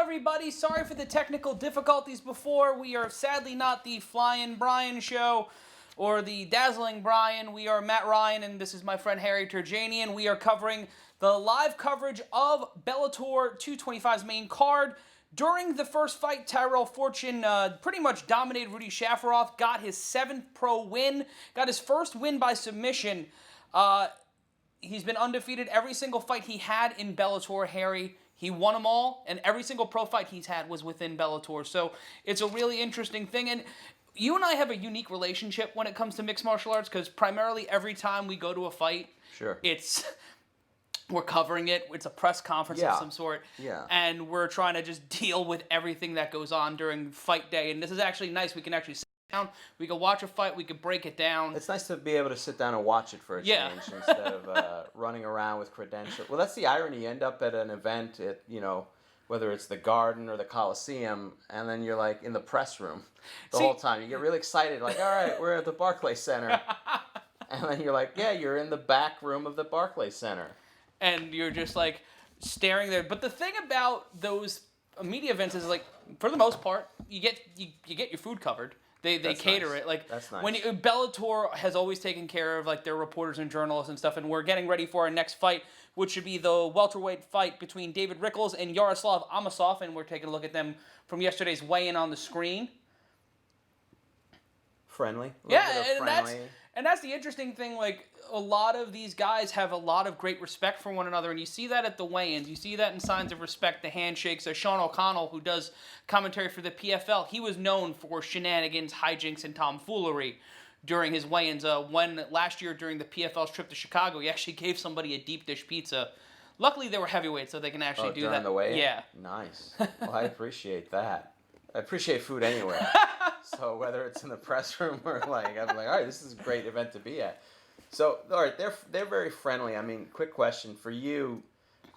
everybody. Sorry for the technical difficulties before. We are sadly not the Flying Brian show or the Dazzling Brian. We are Matt Ryan, and this is my friend Harry Turjanian. We are covering the live coverage of Bellator 225's main card. During the first fight, Tyrell Fortune pretty much dominated Rudy Shaffer, got his 7th pro win, got his first win by submission. He's been undefeated every single fight he had in Bellator, Harry. He won them all, and every single pro fight he's had was within Bellator. So it's a really interesting thing. And you and I have a unique relationship when it comes to mixed martial arts because primarily every time we go to a fight, we're covering it. It's a press conference of some sort. Yeah. And we're trying to just deal with everything that goes on during fight day. And this is actually nice. We can actually sit down. We can watch a fight. We can break it down. It's nice to be able to sit down and watch it for a change instead of running around with credentials. Well, that's the irony. You end up at an event at, whether it's the Garden or the Coliseum, and then you're like in the press room the whole time. You get really excited, like, all right, we're at the Barclays Center. And then you're like, yeah, you're in the back room of the Barclays Center. And you're just like staring there. But the thing about those media events is like, for the most part, you get your food covered. They cater it. Like that's nice. When Bellator has always taken care of like their reporters and journalists and stuff, and we're getting ready for our next fight, which should be the welterweight fight between David Rickles and Yaroslav Amosov, and we're taking a look at them from yesterday's weigh-in on the screen. Friendly. And that's the interesting thing. Like, a lot of these guys have a lot of great respect for one another, and you see that at the weigh-ins. You see that in signs of respect, the handshakes. Sean O'Connell, who does commentary for the PFL, he was known for shenanigans, hijinks, and tomfoolery during his weigh-ins. When last year during the PFL's trip to Chicago, he actually gave somebody a deep dish pizza. Luckily, they were heavyweights, so they can actually do that. During the weigh-in? Yeah. Nice. Well, I appreciate that. I appreciate food anywhere. So whether it's in the press room or I'm like, all right, this is a great event to be at. So, all right, they're very friendly. I mean, quick question for you.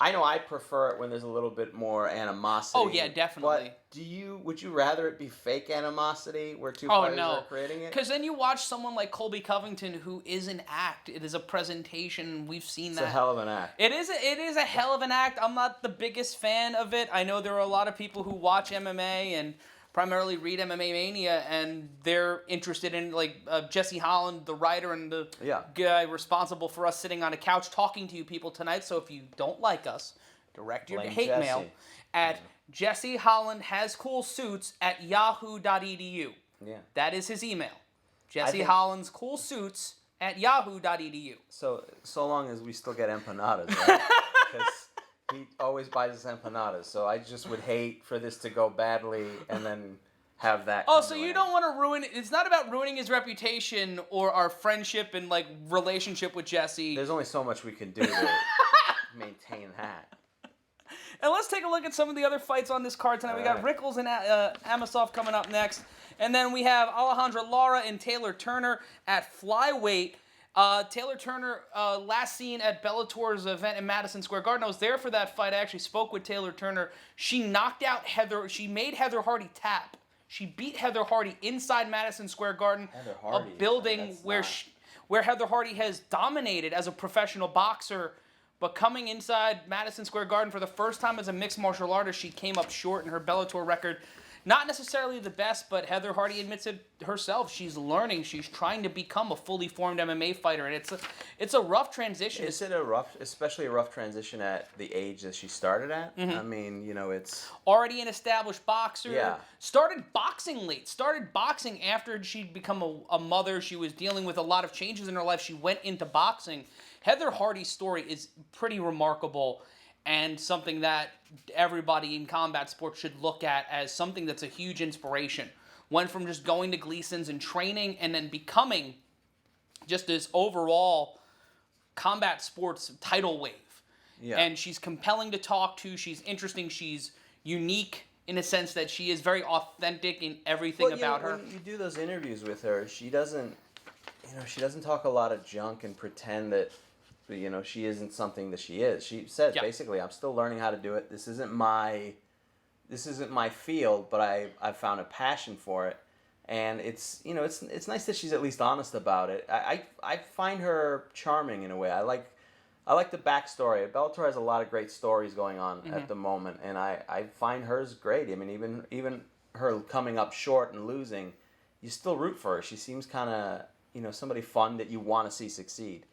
I know I prefer it when there's a little bit more animosity. Oh yeah, definitely. But would you rather it be fake animosity where two fighters are creating it? Because then you watch someone like Colby Covington, who is an act. It is a presentation. We've seen that. It's a hell of an act. It is a hell of an act. I'm not the biggest fan of it. I know there are a lot of people who watch MMA and primarily read MMA Mania, and they're interested in, like, Jesse Holland, the writer and the guy responsible for us sitting on a couch talking to you people tonight. So if you don't like us, direct your hate mail at Jesse Holland has cool suits at yahoo.edu. Yeah. That is his email. Jesse Holland's cool suits at yahoo.edu. So long as we still get empanadas, right? Because he always buys us empanadas, so I just would hate for this to go badly and then have that. Oh, so you don't want to ruin it. It's not about ruining his reputation or our friendship and like relationship with Jesse. There's only so much we can do to maintain that. And let's take a look at some of the other fights on this card tonight. We got Rickles and Amosov coming up next. And then we have Alejandra Lara and Taylor Turner at flyweight. Taylor Turner, last seen at Bellator's event in Madison Square Garden. I was there for that fight. I actually spoke with Taylor Turner. She knocked out she made Heather Hardy tap. She beat Heather Hardy inside Madison Square Garden, a building where Heather Hardy has dominated as a professional boxer. But coming inside Madison Square Garden for the first time as a mixed martial artist, she came up short in her Bellator record. Not necessarily the best, but Heather Hardy admits it herself. She's learning. She's trying to become a fully formed MMA fighter, and it's a rough transition. Is it especially a rough transition at the age that she started at? Mm-hmm. I mean, it's already an established boxer. Yeah. Started boxing late. Started boxing after she'd become a mother. She was dealing with a lot of changes in her life. She went into boxing. Heather Hardy's story is pretty remarkable, and something that everybody in combat sports should look at as something that's a huge inspiration. Went from just going to Gleason's and training and then becoming just this overall combat sports tidal wave. Yeah. And she's compelling to talk to. She's interesting. She's unique in a sense that she is very authentic in everything about her. When you do those interviews with her, she doesn't talk a lot of junk and pretend that she isn't something that she is. She says basically, I'm still learning how to do it. This isn't my field, but I've found a passion for it, and it's nice that she's at least honest about it. I find her charming in a way. I I like the backstory. Bellator has a lot of great stories going on at the moment, and I find hers great. I mean, even her coming up short and losing, you still root for her. She seems kind of, somebody fun that you want to see succeed.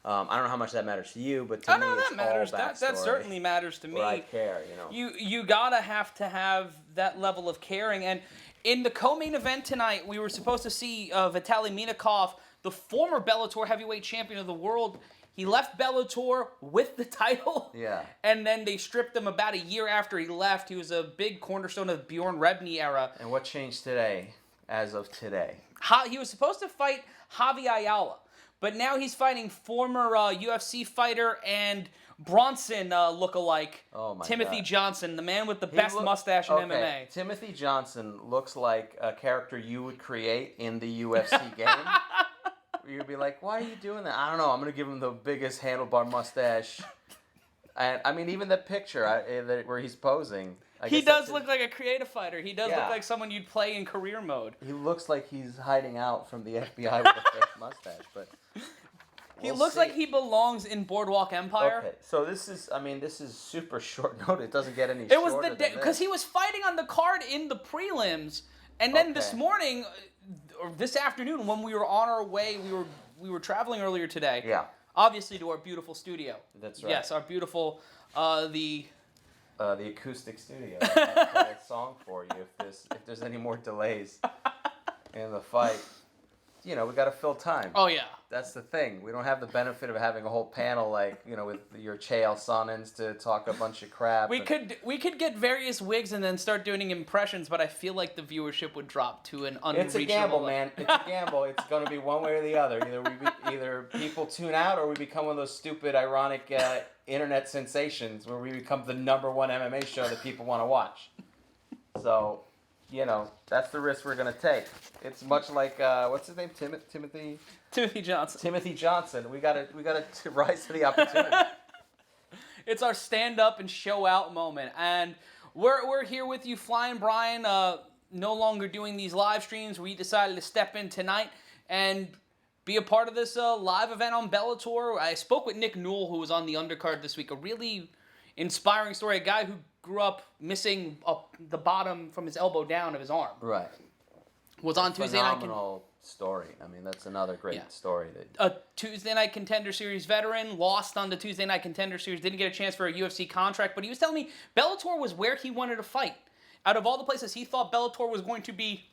I don't know how much that matters to you, but to me, it's that matters. all backstory. That certainly matters to me. I care, You gotta have to have that level of caring. And in the co-main event tonight, we were supposed to see Vitaly Minakov, the former Bellator heavyweight champion of the world. He left Bellator with the title. Yeah. And then they stripped him about a year after he left. He was a big cornerstone of the Bjorn Rebney era. And what changed today, as of today? He was supposed to fight Javi Ayala, but now he's fighting former UFC fighter and Bronson lookalike Timothy God. Johnson, the man with the best mustache in MMA. Timothy Johnson looks like a character you would create in the UFC game. You'd be like, why are you doing that? I don't know. I'm going to give him the biggest handlebar mustache. And I mean, even the picture where he's posing. He does look like a creative fighter. He does look like someone you'd play in career mode. He looks like he's hiding out from the FBI with a fake mustache, but he looks like he belongs in Boardwalk Empire. Okay, so this is super short notice. It doesn't get any shorter. It was the day because he was fighting on the card in the prelims, and then this morning or this afternoon when we were on our way, we were traveling earlier today. Yeah. Obviously to our beautiful studio. That's right. Yes, our beautiful the acoustic studio. I might play a song for you if there's any more delays in the fight. We got to fill time. Oh yeah. That's the thing. We don't have the benefit of having a whole panel with your Chael Sonnens to talk a bunch of crap. We could get various wigs and then start doing impressions, but I feel like the viewership would drop to an unreachable. It's a gamble, man. It's a gamble. It's going to be one way or the other. Either people tune out or we become one of those stupid, ironic internet sensations where we become the #1 MMA show that people want to watch. So, that's the risk we're going to take. It's much like what's his name? Timothy Johnson. Timothy Johnson. We got to rise to the opportunity. It's our stand up and show out moment, and we're here with you, Flying Brian. No longer doing these live streams. We decided to step in tonight and be a part of this live event on Bellator. I spoke with Nick Newell, who was on the undercard this week. A really inspiring story. A guy who grew up missing the bottom from his elbow down of his arm. Right. Was on Tuesday night. Phenomenal story. I mean, that's another great story. A Tuesday Night Contender Series veteran, lost on the Tuesday Night Contender Series, didn't get a chance for a UFC contract, but he was telling me Bellator was where he wanted to fight. Out of all the places, he thought Bellator was going to be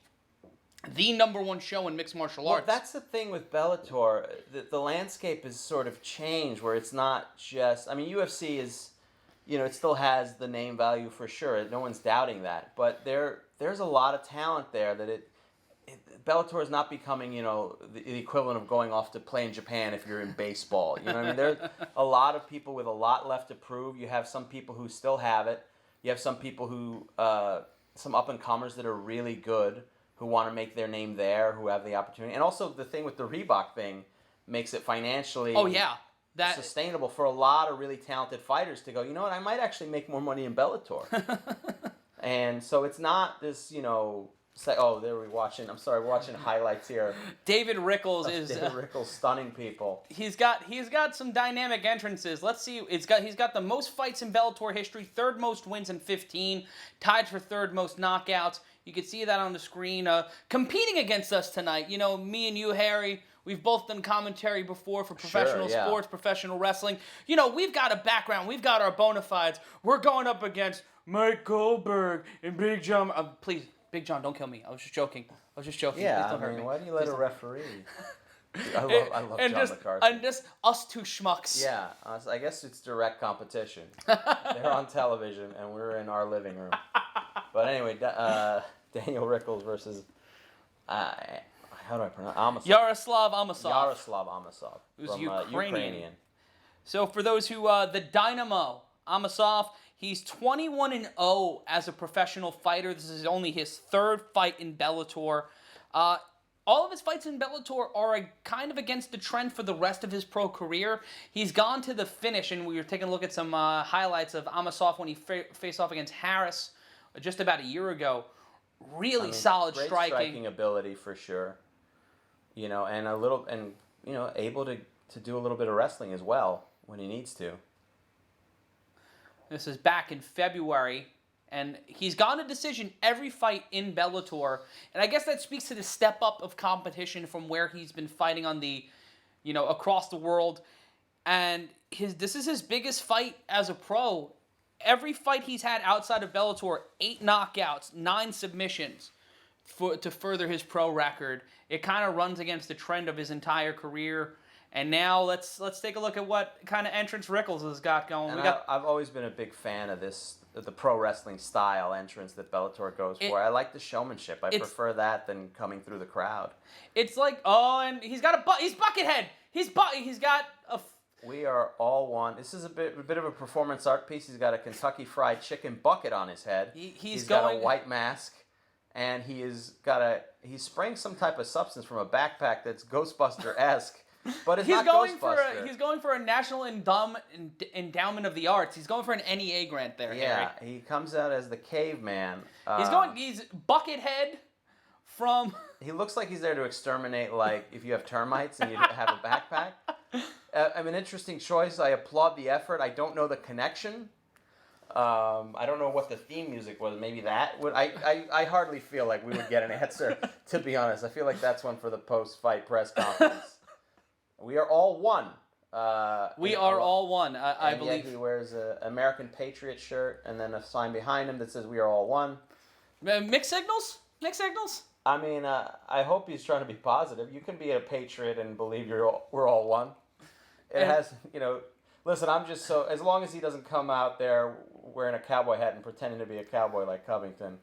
the #1 show in mixed martial arts. Well, that's the thing with Bellator. The landscape has sort of changed where it's not just... I mean, UFC is... it still has the name value for sure. No one's doubting that. But there's a lot of talent there that Bellator is not becoming, the equivalent of going off to play in Japan if you're in baseball. You know what I mean? There's a lot of people with a lot left to prove. You have some people who still have it. You have some people who, some up-and-comers that are really good, who want to make their name there, who have the opportunity. And also the thing with the Reebok thing makes it financially sustainable for a lot of really talented fighters to go, you know what, I might actually make more money in Bellator. And so it's not this, say, we're watching highlights here. David Rickles David Rickles stunning people. He's got some dynamic entrances. Let's see. He's got the most fights in Bellator history, third most wins in 15, tied for third most knockouts. You can see that on the screen. Competing against us tonight, me and you, Harry, we've both done commentary before for professional sports, professional wrestling. We've got a background. We've got our bona fides. We're going up against Mike Goldberg and Big John. Please, Big John, don't kill me. I was just joking. Yeah, Please don't hurt me. Why do you let a referee? I love John McCarthy. And just us two schmucks. Yeah, I guess it's direct competition. They're on television, and we're in our living room. But anyway, Daniel Rickles versus, how do I pronounce Amosov? Yaroslav Amosov. Who's from, Ukrainian. So for those who, the Dynamo, Amosov, he's 21-0 as a professional fighter. This is only his third fight in Bellator. All of his fights in Bellator are kind of against the trend for the rest of his pro career. He's gone to the finish, and we were taking a look at some highlights of Amosov when he faced off against Harris just about a year ago. Really solid great striking ability for sure. And able to do a little bit of wrestling as well, when he needs to. This is back in February, and he's gotten a decision every fight in Bellator, and I guess that speaks to the step up of competition from where he's been fighting on the, across the world, and this is his biggest fight as a pro. Every fight he's had outside of Bellator, 8 knockouts, 9 submissions to further his pro record. It kind of runs against the trend of his entire career. And now let's take a look at what kind of entrance Rickles has got going. I've always been a big fan of the pro wrestling style entrance that Bellator goes for. I like the showmanship. I prefer that than coming through the crowd. It's like, and he's got he's Buckethead. He's got a... We are all one. This is a bit of a performance art piece. He's got a Kentucky Fried Chicken bucket on his head. He's got a white mask, and he's spraying some type of substance from a backpack that's Ghostbuster-esque. But it's not Ghostbuster. He's going for a National Endowment of the Arts. He's going for an NEA grant there, Yeah, Harry. he comes out as the caveman. He's Buckethead from... He looks like he's there to exterminate, like, if you have termites and you have a backpack. I'm an interesting choice. I applaud the effort. I don't know the connection. I don't know what the theme music was. Maybe that would... I hardly feel like we would get an answer, to be honest. I feel like that's one for the post-fight press conference. We are all one. We are all one, I believe. Yet he wears an American Patriot shirt and then a sign behind him that says "We are all one." Mixed signals? Mixed signals? I mean, I hope he's trying to be positive. You can be a patriot and believe we're all one. It has, listen, I'm just so... As long as he doesn't come out there wearing a cowboy hat and pretending to be a cowboy like Covington.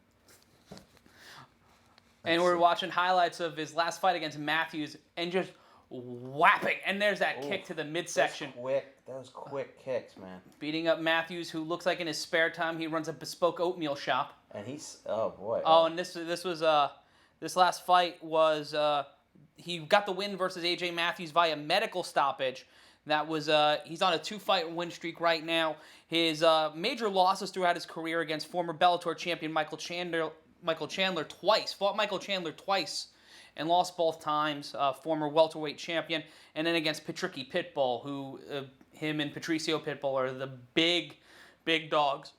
And we're watching highlights of his last fight against Matthews and just... whapping, and there's that kick to the midsection. Those quick kicks, man. Beating up Matthews, who looks like in his spare time he runs a bespoke oatmeal shop. And he's boy. And this last fight was he got the win versus AJ Matthews via medical stoppage. That was he's on a 2-fight win streak right now. His major losses throughout his career against former Bellator champion Michael Chandler twice. Fought Michael Chandler twice. And lost both times, former welterweight champion, and then against Patricky Pitbull, who him and Patricio Pitbull are the big dogs.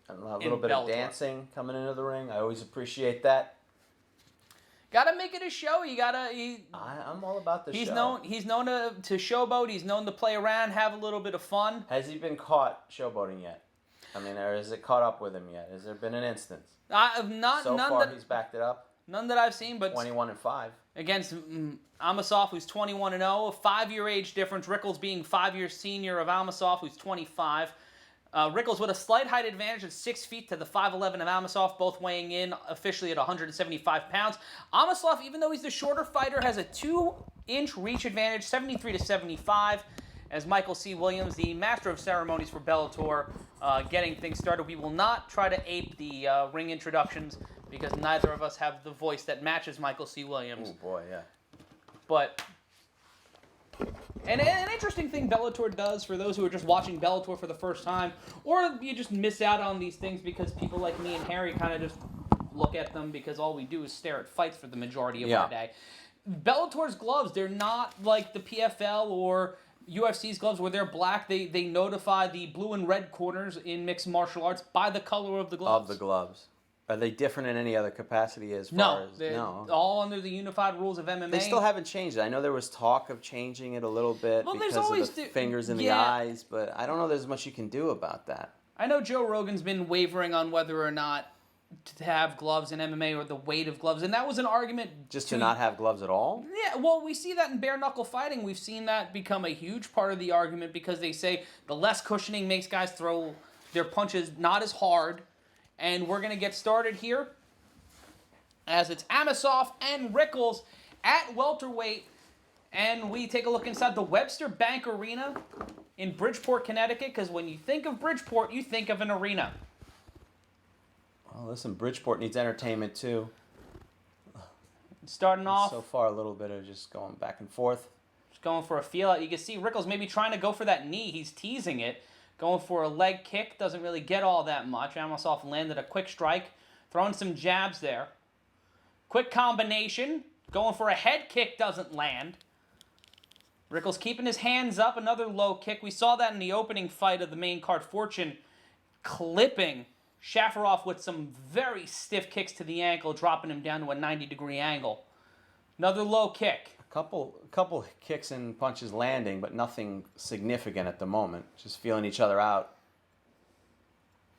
And a little bit of dancing coming into the ring. I always appreciate that. Gotta make it a show. I'm all about the show. He's known to showboat. He's known to play around, have a little bit of fun. Has he been caught showboating yet? I mean, or has it caught up with him yet? Has there been an instance? He's backed it up. None that I've seen, but 21-5 against Amosov, who's 21-0, a 5-year age difference. Rickles being 5 years senior of Amosov, who's 25. Rickles with a slight height advantage of 6 feet to the 5'11" of Amosov, both weighing in officially at 175 pounds. Amosov, even though he's the shorter fighter, has a 2-inch reach advantage, 73 to 75. As Michael C. Williams, the master of ceremonies for Bellator, getting things started. We will not try to ape the ring introductions, because neither of us have the voice that matches Michael C. Williams. Oh, boy, yeah. But, and an interesting thing Bellator does for those who are just watching Bellator for the first time, or you just miss out on these things because people like me and Harry kind of just look at them because all we do is stare at fights for the majority of our day. Bellator's gloves, they're not like the PFL or UFC's gloves where they're black. They notify the blue and red corners in mixed martial arts by the color of the gloves. Of the gloves. Are they different in any other capacity as far as... No, all under the unified rules of MMA. They still haven't changed it. I know there was talk of changing it a little bit because of the fingers in the eyes, but I don't know there's much you can do about that. I know Joe Rogan's been wavering on whether or not to have gloves in MMA or the weight of gloves, and that was an argument... Just to not have gloves at all? Yeah, well, we see that in bare-knuckle fighting. We've seen that become a huge part of the argument because they say the less cushioning makes guys throw their punches not as hard. And we're going to get started here as it's Amosov and Rickles at welterweight. And we take a look inside the Webster Bank Arena in Bridgeport, Connecticut, because when you think of Bridgeport, you think of an arena. Well, listen, Bridgeport needs entertainment too. Starting off... So far, a little bit of just going back and forth. Just going for a feel-out. You can see Rickles maybe trying to go for that knee. He's teasing it. Going for a leg kick, doesn't really get all that much. Amosov landed a quick strike, throwing some jabs there. Quick combination, going for a head kick, doesn't land. Rickles keeping his hands up, another low kick. We saw that in the opening fight of the main card. Fortune clipping Shaffer off with some very stiff kicks to the ankle, dropping him down to a 90-degree angle. Another low kick. Couple kicks and punches landing, but nothing significant at the moment. Just feeling each other out.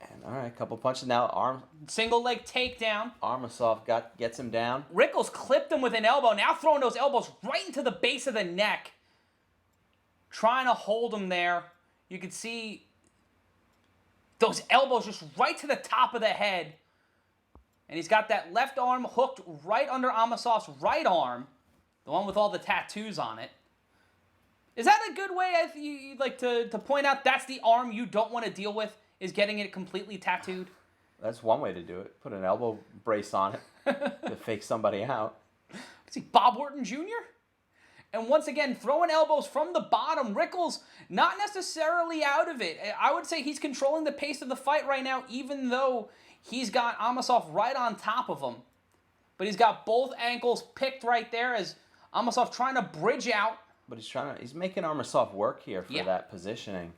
And all right, couple punches now. Single leg takedown. Amosov gets him down. Rickles clipped him with an elbow. Now throwing those elbows right into the base of the neck. Trying to hold him there. You can see those elbows just right to the top of the head. And he's got that left arm hooked right under Amosov's right arm. The one with all the tattoos on it. Is that a good way you'd like to point out that's the arm you don't want to deal with, is getting it completely tattooed? That's one way to do it. Put an elbow brace on it to fake somebody out. See, Bob Orton Jr.? And once again, throwing elbows from the bottom. Rickles not necessarily out of it. I would say he's controlling the pace of the fight right now, even though he's got Amosov right on top of him. But he's got both ankles picked right there as Amosov trying to bridge out. But he's making Amosov work here for that positioning.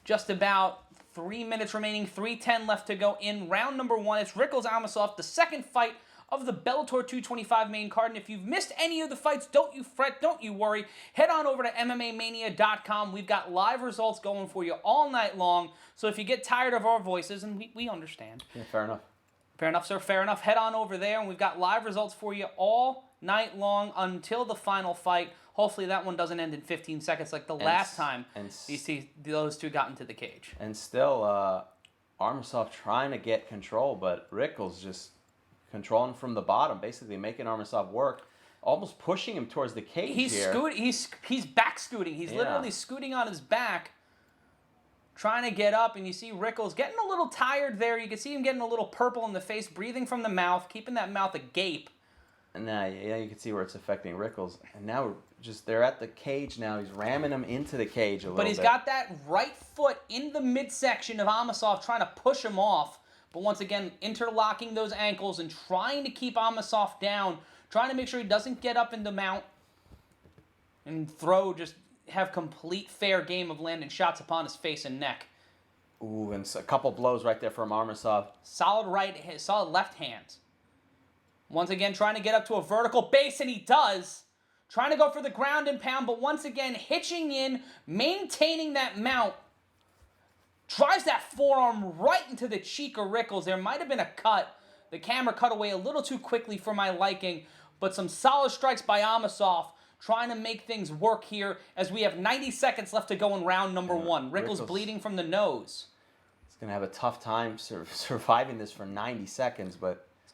Just about 3 minutes remaining, 3:10 left to go in round number 1. It's Rickles Amosov, the second fight of the Bellator 225 main card. And if you've missed any of the fights, don't you fret, don't you worry. Head on over to MMAmania.com. We've got live results going for you all night long. So if you get tired of our voices, and we understand. Yeah, fair enough. Fair enough, sir. Fair enough. Head on over there, and we've got live results for you all night long until the final fight. Hopefully that one doesn't end in 15 seconds like the last time those two got into the cage. And still, Amosov trying to get control, but Rickles just controlling from the bottom, basically making Amosov work, almost pushing him towards the cage here. He's back scooting. He's literally scooting on his back, trying to get up, and you see Rickles getting a little tired there. You can see him getting a little purple in the face, breathing from the mouth, keeping that mouth agape. And now, you can see where it's affecting Rickles. And now they're at the cage now. He's ramming him into the cage a little bit. But he's got that right foot in the midsection of Amosov, trying to push him off. But once again, interlocking those ankles and trying to keep Amosov down, trying to make sure he doesn't get up in the mount and have complete fair game of landing shots upon his face and neck. Ooh, and a couple blows right there from Amosov. Solid left hand. Once again, trying to get up to a vertical base, and he does. Trying to go for the ground and pound, but once again, hitching in, maintaining that mount. Drives that forearm right into the cheek of Rickles. There might have been a cut. The camera cut away a little too quickly for my liking, but some solid strikes by Amosov, trying to make things work here as we have 90 seconds left to go in round number 1. Rickles bleeding from the nose. He's going to have a tough time surviving this for 90 seconds, but It's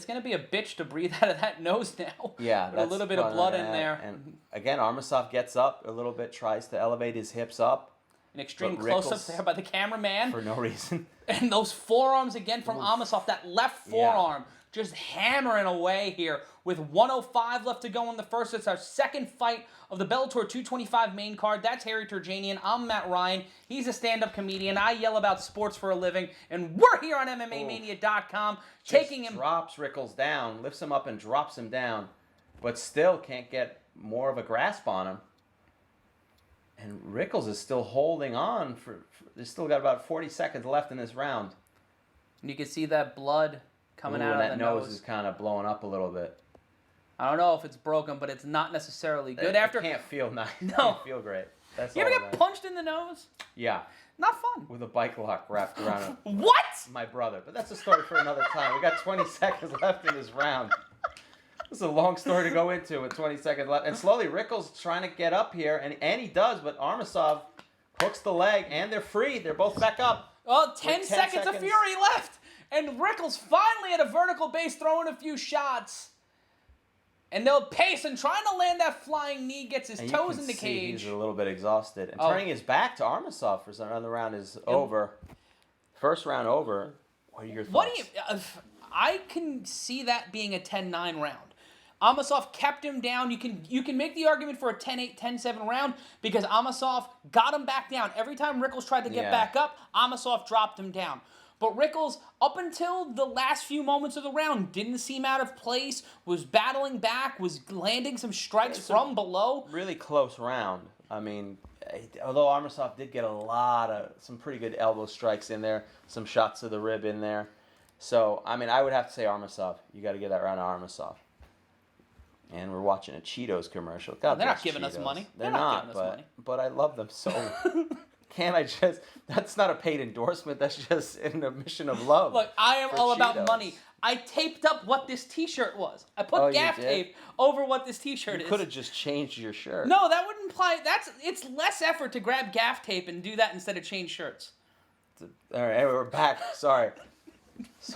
gonna be a bitch to breathe out of that nose now. Yeah, with a little bit of blood in there. And again, Amosov gets up a little bit, tries to elevate his hips up. An extreme close-up there by the cameraman. For no reason. And those forearms again from Amosov, that left forearm just hammering away here with 1:05 left to go in the first. It's our second fight of the Bellator 225 main card. That's Harry Turjanian. I'm Matt Ryan. He's a stand-up comedian. I yell about sports for a living. And we're here on MMAmania.com taking him. Drops Rickles down, lifts him up and drops him down, but still can't get more of a grasp on him. And Rickles is still holding on. There's still got about 40 seconds left in this round. And you can see that blood coming out of the nose. That nose is kind of blowing up a little bit. I don't know if it's broken, but it's not necessarily good. It can't feel nice. No. It can't feel great. You ever get punched in the nose? Yeah. Not fun. With a bike lock wrapped around him. What? My brother. But that's a story for another time. We got 20 seconds left in this round. This is a long story to go into with 20 seconds left. And slowly, Rickles trying to get up here, and he does, but Amosov hooks the leg, and they're free. They're both back up. Well, 10 seconds of fury left. And Rickles finally at a vertical base throwing a few shots. And they'll pace and trying to land that flying knee, gets his toes in the cage. He's a little bit exhausted. And turning his back to Amosov for another round is over. First round over. What are your thoughts? I can see that being a 10-9 round. Amosov kept him down. You can make the argument for a 10-8, 10-7 round because Amosov got him back down. Every time Rickles tried to get back up, Amosov dropped him down. But Rickles, up until the last few moments of the round, didn't seem out of place, was battling back, was landing some strikes from below. Really close round. I mean, although Amosov did get some pretty good elbow strikes in there, some shots to the rib in there. So, I mean, I would have to say Amosov. You got to give that round to Amosov. And we're watching a Cheetos commercial. God They're bless not giving Cheetos. us money. They're not, but I love them so. Can't I just... That's not a paid endorsement. That's just an admission of love. Look, I am all about Cheetos. money. I taped up what this T-shirt was. I put gaff tape over what this T-shirt is. You could have just changed your shirt. No, that would imply... It's less effort to grab gaff tape and do that instead of change shirts. All right, we're back. Sorry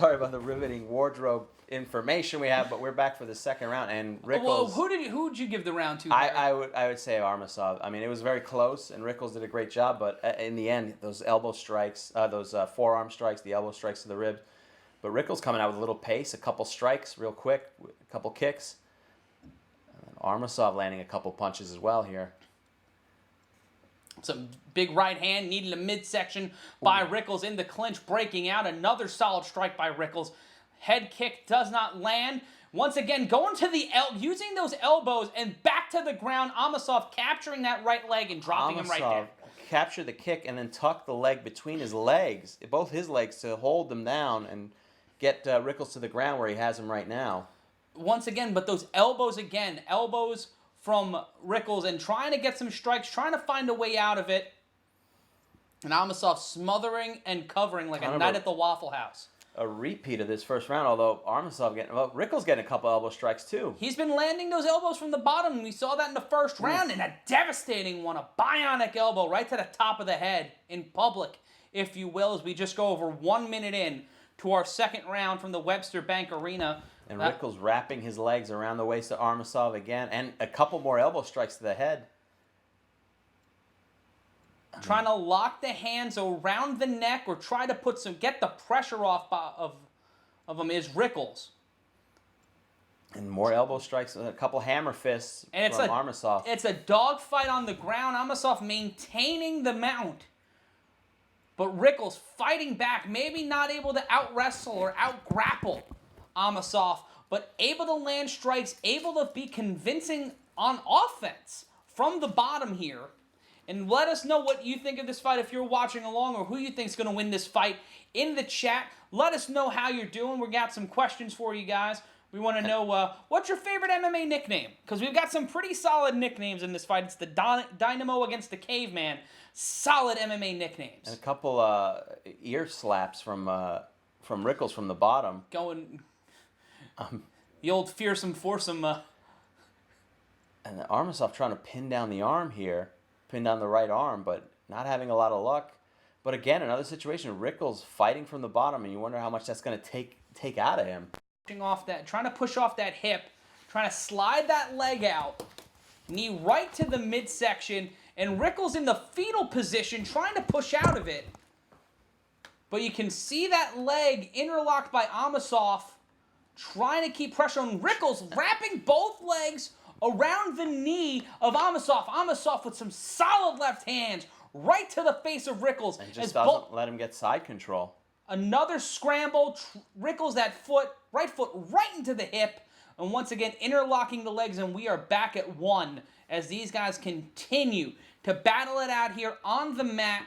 about the riveting wardrobe information we have, but we're back for the second round. And Rickles. Well, who would you give the round to? I would say Amosov. I mean, it was very close, and Rickles did a great job. But in the end, those elbow strikes, those forearm strikes, the elbow strikes to the ribs. But Rickles coming out with a little pace, a couple strikes real quick, a couple kicks. And then Amosov landing a couple punches as well here. Some big right hand, needed a midsection by Rickles in the clinch, breaking out. Another solid strike by Rickles. Head kick does not land. Once again, going to the using those elbows and back to the ground. Amosov capturing that right leg and dropping him right there. Captured the kick and then tucked the leg between his legs, both his legs, to hold them down and get Rickles to the ground where he has him right now. Once again, but those elbows again. Elbows from Rickles and trying to get some strikes, trying to find a way out of it. And Amosov smothering and covering like a night at the Waffle House. A repeat of this first round, although Rickles getting a couple elbow strikes too. He's been landing those elbows from the bottom. We saw that in the first round, and a devastating one, a bionic elbow right to the top of the head in public, if you will, as we just go over 1 minute in to our second round from the Webster Bank Arena. And Rickles wrapping his legs around the waist of Amosov again, and a couple more elbow strikes to the head. Trying to lock the hands around the neck or try to get the pressure off of him is Rickles. And more elbow strikes, a couple hammer fists from Amosov. It's a dogfight on the ground. Amosov maintaining the mount. But Rickles fighting back, maybe not able to out-wrestle or out-grapple Amosov, but able to land strikes, able to be convincing on offense from the bottom here. And let us know what you think of this fight if you're watching along, or who you think is going to win this fight in the chat. Let us know how you're doing. We got some questions for you guys. We want to know what's your favorite MMA nickname? Because we've got some pretty solid nicknames in this fight. It's the Dynamo against the Caveman. Solid MMA nicknames. And a couple ear slaps from Rickles from the bottom. Going the old fearsome foursome. And Amosov trying to pin down the arm here. Pin down the right arm, but not having a lot of luck. But again, another situation, Rickles fighting from the bottom, and you wonder how much that's going to take out of him. Trying to push off that hip, trying to slide that leg out, knee right to the midsection, and Rickles in the fetal position, trying to push out of it. But you can see that leg interlocked by Amosov, trying to keep pressure on Rickles, wrapping both legs around the knee of Amosov. Amosov with some solid left hands right to the face of Rickles. And just doesn't let him get side control. Another scramble. Rickles that right foot right into the hip. And once again, interlocking the legs, and we are back at 1 as these guys continue to battle it out here on the mat.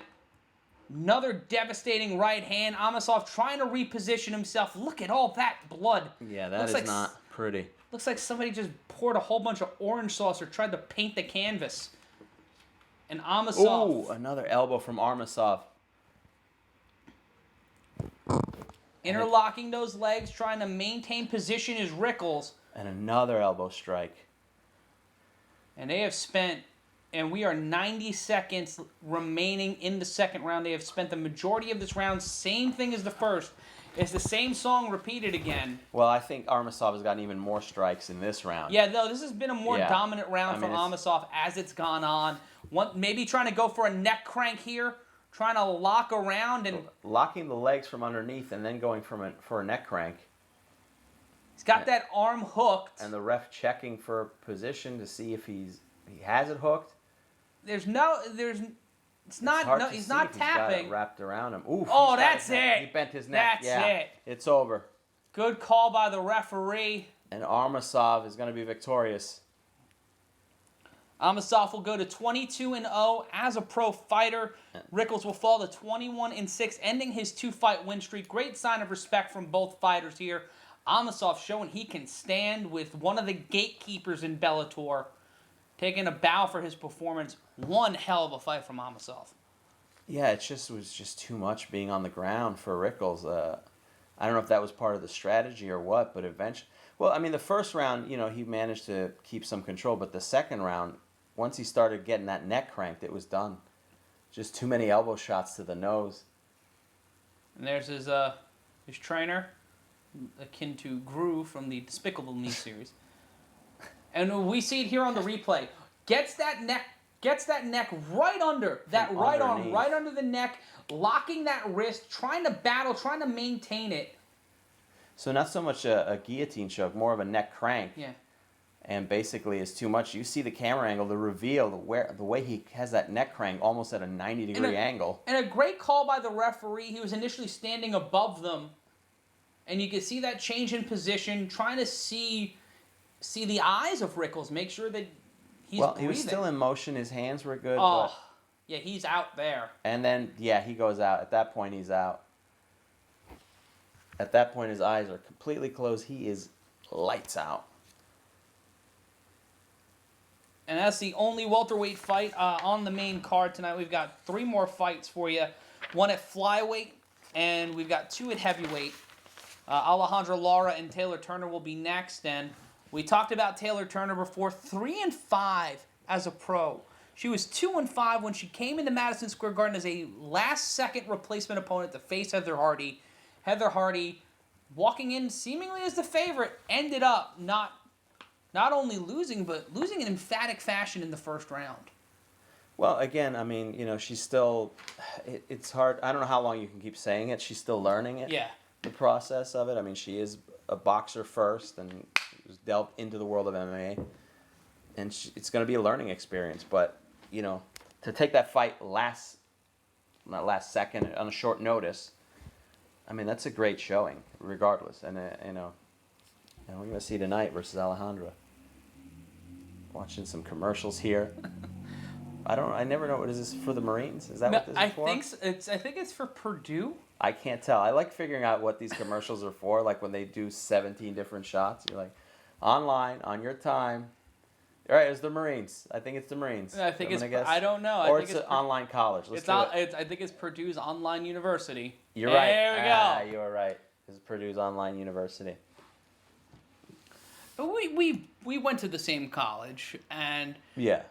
Another devastating right hand. Amosov trying to reposition himself. Look at all that blood. Yeah, that is not pretty. Looks like somebody just poured a whole bunch of orange sauce or tried to paint the canvas. And Amosov. Ooh, another elbow from Amosov. Interlocking those legs, trying to maintain position is Rickles. And another elbow strike. And they have spent, and we are 90 seconds remaining in the second round. They have spent the majority of this round, same thing as the first. It's the same song repeated again. Well, I think Amosov has gotten even more strikes in this round. Yeah, no, this has been a more dominant round from Amosov as it's gone on. Maybe trying to go for a neck crank here, trying to lock around and locking the legs from underneath and then going for a neck crank. He's got that arm hooked. And the ref checking for position to see if he has it hooked. There's It's not. hard No, to he's see not if he's got tapping. it wrapped around him. Oof, Oh, he's got that's his neck. it. He bent his neck. That's it. It's over. Good call by the referee. And Amosov is going to be victorious. Amosov will go to 22-0 as a pro fighter. Rickles will fall to 21-6, ending his 2-fight win streak. Great sign of respect from both fighters here. Amosov showing he can stand with one of the gatekeepers in Bellator, taking a bow for his performance. One hell of a fight from Amosov. Yeah, it was just too much being on the ground for Rickles. I don't know if that was part of the strategy or what, but eventually... Well, I mean, the first round, he managed to keep some control, but the second round, once he started getting that neck cranked, it was done. Just too many elbow shots to the nose. And there's his trainer, akin to Gru from the Despicable Me series. And we see it here on the replay. Gets that neck right under that right arm, right under the neck, locking that wrist, trying to battle, trying to maintain it. So not so much a guillotine choke, more of a neck crank. Yeah. And basically it's too much. You see the camera angle, the reveal, the way he has that neck crank almost at a 90-degree angle. And a great call by the referee. He was initially standing above them. And you can see that change in position, trying to see the eyes of Rickles, make sure that he's breathing. He was still in motion. His hands were good. Oh, yeah, he's out there. And then, he goes out. At that point, he's out. At that point, his eyes are completely closed. He is lights out. And that's the only welterweight fight on the main card tonight. We've got 3 more fights for you. 1 at flyweight, and we've got 2 at heavyweight. Alejandra Lara and Taylor Turner will be next. And we talked about Taylor Turner before. 3-5 as a pro. She was 2-5 when she came into Madison Square Garden as a last-second replacement opponent to face Heather Hardy. Heather Hardy, walking in seemingly as the favorite, ended up not only losing, but losing in emphatic fashion in the first round. Well, again, I mean, she's still... It's hard. I don't know how long you can keep saying it. She's still learning it. Yeah. The process of it. I mean, she is a boxer first and was delved into the world of MMA. And it's going to be a learning experience. But, to take that fight not last second, on a short notice... I mean, that's a great showing, regardless. And, we're going to see tonight versus Alejandra. Watching some commercials here. I never know. What is this for the Marines? Is that what this is for? I think it's for Purdue. I can't tell. I like figuring out what these commercials are for. Like when they do 17 different shots. You're like, online, on your time. All right, it's the Marines. I think it's the Marines. I think I don't know. Or it's an online college. I think it's Purdue's online university. You're right. There we go. You are right. It's Purdue's online university. We went to the same college, and yeah.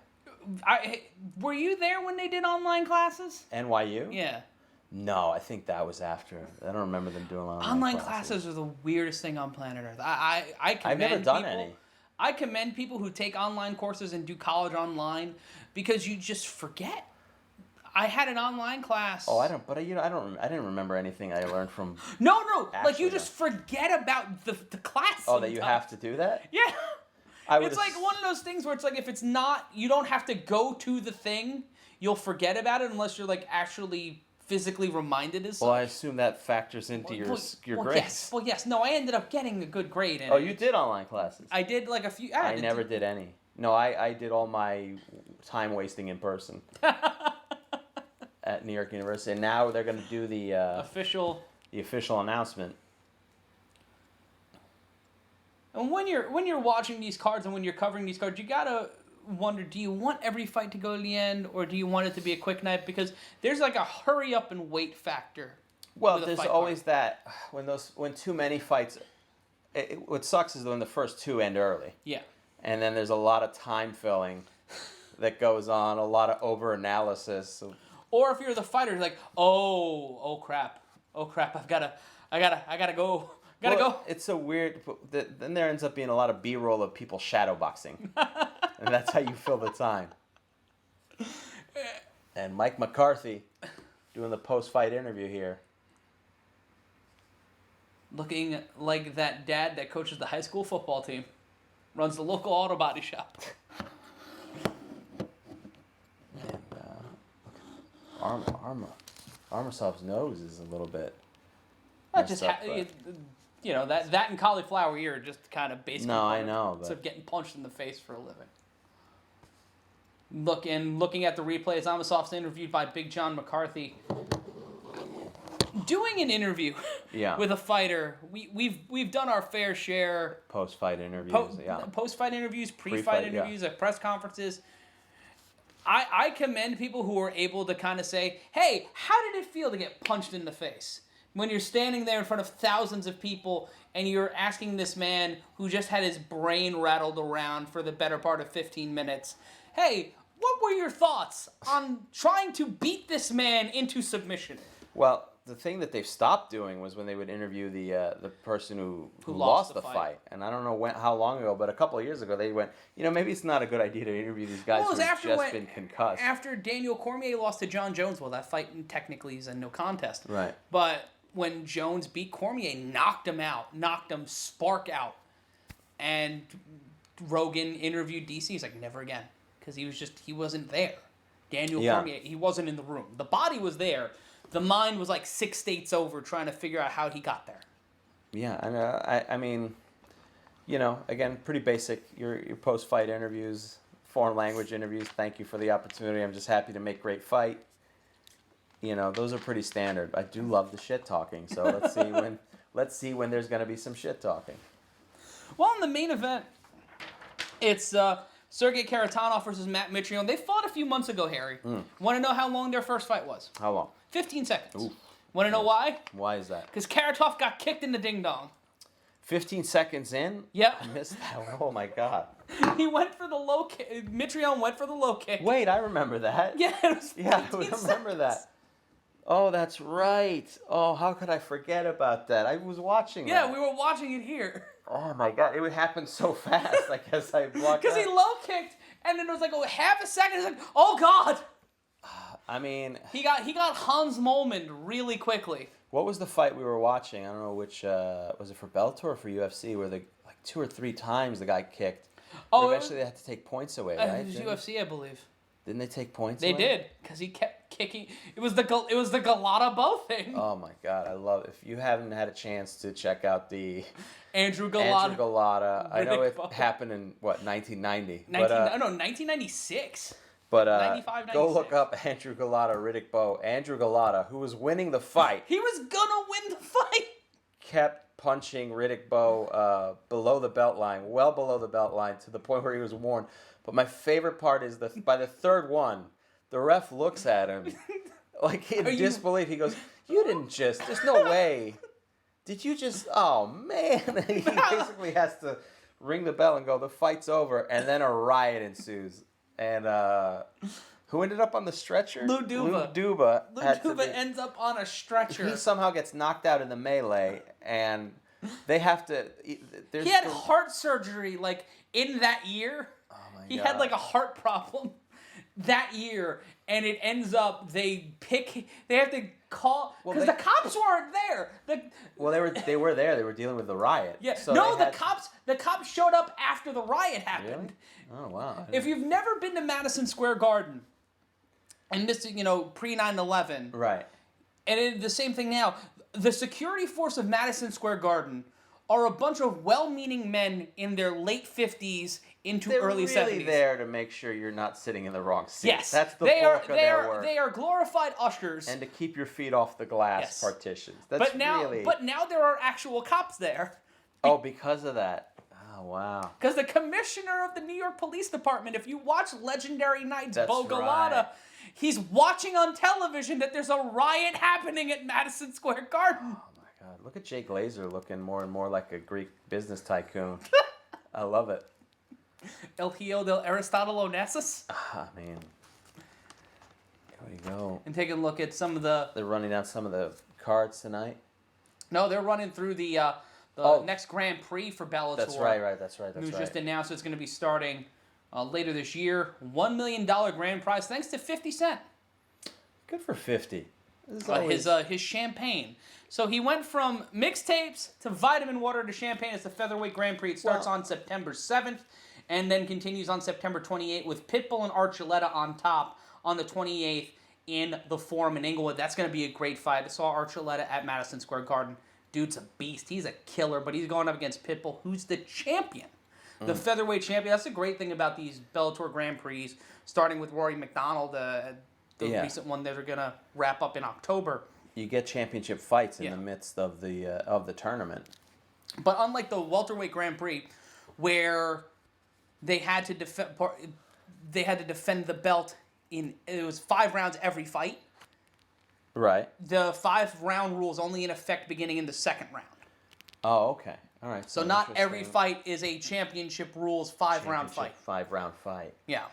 Were you there when they did online classes? NYU? Yeah. No, I think that was after. I don't remember them doing online classes are the weirdest thing on planet Earth. I've never done any. I commend people who take online courses and do college online because you just forget. I had an online class. Oh, I didn't remember anything I learned from. No, like you just forget about the class. Oh, that you have to do that? Yeah. It's like one of those things where it's like if it's not, you don't have to go to the thing. You'll forget about it unless you're like actually physically reminded as such. Well, I assume that factors into your grades. Yes. No, I ended up getting a good grade in it. Oh, you did online classes? I did like a few. I never did any. No, I did all my time wasting in person at New York University. And now they're going to do the official announcement. And when you're watching these cards and when you're covering these cards, you gotta wonder: do you want every fight to go to the end, or do you want it to be a quick night? Because there's like a hurry up and wait factor. Well, there's always that when too many fights. What sucks is when the first 2 end early. Yeah. And then there's a lot of time filling that goes on, a lot of over analysis. Or if you're the fighter, like, oh crap, I gotta go. Go. It's so weird. Then there ends up being a lot of B-roll of people shadowboxing. And that's how you fill the time. And Mike McCarthy doing the post-fight interview here. Looking like that dad that coaches the high school football team. Runs the local auto body shop. Amosov's nose is a little bit. Just that and cauliflower ear just kind of basic. No, I know. But of getting punched in the face for a living. Looking at the replays, Amosov's interviewed by Big John McCarthy. Doing an interview with a fighter, we've done our fair share. Post-fight interviews, Post-fight interviews, pre-fight interviews, at press conferences. I commend people who are able to kind of say, hey, how did it feel to get punched in the face? When you're standing there in front of thousands of people and you're asking this man who just had his brain rattled around for the better part of 15 minutes, hey, what were your thoughts on trying to beat this man into submission? Well, the thing that they've stopped doing was when they would interview the person who lost the fight. And I don't know how long ago, but a couple of years ago they went, maybe it's not a good idea to interview these guys who've just been concussed. After Daniel Cormier lost to John Jones, well, that fight technically is a no contest. Right. But when Jones beat Cormier, knocked him spark out. And Rogan interviewed DC. He's like, never again. Because he wasn't there. Daniel Cormier, he wasn't in the room. The body was there. The mind was like 6 states over trying to figure out how he got there. Yeah, and I mean, again, pretty basic. Your post-fight interviews, foreign language interviews. Thank you for the opportunity. I'm just happy to make great fight. Those are pretty standard. I do love the shit talking. So let's see when there's going to be some shit talking. Well, in the main event, it's Sergey Kharitonov versus Matt Mitrione. They fought a few months ago, Harry. Want to know how long their first fight was? How long? 15 seconds. Ooh. Want to know why? Why is that? Because Kharitonov got kicked in the ding-dong. 15 seconds in? Yep. I missed that. Oh, my God. He went for the low kick. Mitrione went for the low kick. Wait, I remember that. Yeah, it was 15 I remember that. Oh, that's right. Oh, how could I forget about that? I was watching that. Yeah, we were watching it here. Oh, my God. It would happen so fast. I guess I blocked Because he low-kicked, and then it was like half a second. It's like, oh, God. I mean... He got Hans Molman really quickly. What was the fight we were watching? I don't know which... was it for Bellator or for UFC? Where like 2 or 3 times the guy kicked. Oh, eventually they had to take points away, right? It was UFC, I believe. Didn't they take points away? They did, because he kept kicking. It was the Galata bow thing. Oh, my God. I love it. If you haven't had a chance to check out the... Andrew Galata. I know it happened in, 1990? 1996. But 95, go look up Andrew Galata, Riddick Bowe. Andrew Galata, who was winning the fight. He was gonna win the fight. Kept punching Riddick Bowe below the belt line, well below the belt line, to the point where he was worn. But my favorite part is by the third one, the ref looks at him like in disbelief. He goes, "You didn't just. There's no way. Did you just? Oh man!" And he basically has to ring the bell and go, "The fight's over," and then a riot ensues. And who ended up on the stretcher? Lou Duva. Lou Duva ends up on a stretcher. He somehow gets knocked out in the melee, and they have to... He had heart surgery, in that year. Oh, my God. He had, a heart problem that year, and it ends up they have to call... Because the cops weren't there. They were there. They were dealing with the riot. Yeah. So the cops showed up after the riot happened. Really? Oh, wow. If you've never been to Madison Square Garden, and this is, pre 9/11. Right. And the same thing now. The security force of Madison Square Garden are a bunch of well-meaning men in their late 50s into early 70s. They're really there to make sure you're not sitting in the wrong seat. Yes. That's the bulk of their work. They are glorified ushers. And to keep your feet off the glass partitions. But now there are actual cops there. Oh, because of that. Oh, wow. Because the commissioner of the New York Police Department, if you watch Legendary Nights, Bo Galata, he's watching on television that there's a riot happening at Madison Square Garden. Oh, my God. Look at Jay Glazer looking more and more like a Greek business tycoon. I love it. El Hijo del Aristotle Onassis. Ah, man. Here we go. And taking a look at some of the... They're running down some of the cards tonight? No, they're running through the next Grand Prix for Bellator. That's right. That's right. It was just announced it's going to be starting later this year. $1 million grand prize thanks to 50 Cent. Good for 50. His champagne. So he went from mixtapes to vitamin water to champagne. It's the Featherweight Grand Prix. It starts on September 7th and then continues on September 28th with Pitbull and Archuleta on top on the 28th in the Forum in Inglewood. That's going to be a great fight. I saw Archuleta at Madison Square Garden. Dude's a beast. He's a killer, but he's going up against Pitbull, who's the champion. The featherweight champion. That's the great thing about these Bellator Grand Prix, starting with Rory McDonald, the recent one that are going to wrap up in October. You get championship fights in the midst of the tournament. But unlike the welterweight Grand Prix, where they had to defend the belt it was 5 rounds every fight. Right. The 5-round rule is only in effect beginning in the second round. Oh, okay. All right. So not every fight is a championship rules 5-round fight. 5-round fight. Yeah.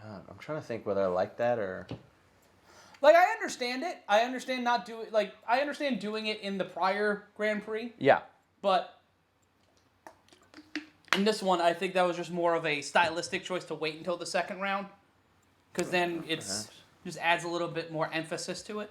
God, I'm trying to think whether I like that or. Like, I understand it. I understand I understand doing it in the prior Grand Prix. Yeah. But in this one, I think that was just more of a stylistic choice to wait until the second round. Because then just adds a little bit more emphasis to it.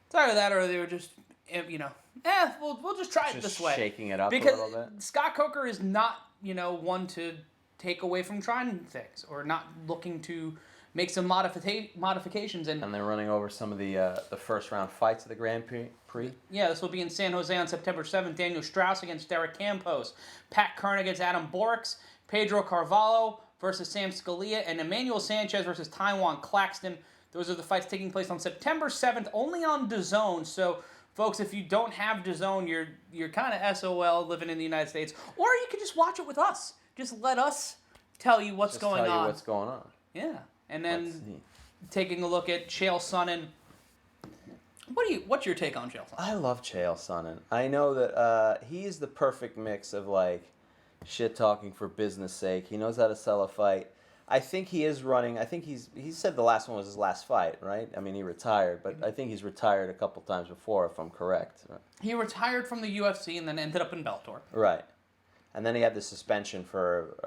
It's either that or they were just, we'll just try it this way. Shaking it up because a little bit. Scott Coker is not, one to take away from trying things or not looking to make some modifications. And they're running over some of the first round fights of the Grand Prix. Yeah, this will be in San Jose on September 7th. Daniel Strauss against Derek Campos. Pat Kern against Adam Borix. Pedro Carvalho versus Sam Scalia. And Emmanuel Sanchez versus Taiwan Claxton. Those are the fights taking place on September 7th, only on DAZN. So, folks, if you don't have DAZN, you're kind of SOL living in the United States. Or you can just watch it with us. Just let us tell you what's going on. Tell you what's going on. Yeah. And then taking a look at Chael Sonnen. What's your take on Chael Sonnen? I love Chael Sonnen. I know that he's the perfect mix of shit talking for business sake. He knows how to sell a fight. I think he is running. I think he said the last one was his last fight, right? I mean, he retired, but I think he's retired a couple times before, if I'm correct. He retired from the UFC and then ended up in Bellator. Right. And then he had the suspension for,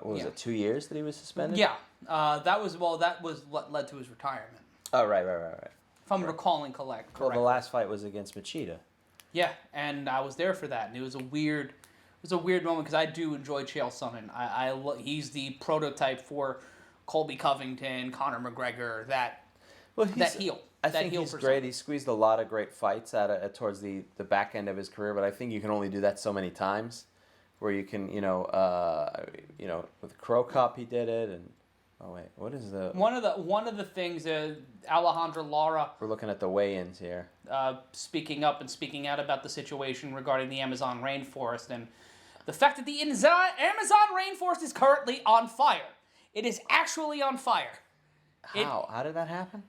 what was it, 2 years that he was suspended? Yeah. That was what led to his retirement. Oh, right. If I'm recalling correctly. Well, the last fight was against Machida. Yeah, and I was there for that, and it was a weird moment because I do enjoy Chael Sonnen. He's the prototype for Colby Covington, Conor McGregor, that heel. I think he's great. He squeezed a lot of great fights out towards the back end of his career, but I think you can only do that so many times. Where you can, with Crow Cup he did it, and what is the one of the things Alejandro Lara. We're looking at the weigh-ins here. Speaking up and speaking out about the situation regarding the Amazon rainforest and the fact that the Amazon rainforest is currently on fire. It is actually on fire. How? How did that happen?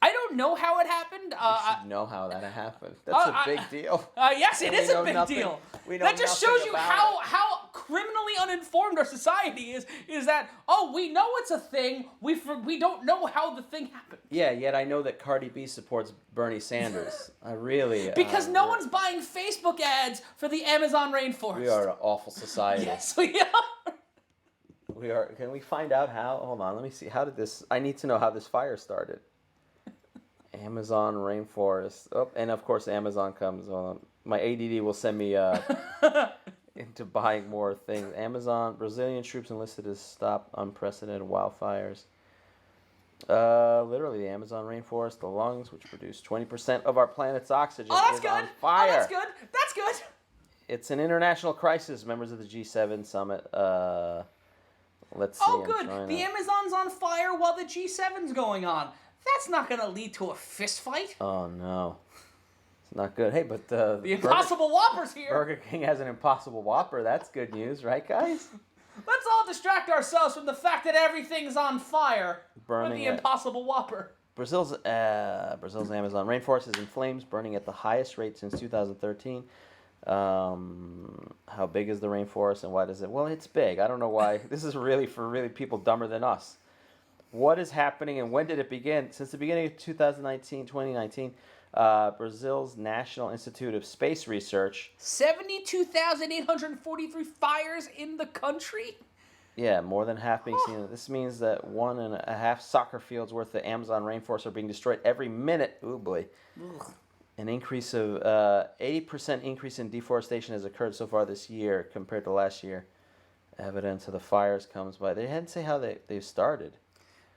I don't know how it happened. You should know how that happened. That's a big deal. Yes, it is a big deal. That just shows you how criminally uninformed our society is. Is that, we know it's a thing. We don't know how the thing happened. Yeah, yet I know that Cardi B supports Bernie Sanders. I really... Because no one's buying Facebook ads for the Amazon rainforest. We are an awful society. Yes, we are. We are. Can we find out how? Hold on, let me see. How did this... I need to know how this fire started. Amazon rainforest. Oh, and of course Amazon comes on. My ADD will send me into buying more things. Amazon, Brazilian troops enlisted to stop unprecedented wildfires. Literally the Amazon rainforest, the lungs, which produce 20% of our planet's oxygen, is on fire. Oh, that's good. That's good. It's an international crisis. Members of the G7 summit. Let's see. Oh, good. The Amazon's on fire while the G7's going on. That's not going to lead to a fist fight. Oh, no. It's not good. Hey, but the Impossible Whopper's here. Burger King has an Impossible Whopper. That's good news, right, guys? Let's all distract ourselves from the fact that everything's on fire with the Impossible Whopper. Brazil's Amazon rainforest is in flames, burning at the highest rate since 2013. How big is the rainforest and why does it? Well, it's big. I don't know why. This is really for people dumber than us. What is happening and when did it begin? Since the beginning of 2019, Brazil's National Institute of Space Research. 72,843 fires in the country? Yeah, more than half being seen. This means that 1.5 soccer fields worth of Amazon rainforest are being destroyed every minute. Oh boy. Ugh. An increase of 80% increase in deforestation has occurred so far this year compared to last year. Evidence of the fires comes by. They hadn't say how they started.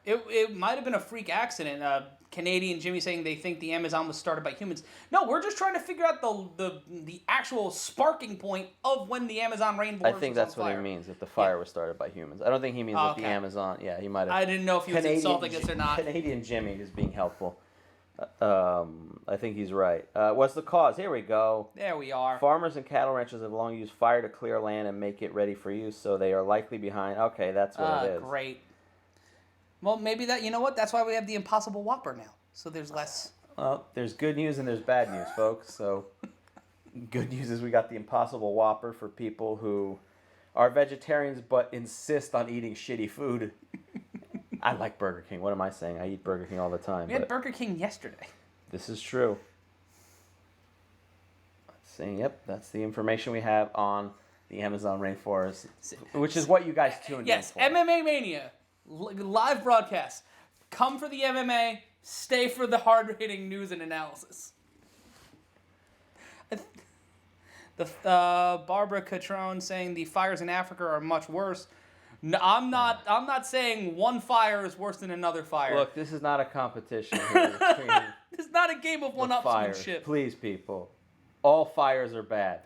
It might have been a freak accident. Canadian Jimmy saying they think the Amazon was started by humans. No, we're just trying to figure out the actual sparking point of when the Amazon rainforest I think was that's on what fire. he means, that the fire was started by humans. I don't think he means that the Amazon... Yeah, he might have... I didn't know if he was insulting us or not. Canadian Jimmy is being helpful. I think he's right. What's the cause? Here we go. There we are. Farmers and cattle ranchers have long used fire to clear land and make it ready for use, so they are likely behind... Okay, that's what it is. Great. Well, maybe that... You know what? That's why we have the Impossible Whopper now. So there's less... Well, there's good news and there's bad news, folks. So, good news is we got the Impossible Whopper for people who are vegetarians but insist on eating shitty food. I like Burger King. What am I saying? I eat Burger King all the time. We had Burger King yesterday. This is true. Let's see. Yep, that's the information we have on the Amazon rainforest, which is what you guys tuned in for. Yes, MMA Mania. Live broadcast. Come for the MMA. Stay for the hard-hitting news and analysis. Barbara Catrone saying the fires in Africa are much worse. No, I'm not saying one fire is worse than another fire. Look, this is not a competition here between This is not a game of one-upsmanship. Please, people. All fires are bad.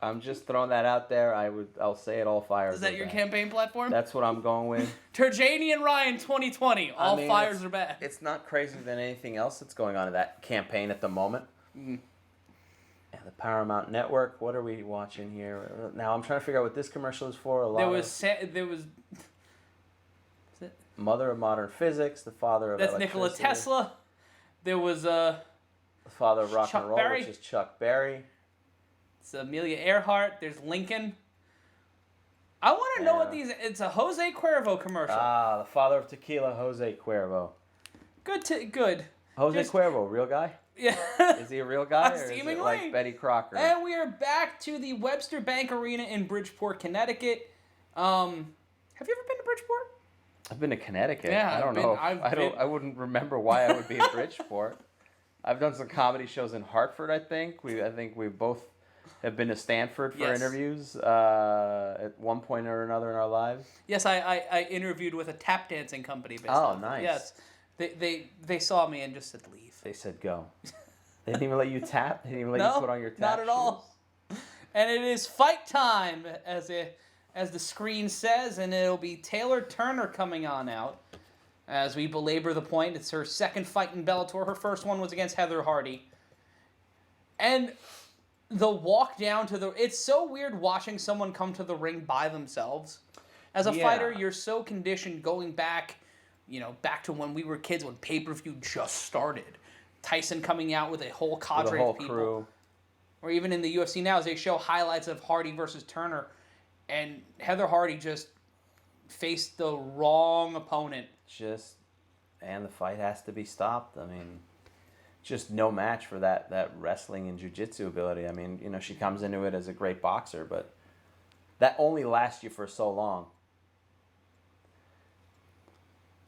I'm just throwing that out there. I'll say it. All fires. Is that are your bad. campaign platform? That's what I'm going with. Turjani and Ryan 2020. All fires are bad. It's not crazier than anything else that's going on in that campaign at the moment. Mm. Yeah, the Paramount Network. What are we watching here? Now I'm trying to figure out what this commercial is for. There was. Mother of modern physics. The father of That's Nikola Tesla. There was the father of rock Chuck and roll, Berry. which is Chuck Berry. It's Amelia Earhart. There's Lincoln. I want to know what these... It's a Jose Cuervo commercial. Ah, the father of tequila, Jose Cuervo. Good. Jose Cuervo, real guy? Yeah. Is he a real guy, or Seemingly. is it like Betty Crocker? And we are back to the Webster Bank Arena in Bridgeport, Connecticut. Have you ever been to Bridgeport? I've been to Connecticut. Yeah, I don't know. I wouldn't remember why I would be in Bridgeport. I've done some comedy shows in Hartford, I think. I think we both have been to Stanford for interviews at one point or another in our lives. Yes, I interviewed with a tap dancing company. Basically. Oh, nice. Yes, they saw me and just said leave. They said go. They didn't even let you tap. They didn't even let you put on your tap not at all. And it is fight time, as the screen says, and it'll be Taylor Turner coming on out. As we belabor the point, it's her second fight in Bellator. Her first one was against Heather Hardy. And the walk down to the... It's so weird watching someone come to the ring by themselves. As a fighter, you're so conditioned going back, back to when we were kids, when pay-per-view just started. Tyson coming out with a whole cadre of people. Crew. Or even in the UFC now, as they show highlights of Hardy versus Turner, and Heather Hardy just faced the wrong opponent. And the fight has to be stopped. I mean... Just no match for that wrestling and jiu-jitsu ability. I mean, she comes into it as a great boxer, but that only lasts you for so long.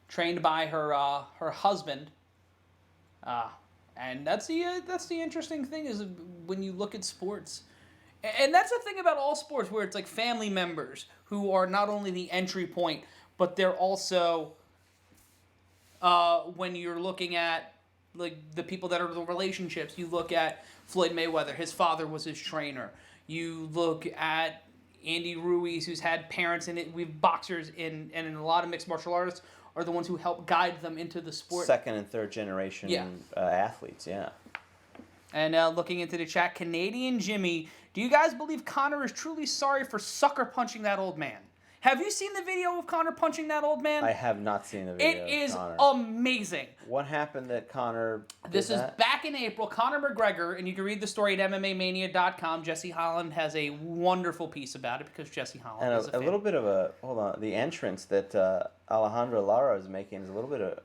Trained by her husband, and that's the interesting thing is when you look at sports, and that's the thing about all sports where it's like family members who are not only the entry point, but they're also when you're looking at like the people that are the relationships. You look at Floyd Mayweather. His father was his trainer. You look at Andy Ruiz, who's had parents in it. We've boxers and a lot of mixed martial artists are the ones who help guide them into the sport. Second and third generation athletes, yeah. And looking into the chat, Canadian Jimmy, do you guys believe Conor is truly sorry for sucker punching that old man? Have you seen the video of Conor punching that old man? I have not seen the video. It is amazing. What happened that Conor did This is back in April. Conor McGregor, and you can read the story at MMAmania.com. Jesse Holland has a wonderful piece about it because Jesse Holland is a fan. A little bit of the entrance that Alejandra Lara is making is a little bit of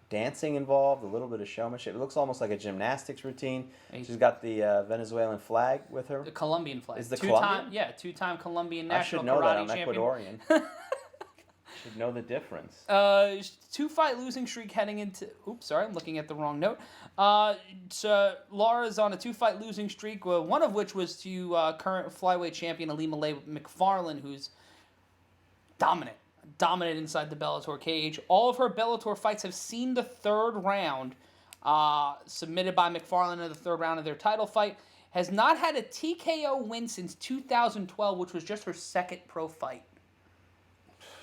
dancing involved, a little bit of showmanship. It looks almost like a gymnastics routine. She's got the Venezuelan flag with her. The Colombian flag. Is the Colombian? Two-time Colombian national karate champion. I should know that. I'm Ecuadorian. Should know the difference. 2-fight losing streak heading into... Oops, sorry, I'm looking at the wrong note. So Lara's on a 2-fight losing streak, one of which was to current flyweight champion Alima Leigh McFarlane, who's dominant. dominant inside the Bellator cage. All of her Bellator fights have seen the third round, submitted by McFarlane in the third round of their title fight. Has not had a TKO win since 2012, which was just her second pro fight.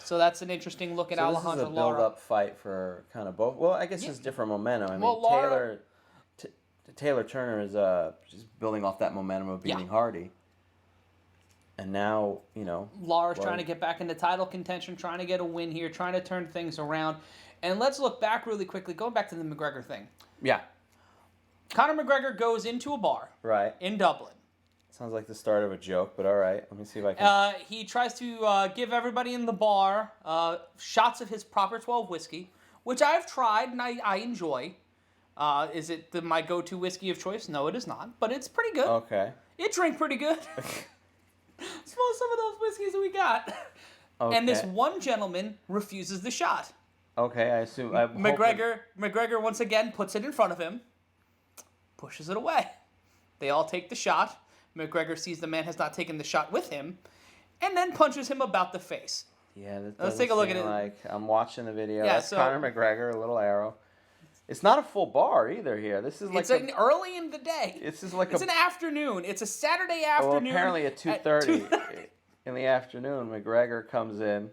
So that's an interesting look at Alejandra Lara. This is a build-up fight for kind of both. Well, I guess it's different momentum. I mean, Lara, Taylor Turner is just building off that momentum of beating Hardy. And now, Lara's trying to get back into title contention, trying to get a win here, trying to turn things around. And let's look back really quickly, going back to the McGregor thing. Yeah. Conor McGregor goes into a bar in Dublin. Sounds like the start of a joke, but all right. Let me see if I can... He tries to give everybody in the bar shots of his Proper 12 whiskey, which I've tried and I enjoy. Is it my go-to whiskey of choice? No, it is not, but it's pretty good. Okay. It drank pretty good. Smell some of those whiskeys that we got. Okay. And this one gentleman refuses the shot. Okay, I assume... McGregor once again puts it in front of him, pushes it away. They all take the shot. McGregor sees the man has not taken the shot with him, and then punches him about the face. Yeah, let's take a look at it. Like I'm watching the video. Yeah, that's Conor McGregor, a little arrow. It's not a full bar either here. This is like it's early in the day. It's an afternoon. It's a Saturday afternoon. Well, apparently at 2:30 in the afternoon, McGregor comes in.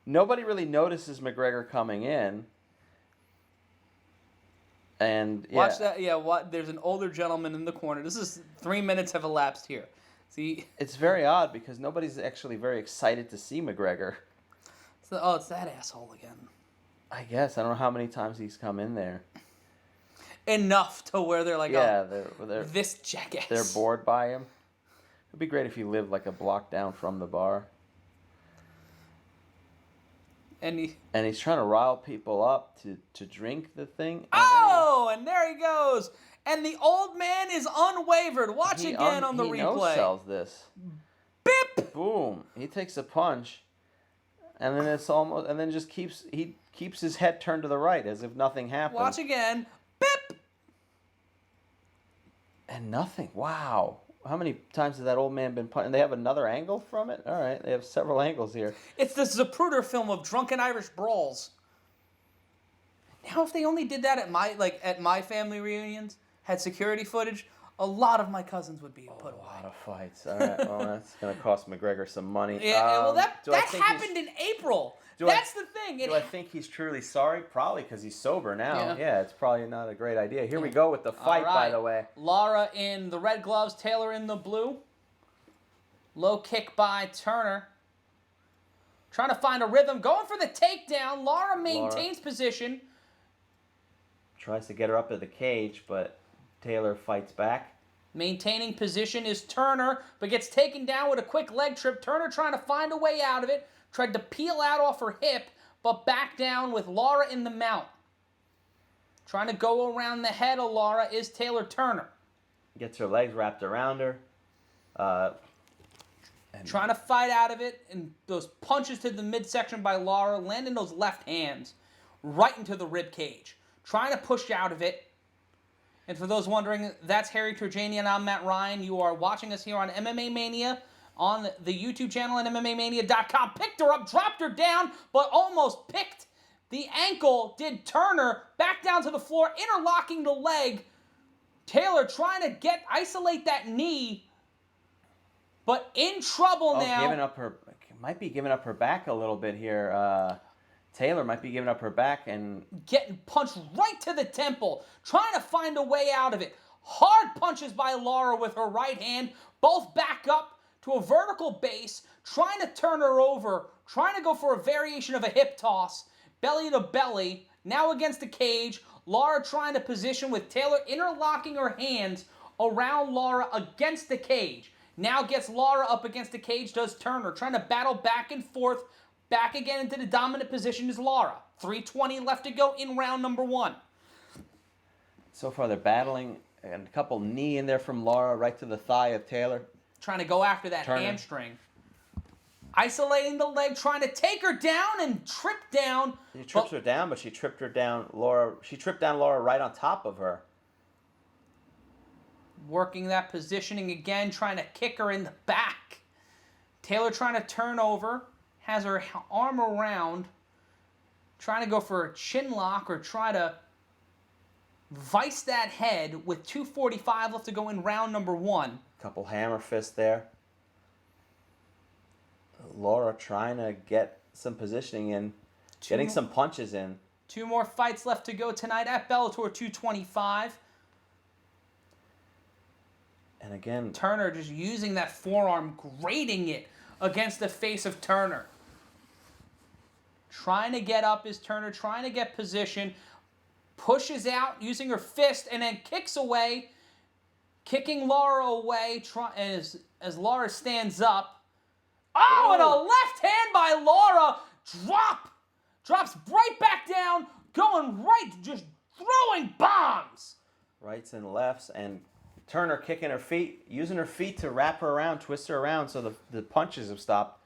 Nobody really notices McGregor coming in. And watch that. Yeah, there's an older gentleman in the corner. This is 3 minutes have elapsed here. See, it's very odd because nobody's actually very excited to see McGregor. So, it's that asshole again. I guess I don't know how many times he's come in there. Enough to where they're like, they're this jackass. They're bored by him. It'd be great if he lived like a block down from the bar. And he's trying to rile people up to drink the thing. And there he goes. And the old man is unwavered. Watch again on the replay. He no-sells this. Bip! Boom. He takes a punch. And then just keeps his head turned to the right as if nothing happened. Watch again. Bip! And nothing. Wow. How many times has that old man been punched? And they have another angle from it? All right, they have several angles here. It's the Zapruder film of drunken Irish brawls. Now, if they only did that at my family reunions, had security footage, a lot of my cousins would be put away. A lot of fights. All right, well, that's going to cost McGregor some money. Yeah, well, that happened in April. That's the thing. Do I think he's truly sorry? Probably because he's sober now. Yeah, it's probably not a great idea. Here we go with the fight, by the way. Lara in the red gloves, Taylor in the blue. Low kick by Turner. Trying to find a rhythm. Going for the takedown. Lara maintains position. Tries to get her up to the cage, but Taylor fights back. Maintaining position is Turner, but gets taken down with a quick leg trip. Turner trying to find a way out of it. Tried to peel out off her hip, but back down with Lara in the mount. Trying to go around the head of Lara is Taylor Turner. Gets her legs wrapped around her. Trying to fight out of it, and those punches to the midsection by Lara, landing those left hands right into the rib cage. Trying to push out of it. And for those wondering, that's Harry Turjanian. I'm Matt Ryan. You are watching us here on MMA Mania on the YouTube channel at MMAmania.com. Picked her up, dropped her down, but almost picked the ankle. Did Turner back down to the floor, interlocking the leg. Taylor trying to isolate that knee, but in trouble now. Might be giving up her back a little bit here. Taylor might be giving up her back and getting punched right to the temple, trying to find a way out of it. Hard punches by Lara with her right hand, both back up to a vertical base, trying to turn her over, trying to go for a variation of a hip toss, belly to belly, now against the cage. Lara trying to position with Taylor interlocking her hands around Lara against the cage. Now gets Lara up against the cage, does Turner, trying to battle back and forth. Back again into the dominant position is Lara. 3:20 left to go in round number 1. So far they're battling, and a couple knee in there from Lara right to the thigh of Taylor. Trying to go after that hamstring. Isolating the leg, trying to take her down and trip down. She trips her down, but she tripped down Lara right on top of her. Working that positioning again, trying to kick her in the back. Taylor trying to turn over. has her arm around, trying to go for a chin lock or try to vice that head with 2:45 left to go in round number 1. Couple hammer fists there. Lara trying to get some positioning in, getting some punches in. 2 more fights left to go tonight at Bellator 225. And again, Turner just using that forearm, grating it against the face of Turner. Trying to get up is Turner, trying to get position. Pushes out using her fist and then kicks away. Kicking Lara away as Lara stands up. Oh, and a left hand by Lara. Drops right back down, going right, just throwing bombs. Rights and lefts, and Turner kicking her feet, using her feet to wrap her around, twist her around so the punches have stopped.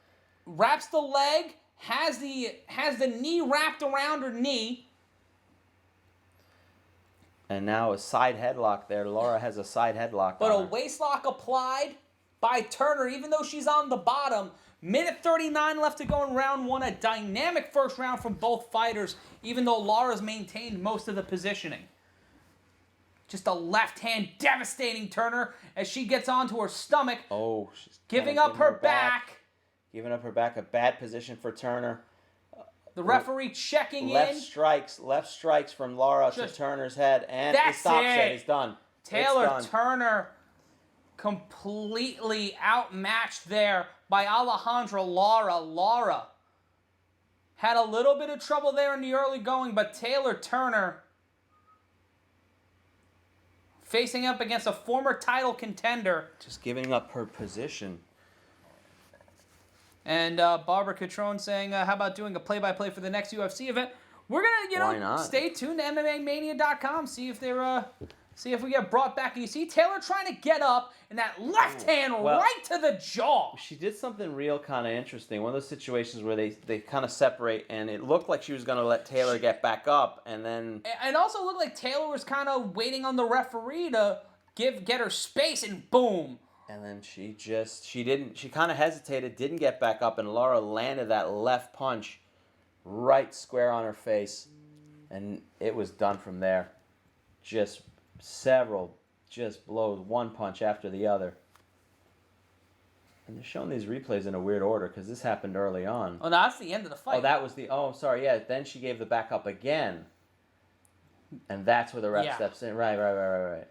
Wraps the leg, has the knee wrapped around her knee. And now a side headlock there. Lara has a side headlock. But on a her. waistlock applied by Turner, even though she's on the bottom. Minute 39 left to go in round 1. A dynamic first round from both fighters, even though Lara's maintained most of the positioning. Just a left hand devastating Turner as she gets onto her stomach. Oh, she's giving up her back. Giving up her back. A bad position for Turner. The referee checking left in. Left strikes from Lara to Turner's head, and he stops it. He's done. Taylor Turner completely outmatched there by Alejandra Lara. Lara had a little bit of trouble there in the early going, but Taylor Turner facing up against a former title contender. Just giving up her position. And Barbara Catrone saying, how about doing a play-by-play for the next UFC event? We're going to, stay tuned to MMAmania.com, see if we get brought back. And you see Taylor trying to get up, and that left hand right to the jaw. She did something real kind of interesting. One of those situations where they kind of separate, and it looked like she was going to let Taylor get back up, and then... It also looked like Taylor was kind of waiting on the referee to get her space, and boom. And then she kind of hesitated, didn't get back up, and Lara landed that left punch right square on her face. And it was done from there. Just several blows, one punch after the other. And they're showing these replays in a weird order because this happened early on. Oh, no, that's the end of the fight. Oh, that was sorry, yeah. Then she gave the back up again. And that's where the ref steps in. Right.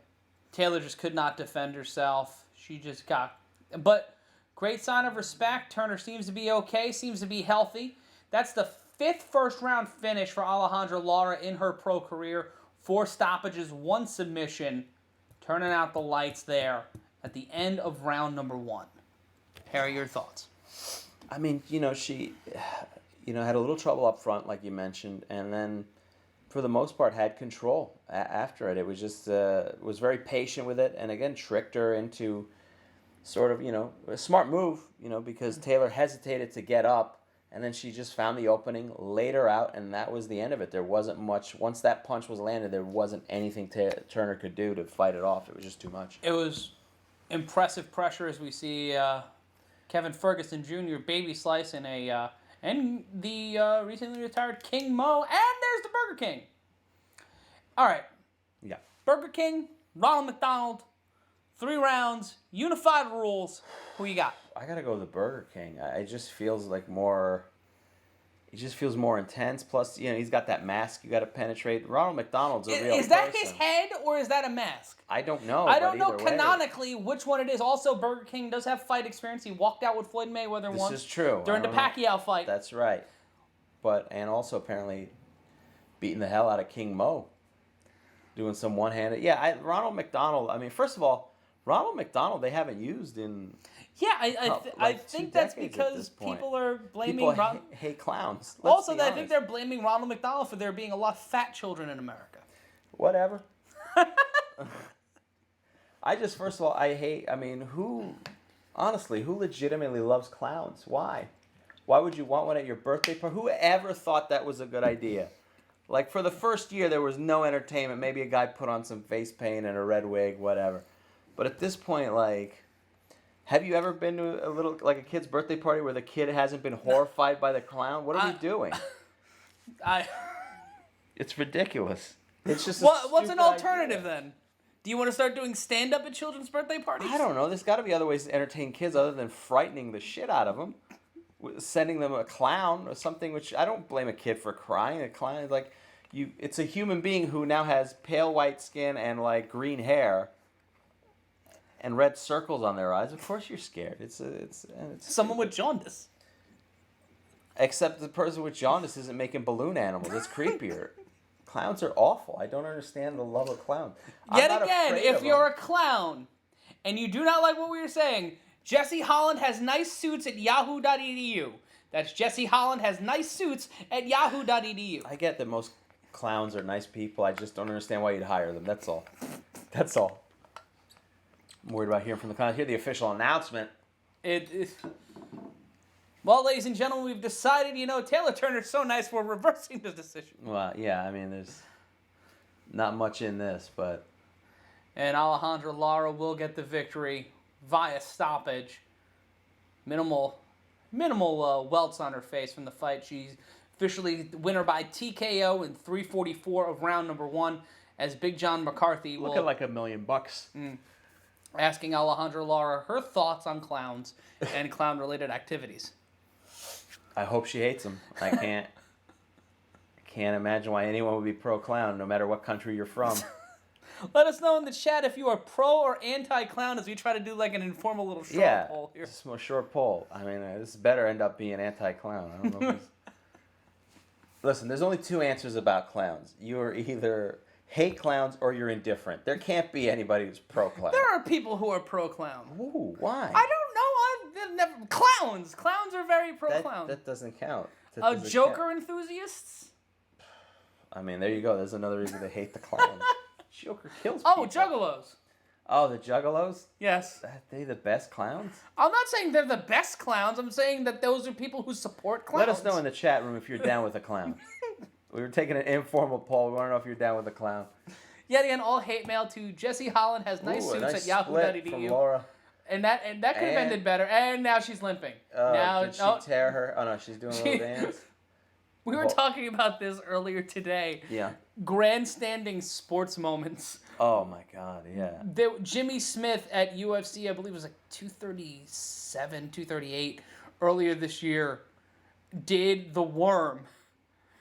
Taylor just could not defend herself. She just got... But great sign of respect. Turner seems to be okay, seems to be healthy. That's the 5th first-round finish for Alejandra Lara in her pro career. 4 stoppages, 1 submission. Turning out the lights there at the end of round number 1. Harry, your thoughts? I mean, she had a little trouble up front, like you mentioned, and then for the most part had control after it. It was just was very patient with it, and again tricked her into sort of a smart move, because Taylor hesitated to get up, and then she just found the opening, laid her out, and that was the end of it. There wasn't much. Once that punch was landed, there wasn't anything Turner could do to fight it off. It was just too much. It was impressive pressure as we see Kevin Ferguson Jr. baby slice in and the recently retired King Mo, and there's the Burger King. All right. Yeah. Burger King, Ronald McDonald, 3 rounds, unified rules. Who you got? I gotta go with the Burger King. It just feels like more. It just feels more intense. Plus, he's got that mask you got to penetrate. Ronald McDonald's a real person. Is that his head or is that a mask? I don't know. I don't know canonically which one it is. Also, Burger King does have fight experience. He walked out with Floyd Mayweather once. This is true. During the Pacquiao fight. That's right. And also apparently beating the hell out of King Mo. Doing some one-handed. Yeah, Ronald McDonald. I mean, first of all, Ronald McDonald they haven't used in... Yeah, I think that's because people are blaming... People hate clowns. Also, I think they're blaming Ronald McDonald for there being a lot of fat children in America. Whatever. First of all, who legitimately loves clowns? Why? Why would you want one at your birthday party? Who ever thought that was a good idea? Like, for the first year, there was no entertainment. Maybe a guy put on some face paint and a red wig, whatever. But at this point, Have you ever been to a kid's birthday party where the kid hasn't been horrified by the clown? What are we doing? It's ridiculous. It's just what's an alternative then? Do you want to start doing stand-up at children's birthday parties? I don't know. There's got to be other ways to entertain kids other than frightening the shit out of them. Sending them a clown or something, which I don't blame a kid for crying. A clown is like, it's a human being who now has pale white skin and like green hair and red circles on their eyes. Of course you're scared. It's someone with jaundice. Except the person with jaundice isn't making balloon animals. It's creepier. Clowns are awful. I don't understand the love of clowns. Yet again, if you're a clown and you do not like what we were saying, Jesse Holland has nice suits at yahoo.edu. That's Jesse Holland has nice suits at yahoo.edu. I get that most clowns are nice people. I just don't understand why you'd hire them. That's all. That's all. I'm worried about hearing from the clowns. Hear the official announcement. Well, ladies and gentlemen, we've decided, Taylor Turner's so nice, we're reversing the decision. Well, yeah, I mean, there's not much in this, but... And Alejandra Lara will get the victory via stoppage. Minimal welts on her face from the fight. She's officially the winner by TKO in 3:44 of round number 1, as Big John McCarthy will... Looking like $1 million. Asking Alejandra Lara her thoughts on clowns and clown-related activities. I hope she hates them. I can't imagine why anyone would be pro-clown, no matter what country you're from. Let us know in the chat if you are pro or anti-clown as we try to do like an informal little short poll here. Just a short poll. I mean, this better end up being anti-clown. I don't know. Listen, there's only two answers about clowns. You're either hate clowns or you're indifferent. There can't be anybody who's pro-clown. There are people who are pro-clown. Ooh, why? I don't know. Clowns. Clowns are very pro-clown. That doesn't count. Joker enthusiasts? I mean, there you go. There's another reason to hate the clowns. Joker kills people. Oh, juggalos. Oh, the juggalos? Yes. Are they the best clowns? I'm not saying they're the best clowns. I'm saying that those are people who support clowns. Let us know in the chat room if you're down with a clown. We were taking an informal poll. We want to know if you're down with a clown. Yet again, all hate mail to Jesse Holland has nice suits at yahoo.edu. From Laura. And that could have ended better. And now she's limping. Did she tear her? Oh no, she's doing a little dance. We were talking about this earlier today. Yeah. Grandstanding sports moments. Oh my God, yeah. Jimmy Smith at UFC, I believe it was like 237, 238 earlier this year, did the worm.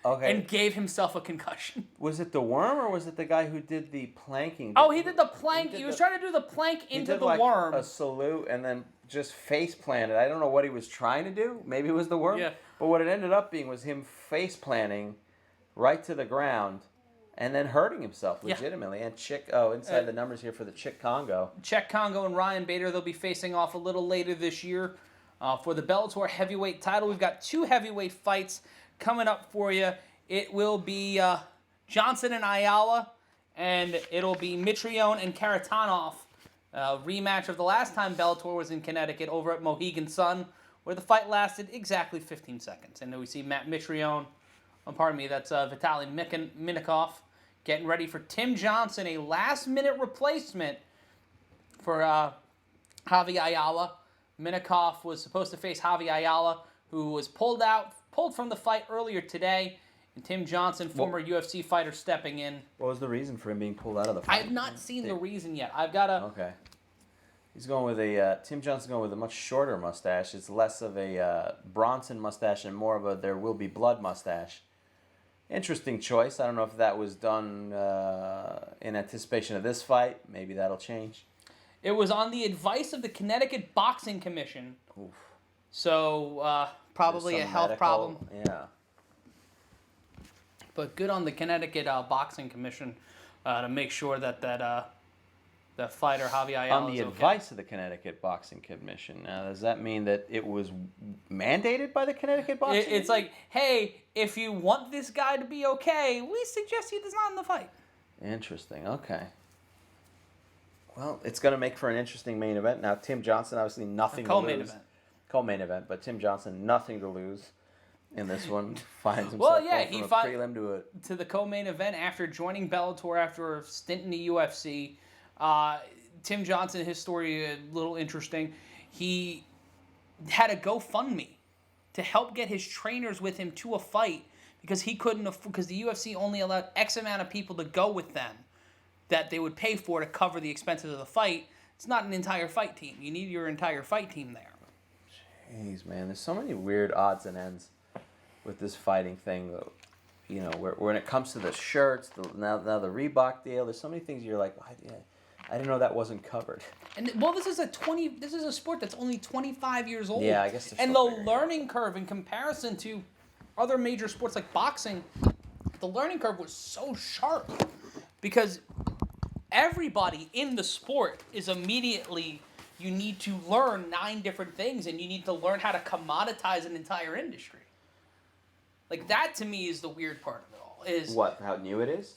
Okay. And gave himself a concussion. Was it the worm or was it the guy who did the planking? Oh, he did the plank. He was trying to do the plank into the worm. A salute and then just face planted. I don't know what he was trying to do. Maybe it was the worm. Yeah. But what it ended up being was him face planting right to the ground and then hurting himself legitimately. Yeah. And inside the numbers here for the Chick Congo. Czech Congo and Ryan Bader, they'll be facing off a little later this year for the Bellator heavyweight title. We've got 2 heavyweight fights coming up for you. It will be Johnson and Ayala, and it'll be Mitrione and Kharitonov. Rematch of the last time Bellator was in Connecticut over at Mohegan Sun, where the fight lasted exactly 15 seconds. And then we see Matt Mitrione, that's Vitaly Minakov, getting ready for Tim Johnson, a last-minute replacement for Javi Ayala. Minakov was supposed to face Javi Ayala, who was pulled from the fight earlier today, and Tim Johnson, former UFC fighter, stepping in. What was the reason for him being pulled out of the fight? I have not seen the reason yet. I've got to... Okay. He's going with Tim Johnson's going with a much shorter mustache. It's less of a Bronson mustache and more of a There Will Be Blood mustache. Interesting choice. I don't know if that was done in anticipation of this fight. Maybe that'll change. It was on the advice of the Connecticut Boxing Commission. Oof. So, probably a health problem. Yeah. But good on the Connecticut Boxing Commission to make sure that the fighter, Javi Ayala, on the advice of the Connecticut Boxing Commission. Now, does that mean that it was mandated by the Connecticut Boxing Commission? It's like, hey, if you want this guy to be okay, we suggest he does not in the fight. Interesting. Okay. Well, it's going to make for an interesting main event. Now, Tim Johnson, obviously nothing to lose. Co-main event, but Tim Johnson, nothing to lose in this one. Finds himself he fought prelim to the co-main event after joining Bellator after a stint in the UFC. Tim Johnson, his story a little interesting. he had a GoFundMe to help get his trainers with him to a fight because he couldn't because the UFC only allowed X amount of people to go with them that they would pay for to cover the expenses of the fight. It's not an entire fight team. You need your entire fight team there. Jeez, man, there's so many weird odds and ends with this fighting thing. You know, when it comes to the shirts, now the Reebok deal, there's so many things you're like, I didn't know that wasn't covered. And this is a sport that's only 25 years old. Yeah, I guess. And the learning curve in comparison to other major sports like boxing, the learning curve was so sharp because everybody in the sport is immediately, you need to learn 9 different things and you need to learn how to commoditize an entire industry. Like, that to me is the weird part of it all. Is what? How new it is?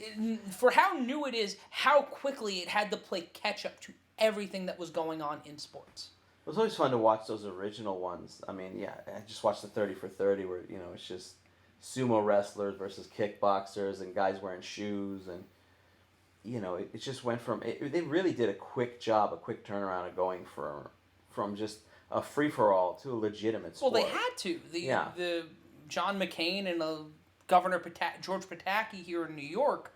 For how new it is, how quickly it had to play catch up to everything that was going on in sports. It was always fun to watch those original ones. I mean, yeah, I just watched the 30 for 30 where, you know, it's just sumo wrestlers versus kickboxers and guys wearing shoes. And, you know, it just went from... they really did a quick job, a quick turnaround of going from just a free-for-all to a legitimate sport. Well, they had to. The John McCain and Governor George Pataki here in New York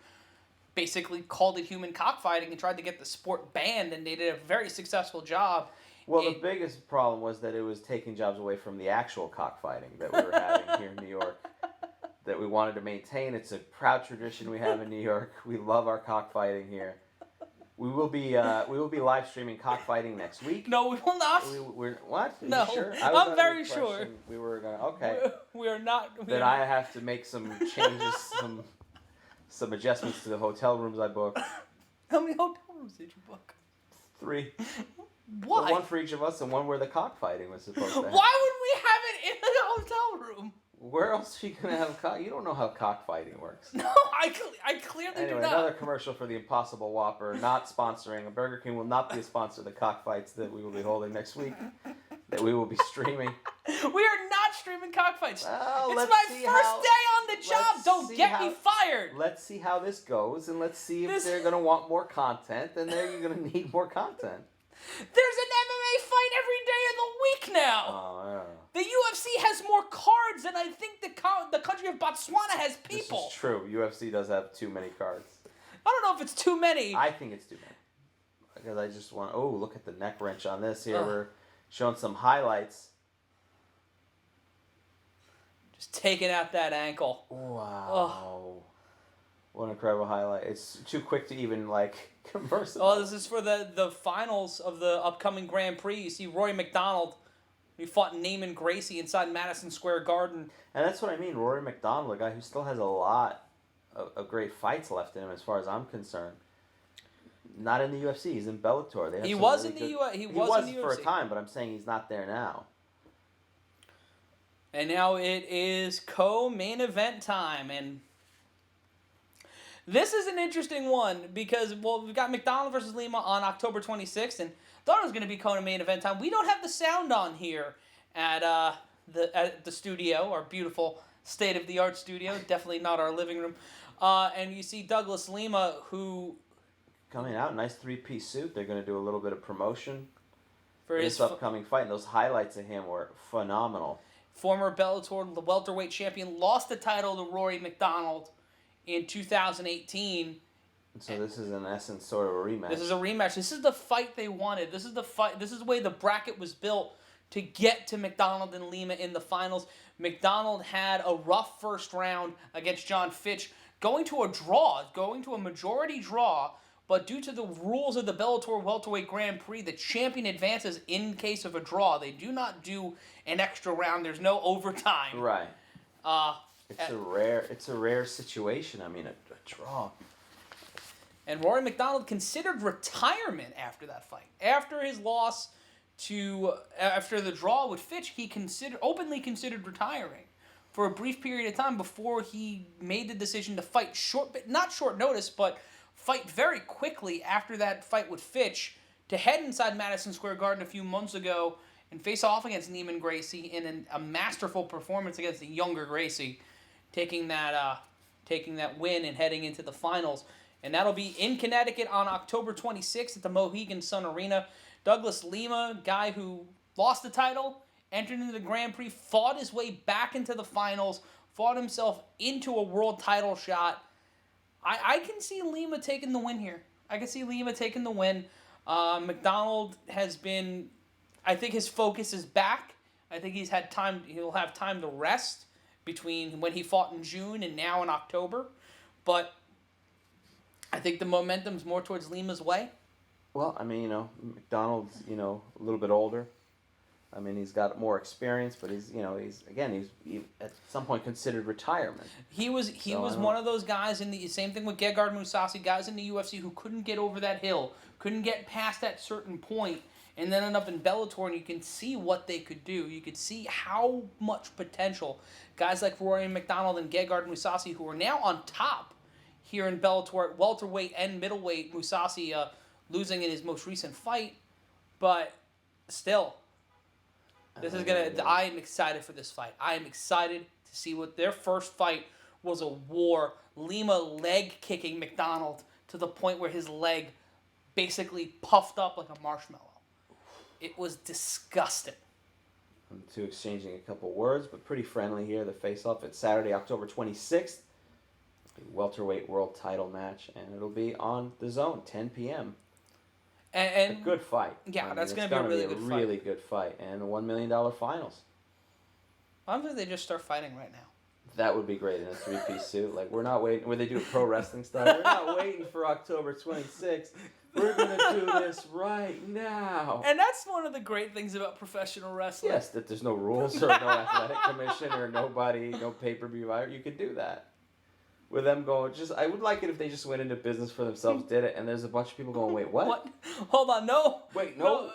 basically called it human cockfighting and tried to get the sport banned, and they did a very successful job. Well, the biggest problem was that it was taking jobs away from the actual cockfighting that we were having here in New York, that we wanted to maintain. It's a proud tradition we have in New York. We love our cockfighting here. We will be live streaming cockfighting next week. No, we will not. We're what? Are no, you sure? I'm very sure. We were gonna. Okay. We are not. Then I have to make some changes, some adjustments to the hotel rooms I booked. How many hotel rooms did you book? 3. Why? Well, one for each of us and one where the cockfighting was supposed to happen. Why would we have it in the hotel room? Where else are you going to have cock? You don't know how cockfighting works. No, I clearly do anyway, not. Another commercial for the Impossible Whopper, not sponsoring. Burger King will not be a sponsor of the cockfights that we will be holding next week, that we will be streaming. We are not streaming cockfights. Well, it's my first day on the job. Don't get me fired. Let's see how this goes, and let's see if they're going to want more content, and they're going to need more content. There's an MMA fight every day of the week now. Oh, yeah. The UFC has more cards than I think the country of Botswana has people. This is true. UFC does have too many cards. I don't know if it's too many. I think it's too many. Because I just want... Oh, look at the neck wrench on this here. We're showing some highlights. Just taking out that ankle. Wow. What an incredible highlight. It's too quick to even, converse about. Oh, this is for the finals of the upcoming Grand Prix. You see Rory McDonald. He fought Neiman Gracie inside Madison Square Garden. And that's what I mean. Rory McDonald, a guy who still has a lot of great fights left in him as far as I'm concerned. Not in the UFC. He's in Bellator. He was in the UFC. He was for a time, but I'm saying he's not there now. And now it is co-main event time. And this is an interesting one because, we've got McDonald versus Lima on October 26th, and thought it was going to be main event time. We don't have the sound on here at the studio, our beautiful state-of-the-art studio. Definitely not our living room. And you see Douglas Lima, who... coming out, nice 3-piece suit. They're going to do a little bit of promotion for his upcoming fight. And those highlights of him were phenomenal. Former Bellator welterweight champion, lost the title to Rory McDonald in 2018. So this is in essence sort of a rematch. This is a rematch. This is the fight they wanted. This is the fight. This is the way the bracket was built to get to McDonald and Lima in the finals. McDonald had a rough first round against John Fitch, going to a majority draw, but due to the rules of the Bellator welterweight Grand Prix, the champion advances in case of a draw. They do not do an extra round. There's no overtime. Right. It's a rare situation. I mean, a draw. And Rory McDonald considered retirement after that fight. After his loss after the draw with Fitch, he openly considered retiring for a brief period of time before he made the decision to fight not short notice, but fight very quickly after that fight with Fitch to head inside Madison Square Garden a few months ago and face off against Neiman Gracie in a masterful performance against the younger Gracie, taking that win and heading into the finals. And that'll be in Connecticut on October 26th at the Mohegan Sun Arena. Douglas Lima, guy who lost the title, entered into the Grand Prix, fought his way back into the finals, fought himself into a world title shot. I can see Lima taking the win here. I can see Lima taking the win. McDonald has been, I think his focus is back. I think he's had time. He'll have time to rest between when he fought in June and now in October. But I think the momentum's more towards Lima's way. Well, I mean, McDonald's, a little bit older. I mean, he's got more experience, but he's at some point considered retirement. He was one of those guys in the same thing with Gegard Mousasi, guys in the UFC who couldn't get over that hill, couldn't get past that certain point, and then end up in Bellator, and you can see what they could do. You could see how much potential guys like Rory McDonald and Gegard Mousasi, who are now on top here in Bellator at welterweight and middleweight. Mousasi losing in his most recent fight, but still. I am excited for this fight. I am excited to see what their first fight was. A war. Lima leg kicking McDonald to the point where his leg basically puffed up like a marshmallow. It was disgusting. To exchanging a couple words, but pretty friendly here. The face-off. It's Saturday, October 26th. The welterweight world title match, and it'll be on the Zone, 10 p.m. And a good fight. Yeah, that's going to be a really good fight. And a $1 million finals. Why don't they just start fighting right now? That would be great in a three-piece suit. Like, we're not waiting, where they do pro wrestling style. We're not waiting for October 26th. We're going to do this right now. And that's one of the great things about professional wrestling. Yes, that there's no rules or no athletic commission or nobody, no pay-per-view. You could do that. With them going, I would like it if they just went into business for themselves, did it, and there's a bunch of people going, wait, what? Hold on, no. Wait, no.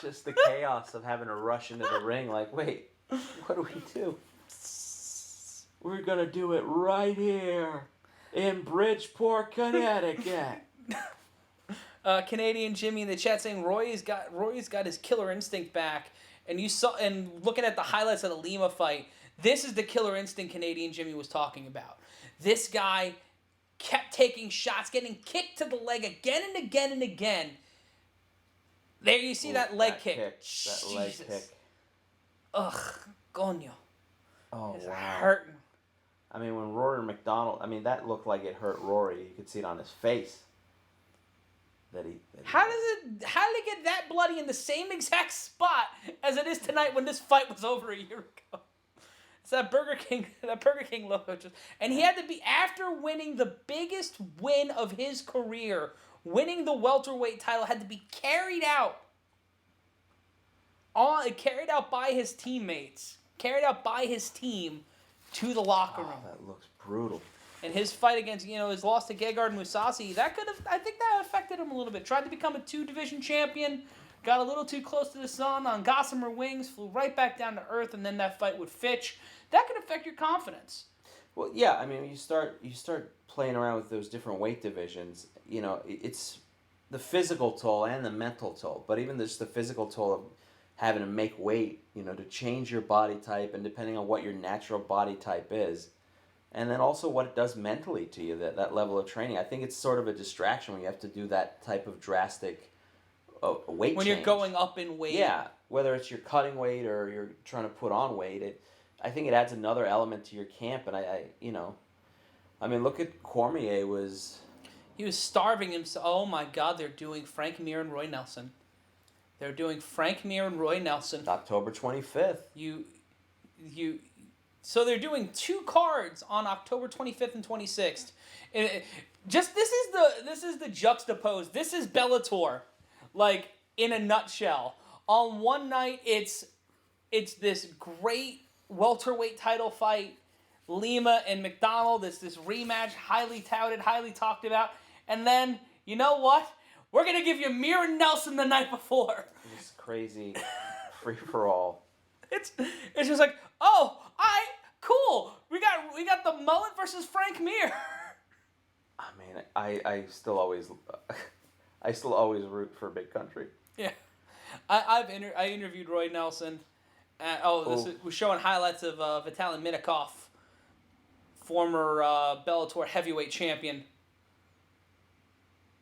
Just the chaos of having to rush into the ring, like, wait, what do we do? We're going to do it right here in Bridgeport, Connecticut. Canadian Jimmy in the chat saying Roy's got his killer instinct back, and looking at the highlights of the Lima fight, this is the killer instinct Canadian Jimmy was talking about. This guy kept taking shots, getting kicked to the leg again and again and again. There you see that leg kick. That leg kick. Ugh, coño. Oh, it's wow. hurting. I mean, when Rory McDonald, that looked like it hurt Rory. You could see it on his face. How did it get that bloody in the same exact spot as it is tonight when this fight was over a year ago? It's that Burger King logo. And he had to be, after winning the biggest win of his career, winning the welterweight title, had to be carried out by his teammates, carried out by his team to the locker room. That looks brutal. And his fight against, his loss to Gegard Mousasi, I think that affected him a little bit. Tried to become a 2-division champion, got a little too close to the sun on gossamer wings, flew right back down to earth, and then that fight with Fitch. That could affect your confidence. Well, yeah, you start playing around with those different weight divisions. It's the physical toll and the mental toll, but even just the physical toll of having to make weight, to change your body type, and depending on what your natural body type is. And then also what it does mentally to you, that level of training. I think it's sort of a distraction when you have to do that type of drastic weight change. When you're going up in weight. Yeah, whether it's you're cutting weight or you're trying to put on weight, I think it adds another element to your camp. And look at Cormier He was starving himself. Oh my God, they're doing Frank Mir and Roy Nelson. October 25th. So they're doing 2 cards on October 25th and 26th. This is the juxtapose. This is Bellator, like in a nutshell. On one night, it's this great welterweight title fight, Lima and McDonald. It's this rematch, highly touted, highly talked about. And then, you know what? We're gonna give you Mir and Nelson the night before. This crazy free for all. It's just like, oh, cool. We got the mullet versus Frank Mir. I still always root for Big Country. Yeah, I interviewed Roy Nelson. We're showing highlights of Vitaly Minakov, former Bellator heavyweight champion.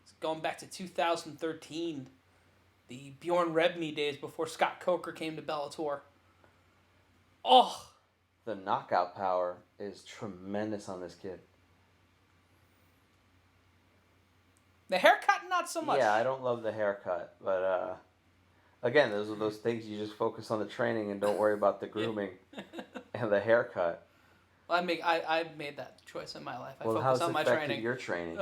It's going back to 2013. the Bjorn Rebney days before Scott Coker came to Bellator. Oh. The knockout power is tremendous on this kid. The haircut, not so much. Yeah, I don't love the haircut, but again, those are those things you just focus on the training and don't worry about the grooming and the haircut. Well, I made that choice in my life. I focus how's on it my affected training. your training?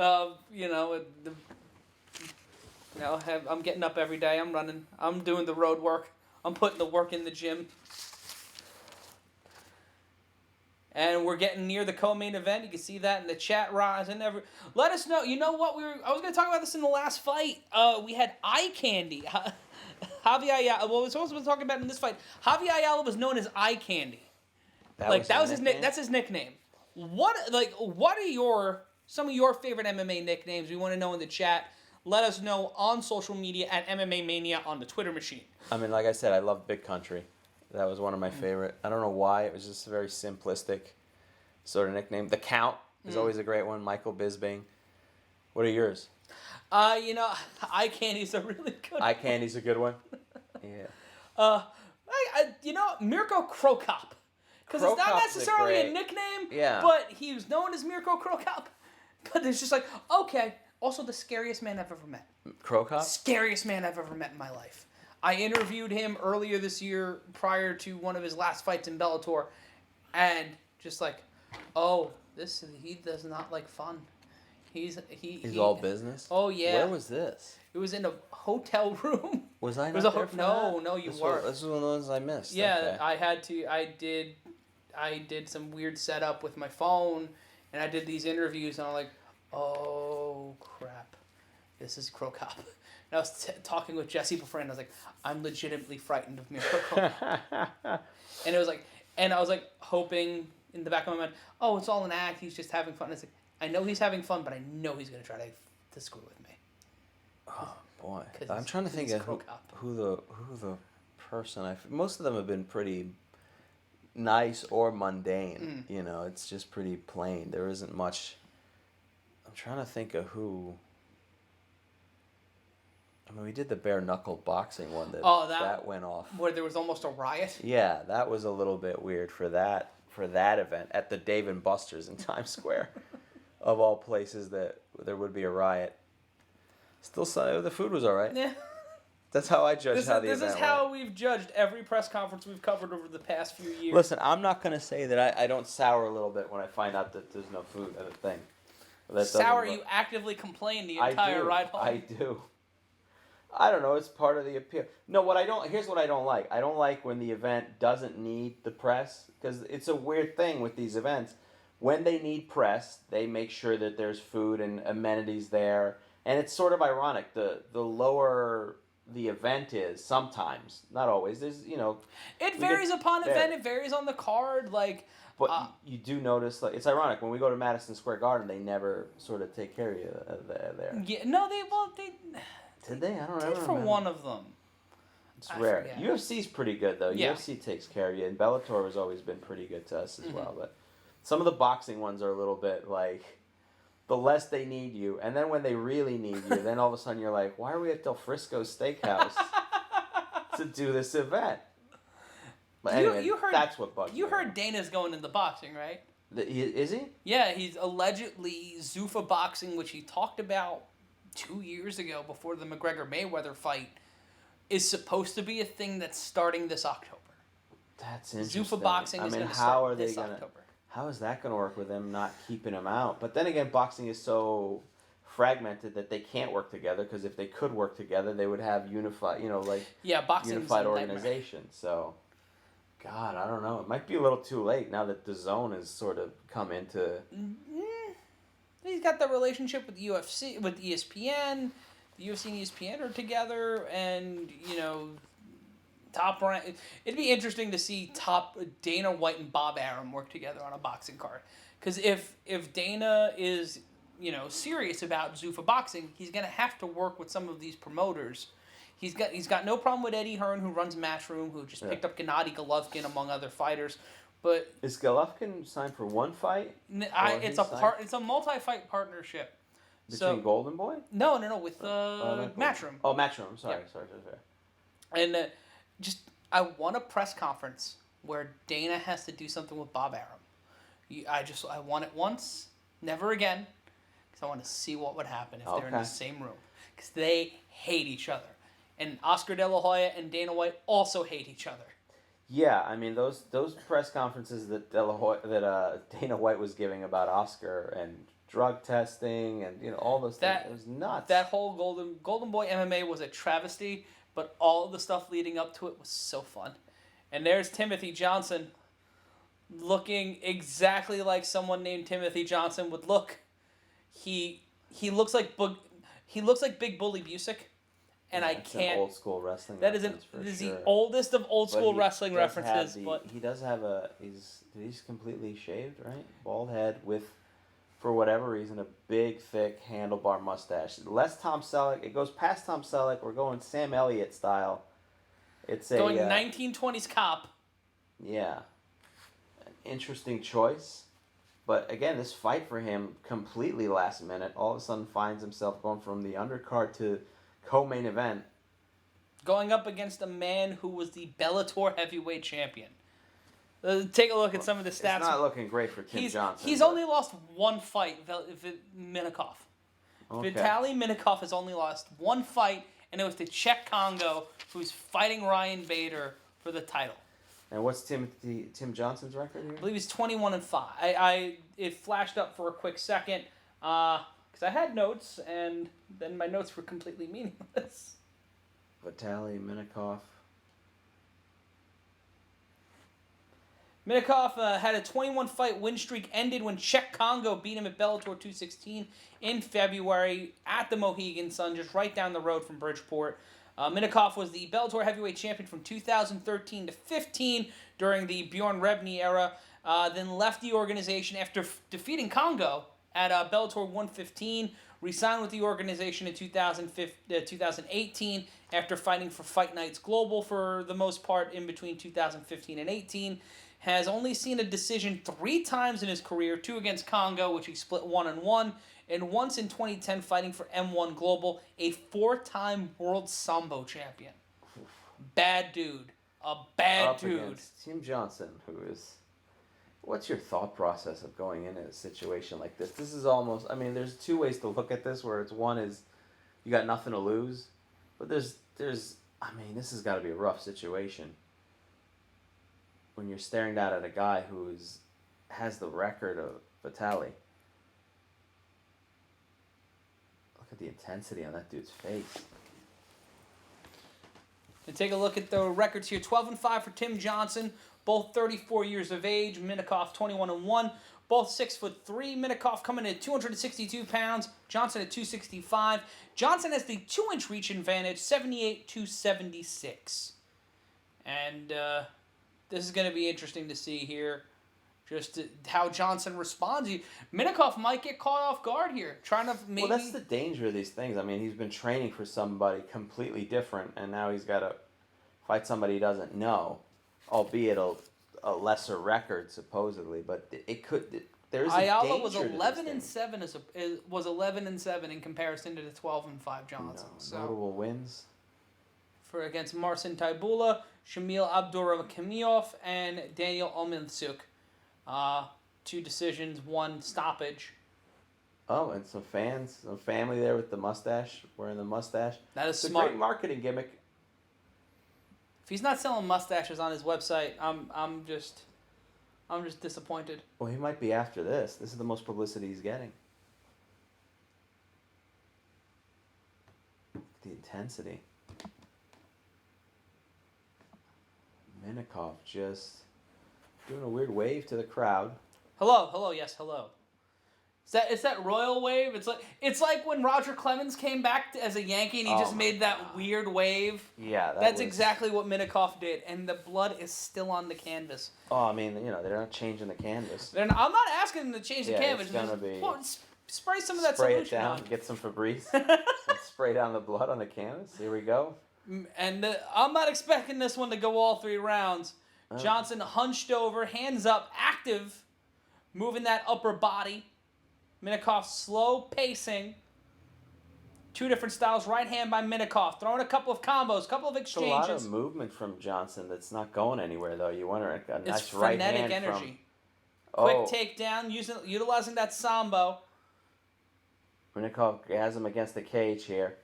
I'm getting up every day. I'm running. I'm doing the road work. I'm putting the work in the gym. And we're getting near the co-main event. You can see that in the chat, Roz. Let us know. You know what? I was going to talk about this in the last fight. We had eye candy. Javi Ayala. Well, we're supposed to be talking about in this fight. Javi Ayala was known as Eye Candy. That's his nickname. What are some of your favorite MMA nicknames? We want to know in the chat. Let us know on social media at MMA Mania on the Twitter machine. I mean, like I said, I love Big Country. That was one of my favorite. I don't know why. It was just a very simplistic sort of nickname. The Count is always a great one. Michael Bisping. What are yours? Eye Candy's a really good one. Eye Candy's a good one? Yeah. Mirko Krokop. Because it's not necessarily a nickname, but he was known as Mirko Krokop. But it's just like, okay. Also, the scariest man I've ever met. Krokop? Scariest man I've ever met in my life. I interviewed him earlier this year prior to one of his last fights in Bellator, and just like, he does not like fun. He's all business? Oh, yeah. Where was this? It was in a hotel room. Was I not there for that? No, you weren't. This was one of the ones I missed. Yeah, okay. I did some weird setup with my phone, and I did these interviews, and I'm like, oh, crap. This is Krokop. And I was talking with Jesse before, and I was like, I'm legitimately frightened of Mirko Krokop. And I was like hoping in the back of my mind, oh, it's all an act. He's just having fun. And it's like, I know he's having fun, but I know he's going to try to screw with me. Oh, boy. I'm trying to think of who the person most of them have been pretty nice or mundane. It's just pretty plain. There isn't much. I'm trying to think of who. I mean, we did the bare knuckle boxing one that went off. Where there was almost a riot? Yeah, that was a little bit weird for that event at the Dave & Buster's in Times Square. Of all places that there would be a riot. Still, the food was all right. Yeah. That's how I judge how the event went. This is how we've judged every press conference we've covered over the past few years. Listen, I'm not going to say that I don't sour a little bit when I find out that there's no food at a thing. Sour, you actively complain the entire ride home. I do. I don't know. It's part of the appeal. No, here's what I don't like. I don't like when the event doesn't need the press, because it's a weird thing with these events. When they need press, they make sure that there's food and amenities there. And it's sort of ironic. The lower the event is, sometimes, not always, there's, It varies upon event. It varies on the card. But you do notice, it's ironic. When we go to Madison Square Garden, they never sort of take care of you there. Yeah, no, they did they? I don't remember. For one of them. It's rare. UFC's pretty good, though. Yeah. UFC takes care of you. And Bellator has always been pretty good to us as well. But some of the boxing ones are a little bit like, the less they need you. And then when they really need you, then all of a sudden you're like, why are we at Del Frisco Steakhouse to do this event? But anyway, that's what bugs me. You heard Dana's going into boxing, right? Is he? Yeah, he's allegedly Zuffa boxing, which he talked about 2 years ago before the McGregor-Mayweather fight, is supposed to be a thing that's starting this October. That's interesting. Zuffa boxing is going to start this October. How is that going to work with them not keeping him out? But then again, boxing is so fragmented that they can't work together, because if they could work together, they would have unified organization. So, God, I don't know. It might be a little too late now that DAZN has sort of come into... He's got the relationship with UFC, with ESPN. The UFC and ESPN are together, and, Top Rank. It'd be interesting to see Dana White and Bob Arum work together on a boxing card. Because if Dana is, serious about Zuffa boxing, he's gonna have to work with some of these promoters. He's got no problem with Eddie Hearn, who runs Matchroom, who just picked up Gennady Golovkin among other fighters. But is Golovkin signed for one fight? It's a multi-fight partnership. Between Golden Boy? No, with Matchroom. Oh, Matchroom. Sorry. And I want a press conference where Dana has to do something with Bob Arum. I want it once, never again, because I want to see what would happen if they're in the same room. Because they hate each other. And Oscar De La Hoya and Dana White also hate each other. Yeah, I mean those press conferences that Dana White was giving about Oscar and drug testing and all those things, it was nuts. That whole Golden Boy MMA was a travesty, but all the stuff leading up to it was so fun. And there's Timothy Johnson, looking exactly like someone named Timothy Johnson would look. He looks like Big Bully Busick. And I can't. An old school wrestling. That is the oldest of old school wrestling references. But he does have he's completely shaved, right? Bald head with, for whatever reason, a big thick handlebar mustache. Less Tom Selleck. It goes past Tom Selleck. We're going Sam Elliott style. It's going 1920s cop. Yeah, an interesting choice. But again, this fight for him completely last minute. All of a sudden, finds himself going from the undercard to co-main event. Going up against a man who was the Bellator heavyweight champion. Take a look at some of the stats. It's not looking great for Tim Johnson. He's only lost one fight, Minakov. Okay. Vitaly Minakov has only lost one fight, and it was to Czech Congo, who's fighting Ryan Bader for the title. And what's Tim Johnson's record here? I believe he's 21-5. It flashed up for a quick second. Because I had notes, and then my notes were completely meaningless. Vitaly Minakov. Minakov had a 21-fight win streak, ended when Czech Congo beat him at Bellator 216 in February at the Mohegan Sun, just right down the road from Bridgeport. Minakov was the Bellator heavyweight champion from 2013 to 15 during the Bjorn Rebney era, then left the organization after defeating Congo at Bellator 115, re-signed with the organization in 2018 after fighting for Fight Nights Global for the most part in between 2015 and 18. Has only seen a decision 3 times in his career, 2 against Congo, which he split 1-1, and once in 2010 fighting for M1 Global, a 4-time World Sambo champion. Bad dude. A bad dude. Against Tim Johnson, who is... What's your thought process of going into a situation like this? This is almost... I mean, there's 2 ways to look at this, where it's one is you got nothing to lose, but there's I mean, this has got to be a rough situation when you're staring down at a guy who has the record of Vitaly. Look at the intensity on that dude's face. And take a look at the records here. 12-5 for Tim Johnson, both 34 years of age. Minakov 21-1, both 6'3". Minakov coming in at 262 pounds. Johnson at 265. Johnson has the 2-inch reach advantage, 78-76. And this is going to be interesting to see here, just how Johnson responds. Minakov might get caught off guard here, trying to maybe... Well, that's the danger of these things. I mean, he's been training for somebody completely different, and now he's got to fight somebody he doesn't know, albeit a lesser record supposedly. But it could. There's Ayala a was danger 11-7 was 11-7 in comparison to the 12-5 Johnson. Notable wins for against Marcin Tybula, Shamil Abdurakhimov, and Daniel Omintsuk. 2 decisions, 1 stoppage. Oh, and some family there with the mustache, wearing the mustache. That is it's smart. A great marketing gimmick. If he's not selling mustaches on his website, I'm just disappointed. Well, he might be after this. This is the most publicity he's getting. The intensity. Minakov just doing a weird wave to the crowd. Hello, yes, hello. It's that royal wave. It's like when Roger Clemens came back as a Yankee and he just made that weird wave. Yeah, that's exactly what Minakov did, and the blood is still on the canvas. Oh, I mean, they're not changing the canvas. I'm not asking them to change the canvas. It's gonna be. Spray some of that solution Spray it down. on. Get some Febreze. And spray down the blood on the canvas. Here we go. And I'm not expecting this one to go all 3 rounds. Oh. Johnson hunched over, hands up, active, moving that upper body. Minakov slow pacing, Two different styles. Right hand by Minakov. Throwing a couple of combos, couple of It's a exchanges. lot of movement from Johnson that's not going anywhere, though. You wonder, a nice It's right frenetic hand energy. from... Quick takedown, utilizing that sambo. Minikov has him against the cage here.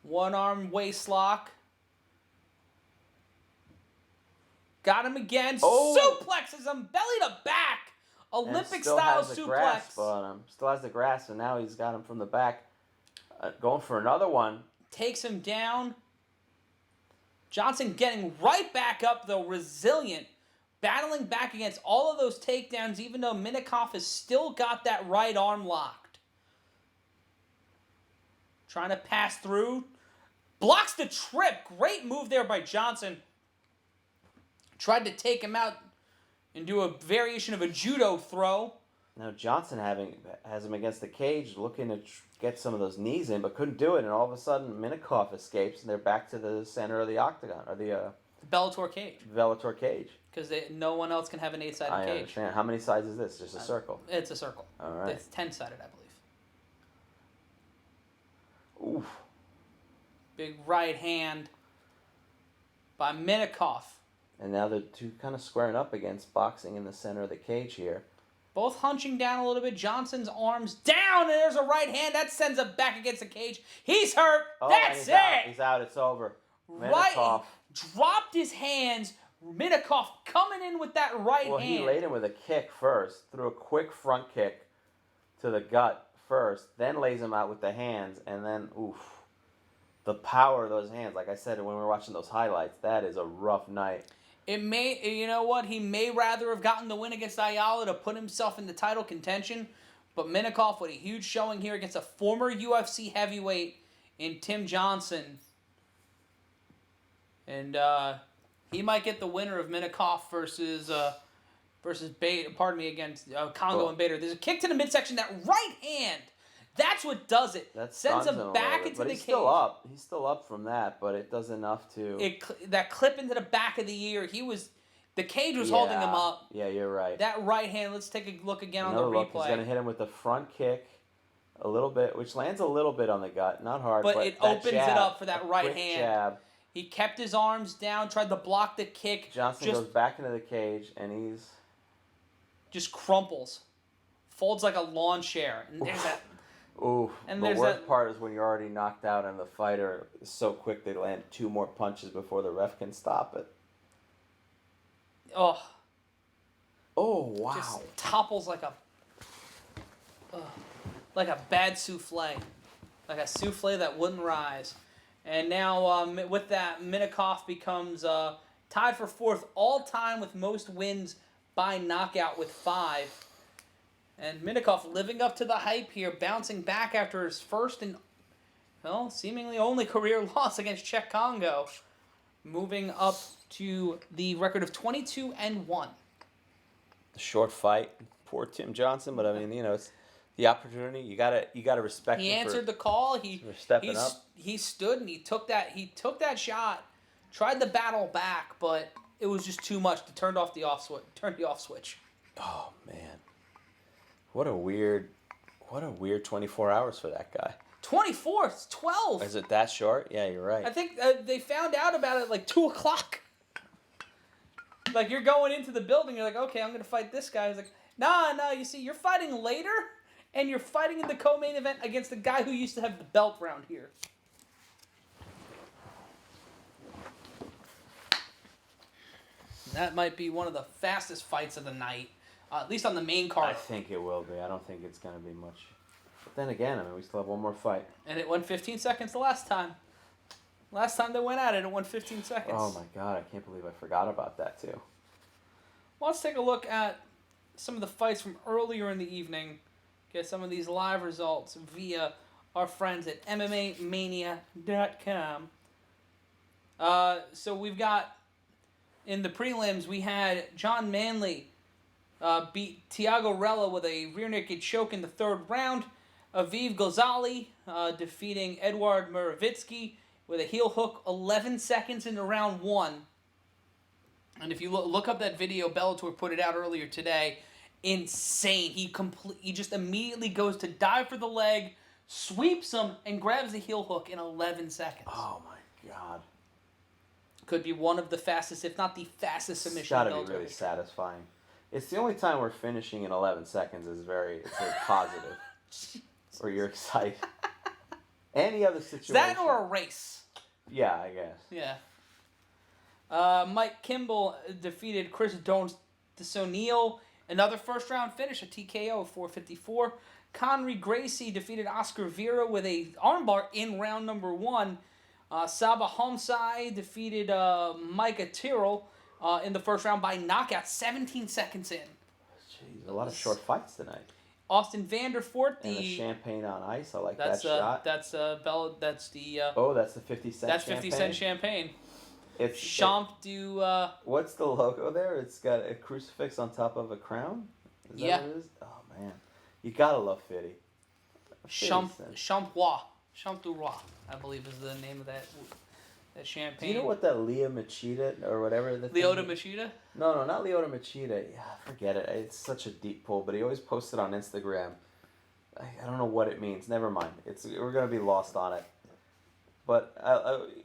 One arm waist lock. Got him again. Oh. Suplexes him belly to back. Olympic still style has the suplex. grasp on him. Still has the grasp, and now he's got him from the back. Going for another one. Takes him down. Johnson getting right back up, though, resilient. Battling back against all of those takedowns, even though Minakov has still got that right arm locked. Trying to pass through. Blocks the trip. Great move there by Johnson. Tried to take him out and do a variation of a judo throw. Now Johnson has him against the cage, looking to get some of those knees in, but couldn't do it. And all of a sudden, Minakov escapes, and they're back to the center of the octagon, or the Bellator cage. Bellator cage. Because no one else can have an 8-sided cage. I understand. How many sides is this? Just a circle? It's a circle. All right. It's 10-sided, I believe. Oof. Big right hand by Minakov. And now the two kind of squaring up against boxing in the center of the cage here. Both hunching down a little bit. Johnson's arms down, and there's a right hand. That sends him back against the cage. He's hurt. Oh, That's it. He's out. It's over. Right. Dropped his hands. Minakov coming in with that right hand. Well, he laid him with a kick first. Threw a quick front kick to the gut first. Then lays him out with the hands. And then, oof. The power of those hands. Like I said when we were watching those highlights, that is a rough night. You know what? He may rather have gotten the win against Ayala to put himself in the title contention. But Minakov with a huge showing here against a former UFC heavyweight in Tim Johnson. And he might get the winner of Minakov versus against Congo and Bader. There's a kick to the midsection. That right hand, that's what does it. That sends him back into the cage. Still up. He's still up from that, but it does enough to... That clip into the back of the ear, the cage was holding him up. Yeah, you're right. That right hand, let's take a look again on the replay. replay. He's going to hit him with the front kick a little bit, which lands a little bit on the gut. Not hard, but it opens it up for that right hand. Jab. He kept his arms down, tried to block the kick. Johnson goes back into the cage, and he's... just crumples. Folds like a lawn chair. And there's that... Ooh, and the worst part is when you're already knocked out and the fighter is so quick they land two more punches before the ref can stop it. Oh. Oh, wow. Just topples like a bad souffle. Like a souffle that wouldn't rise. And now with that, Minakov becomes tied for fourth all-time with most wins by knockout with 5. And Minakov living up to the hype here, bouncing back after his first and, seemingly only career loss against Czech Congo. Moving up to the record of 22-1. The short fight. Poor Tim Johnson, but I mean, it's the opportunity. You gotta respect him. He answered the call. For stepping up. He stood and he took that shot, tried to battle back, but it was just too much to turn off the off switch. Oh man. What a weird 24 hours for that guy. 24? It's 12. Is it that short? Yeah, you're right. I think they found out about it like 2 o'clock. Like, you're going into the building, you're like, okay, I'm going to fight this guy. He's like, nah, you see, you're fighting later, and you're fighting in the co-main event against the guy who used to have the belt round here. That might be one of the fastest fights of the night. At least on the main card. I think it will be. I don't think it's going to be much. But then again, we still have one more fight. And it went 15 seconds the last time. Last time they went at it went 15 seconds. Oh my God, I can't believe I forgot about that too. Well, let's take a look at some of the fights from earlier in the evening. Get some of these live results via our friends at MMAmania.com. So we've got, in the prelims, we had John Manley beat Thiago Rella with a rear naked choke in the third round. Aviv Ghazali defeating Eduard Muravitsky with a heel hook 11 seconds into round 1. And if you look up that video, Bellator put it out earlier today. Insane. He just immediately goes to dive for the leg, sweeps him, and grabs the heel hook in 11 seconds. Oh, my God. Could be one of the fastest, if not the fastest submission. It's got to be really satisfying. It's the only time we're finishing in 11 seconds is it's a positive. Or you're excited. Any other situation. That or a race. Yeah, I guess. Yeah. Mike Kimball defeated Chris D'Sonio. Another first-round finish, a TKO, 454. Conry Gracie defeated Oscar Vera with a armbar in round number 1. Saba Homsai defeated Micah Tyrrell in the first round by knockout, 17 seconds in. Jeez, a lot of short fights tonight. Austin Vanderfort, and the champagne on ice. I like that shot. That's Bella. That's the. That's the 50 cent. That's 50 cent champagne. It's Champ du. What's the logo there? It's got a crucifix on top of a crown. Is that what it is? Oh man, you gotta love Fitty. Champ du Roi, I believe is the name of that champagne. Do you know what that Leah Machida or whatever the Leota Machida? No, not Leota Machida. Yeah, forget it. It's such a deep pull, but he always posts it on Instagram. I don't know what it means. Never mind. We're gonna be lost on it. But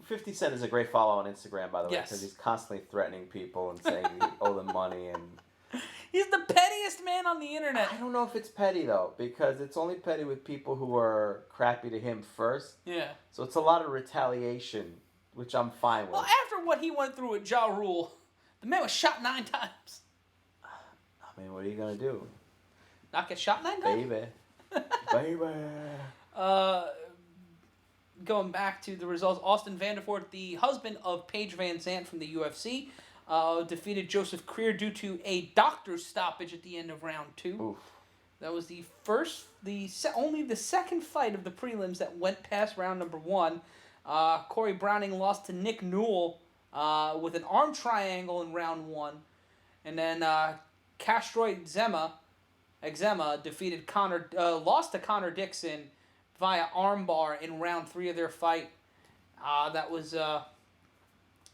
50 Cent is a great follow on Instagram, by the way, because he's constantly threatening people and saying you owe them money and. He's the pettiest man on the internet. I don't know if it's petty, though, because it's only petty with people who are crappy to him first. Yeah. So it's a lot of retaliation, which I'm fine with. Well, after what he went through with Ja Rule, the man was shot 9 times. I mean, what are you going to do? Not get shot 9 times? Baby. Going back to the results, Austin Vanderfort, the husband of Paige Van Zandt from the UFC, defeated Joseph Creer due to a doctor's stoppage at the end of round 2. Oof. That was only the second fight of the prelims that went past round number 1. Corey Browning lost to Nick Newell with an arm triangle in round 1. And then Castroid Exema defeated lost to Connor Dixon via armbar in round 3 of their fight. That was...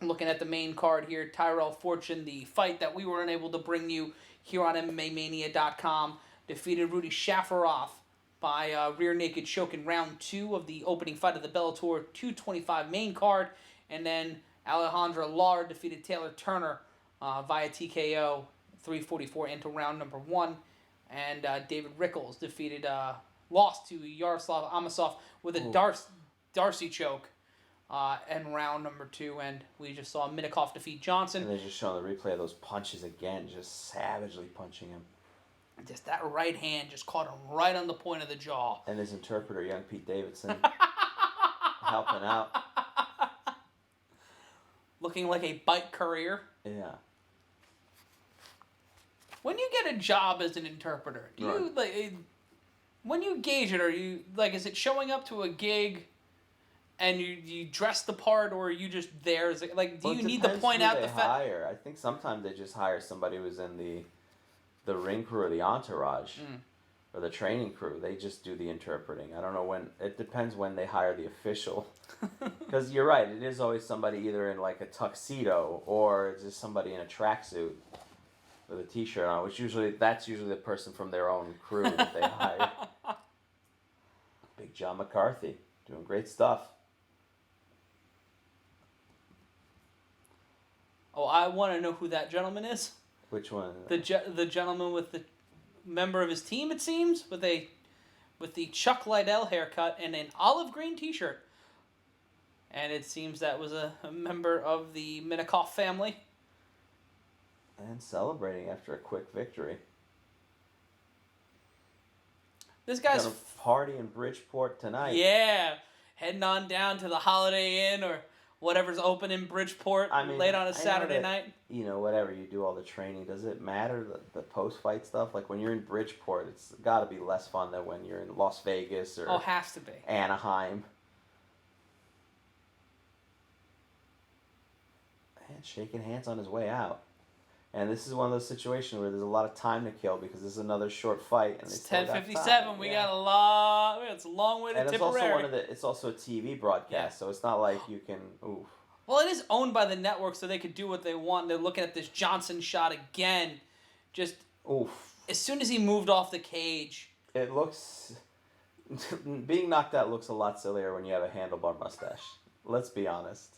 looking at the main card here, Tyrell Fortune, the fight that we were unable to bring you here on MMAmania.com, defeated Rudy Shafferoff by rear naked choke in round 2 of the opening fight of the Bellator 225 main card. And then Alejandra Lara defeated Taylor Turner via TKO 344 into round number 1. And David Rickles lost to Yaroslav Amosov with a Darcy choke. In round number 2, and we just saw Minakov defeat Johnson. And they're just showing the replay of those punches again, just savagely punching him. Just that right hand just caught him right on the point of the jaw. And his interpreter, young Pete Davidson, helping out. Looking like a bike courier. Yeah. When you get a job as an interpreter, do you when you gauge it, are you is it showing up to a gig? And you dress the part, or are you just there? Do you need to point out the fact? I think sometimes they just hire somebody who's in the ring crew or the entourage, or the training crew. They just do the interpreting. I don't know when. It depends when they hire the official. Because you're right, it is always somebody either in a tuxedo or it's just somebody in a tracksuit with a t-shirt on, that's usually the person from their own crew that they hire. Big John McCarthy doing great stuff. Oh, I want to know who that gentleman is. Which one? The gentleman with the member of his team, it seems, with the Chuck Liddell haircut and an olive green T-shirt. And it seems that was a member of the Minakov family. And celebrating after a quick victory. This guy's got a party in Bridgeport tonight. Yeah, heading on down to the Holiday Inn or whatever's open in Bridgeport late on a Saturday night. Whatever you do, all the training, does it matter, the post-fight stuff? When you're in Bridgeport, it's got to be less fun than when you're in Las Vegas or has to be. Anaheim. And shaking hands on his way out. And this is one of those situations where there's a lot of time to kill because this is another short fight. And it's 10:57. We got a lot. It's a long way to Tipperary. It's also a TV broadcast, so it's not like you can. Oof. Well, it is owned by the network, so they could do what they want. They're looking at this Johnson shot again. Just oof. As soon as he moved off the cage, it looks. Being knocked out looks a lot sillier when you have a handlebar mustache. Let's be honest.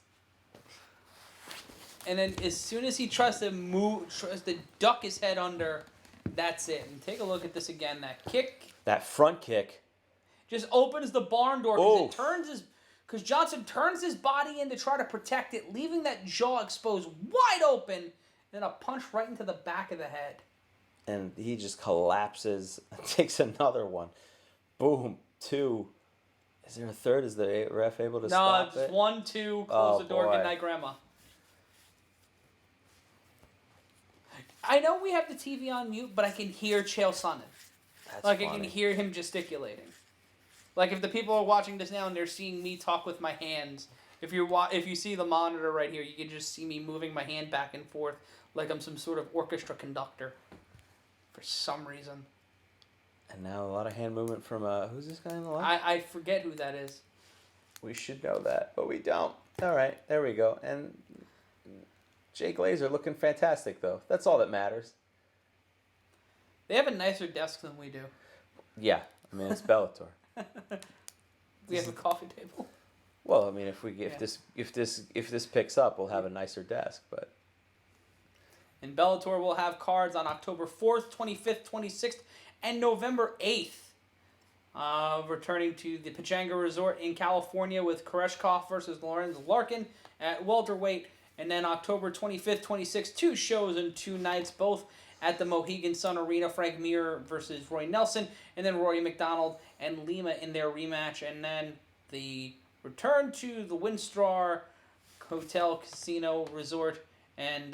And then as soon as he tries to duck his head under, that's it. And take a look at this again. That kick. That front kick. Just opens the barn door because Johnson turns his body in to try to protect it, leaving that jaw exposed wide open, then a punch right into the back of the head. And he just collapses and takes another one. Boom. 2. Is there a third? Is the ref able to stop it? No, it's 1, 2, close the door, boy. good night, Grandma. I know we have the TV on mute, but I can hear Chael Sonnen. That's I funny. can hear him gesticulating. Like if the people are watching this now and they're seeing me talk with my hands, if you see the monitor right here, you can just see me moving my hand back and forth like I'm some sort of orchestra conductor. For some reason. And now a lot of hand movement from who's this guy in the line? I forget who that is. We should know that, but we don't. All right, there we go. And Jay Glazer looking fantastic though. That's all that matters. They have a nicer desk than we do. Yeah, I mean it's Bellator. We have a coffee table. Well, I mean, if this picks up, we'll have a nicer desk. But in Bellator, we'll have cards on October 4th, 25th, 26th, and November 8th. Returning to the Pechanga Resort in California with Koreshkov versus Lorenz Larkin at welterweight, and then October 25th, 26th, 2 shows in 2 nights, both at the Mohegan Sun Arena, Frank Mir versus Roy Nelson, and then Rory McDonald and Lima in their rematch, and then the return to the Windstar Hotel, Casino, Resort, and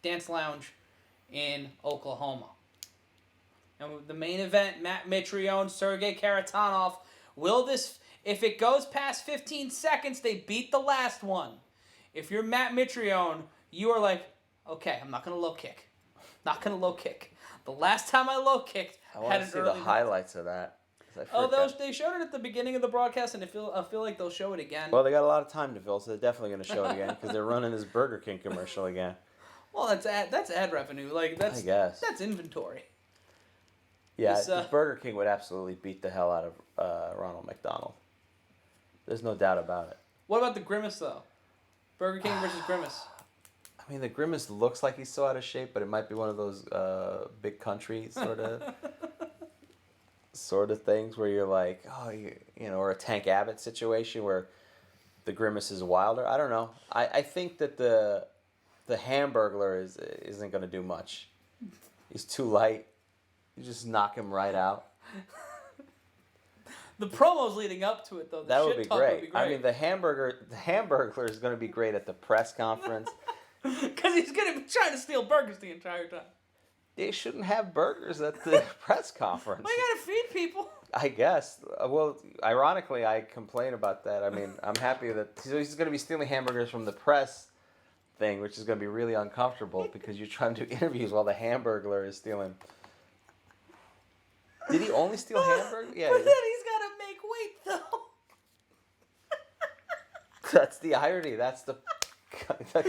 Dance Lounge in Oklahoma. And the main event, Matt Mitrione, Sergey Kharitonov. Will this, if it goes past 15 seconds, they beat the last one. If you're Matt Mitrione, you are like, okay, I'm not going to low kick. Not going to low kick. The last time I low kicked, I want to see the highlights of that. They showed it at the beginning of the broadcast, and I feel like they'll show it again. Well, they got a lot of time to fill, so they're definitely going to show it again because they're running this Burger King commercial again. Well, that's ad revenue. Like I guess that's inventory. Yeah, Burger King would absolutely beat the hell out of Ronald McDonald. There's no doubt about it. What about the Grimace though? Burger King versus Grimace. I mean, the Grimace looks like he's so out of shape, but it might be one of those big country sort of things where you're like, oh, or a Tank Abbott situation where the Grimace is wilder. I don't know. I think that the Hamburglar isn't going to do much. He's too light. You just knock him right out. The promos leading up to it, though, that would be great. I mean, the Hamburglar is going to be great at the press conference. Because he's going to be trying to steal burgers the entire time. They shouldn't have burgers at the press conference. Well, you got to feed people. I guess. Well, ironically, I complain about that. I mean, I'm happy that he's going to be stealing hamburgers from the press thing, which is going to be really uncomfortable because you're trying to do interviews while the Hamburglar is stealing. Did he only steal hamburgers? Yeah. But then he's got to make weight, though. That's the irony. That's the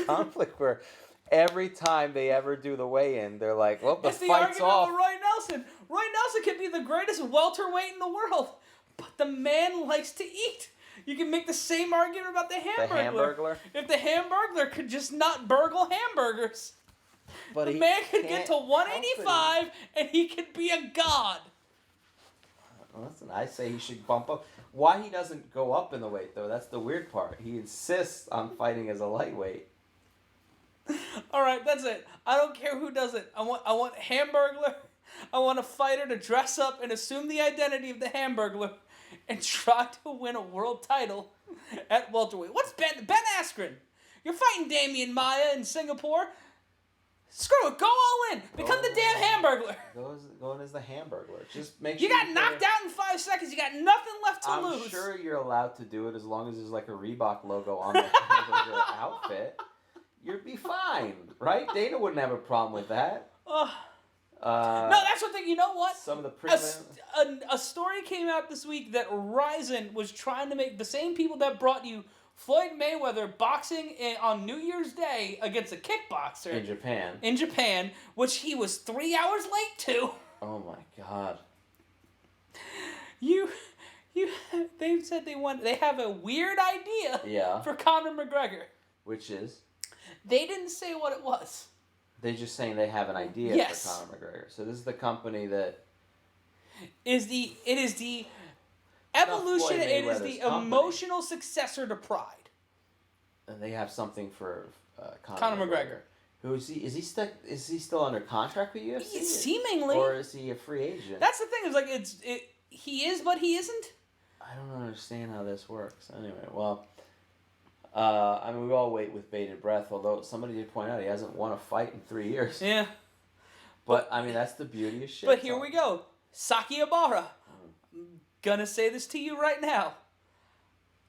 conflict where every time they ever do the weigh-in, they're like, well, the fight's off. It's the argument with Roy Nelson. Roy Nelson could be the greatest welterweight in the world, but the man likes to eat. You can make the same argument about the Hamburglar. If the Hamburglar could just not burgle hamburgers. But the man could get to 185 and he could be a god. Listen, I say he should bump up. Why he doesn't go up in the weight, though, that's the weird part. He insists on fighting as a lightweight. All right, that's it. I don't care who does it. I want Hamburglar. I want a fighter to dress up and assume the identity of the Hamburglar and try to win a world title at welterweight. What's Ben Askren? You're fighting Damian Maya in Singapore. Screw it. Go all in. Become the damn Hamburglar. Going as the Hamburglar. Just make sure you got knocked out in 5 seconds. You got nothing left to lose. I'm sure you're allowed to do it as long as there's like a Reebok logo on the Hamburglar outfit. You'd be fine, right? Dana wouldn't have a problem with that. No, that's the thing. You know what? Some of the a story came out this week that Ryzen was trying to make the same people that brought you Floyd Mayweather boxing on New Year's Day against a kickboxer in Japan, which he was 3 hours late to. Oh my God! they've said they have a weird idea for Conor McGregor. Which is? They didn't say what it was. They're just saying they have an idea for Conor McGregor. So this is the company that... It is the evolution, it is the emotional successor to Pride. And they have something for Conor McGregor. Who is he? Is he still under contract with UFC? Seemingly. Or is he a free agent? That's the thing. Is like he is, but he isn't. I don't understand how this works. Anyway, well, I mean, we all wait with bated breath. Although somebody did point out he hasn't won a fight in 3 years. Yeah. But I mean, that's the beauty of shit. But here we go, Saki Ibarra. Gonna say this to you right now.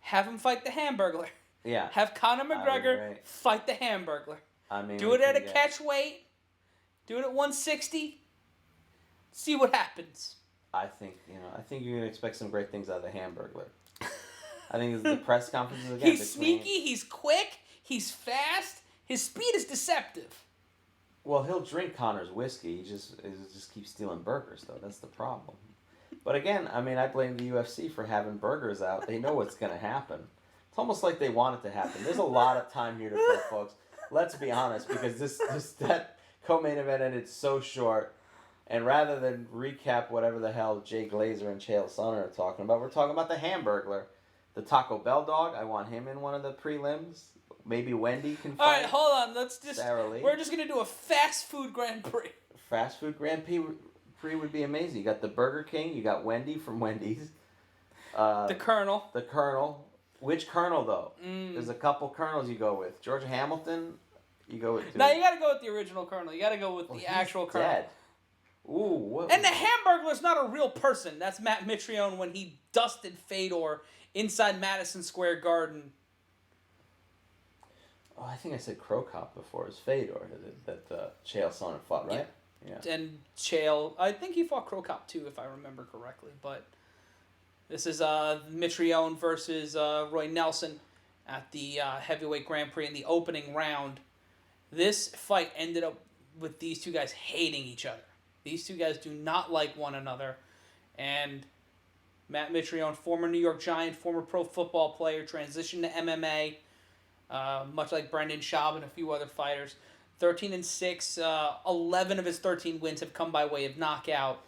Have him fight the Hamburglar. Yeah. Have Conor McGregor fight the Hamburglar. I mean, do it at a catch weight. Do it at 160. See what happens. I think you're gonna expect some great things out of the Hamburglar. I think the press conferences again. He's sneaky. He's quick. He's fast. His speed is deceptive. Well, he'll drink Conor's whiskey. He just keeps stealing burgers, though. That's the problem. But again, I mean, I blame the UFC for having burgers out. They know what's going to happen. It's almost like they want it to happen. There's a lot of time here to kill, folks. Let's be honest, because that co-main event ended so short. And rather than recap whatever the hell Jay Glazer and Chael Sonnen are talking about, we're talking about the Hamburglar. The Taco Bell dog, I want him in one of the prelims. Maybe Wendy can fight. All right, hold on. We're just going to do a fast food Grand Prix. Fast food Grand Prix would be amazing. You got the Burger King. You got Wendy from Wendy's. The Colonel. The Colonel. Which Colonel, though? There's a couple Colonels you go with. George Hamilton, you go with... No, you got to go with the original Colonel. You got to go with the actual Colonel. Dead. Ooh, what? And the Hamburglar's not a real person. That's Matt Mitrione when he dusted Fedor inside Madison Square Garden. Oh, I think I said Crow Cop before. It was Fedor that Chael Sonnen fought, right? Yeah. And Chael, I think he fought Crow Cop too, if I remember correctly. But this is Mitrione versus Roy Nelson at the heavyweight Grand Prix in the opening round. This fight ended up with these two guys hating each other. These two guys do not like one another. And Matt Mitrione, former New York Giant, former pro football player, transitioned to MMA, much like Brendan Schaub and a few other fighters. 13-6, 11 of his 13 wins have come by way of knockout.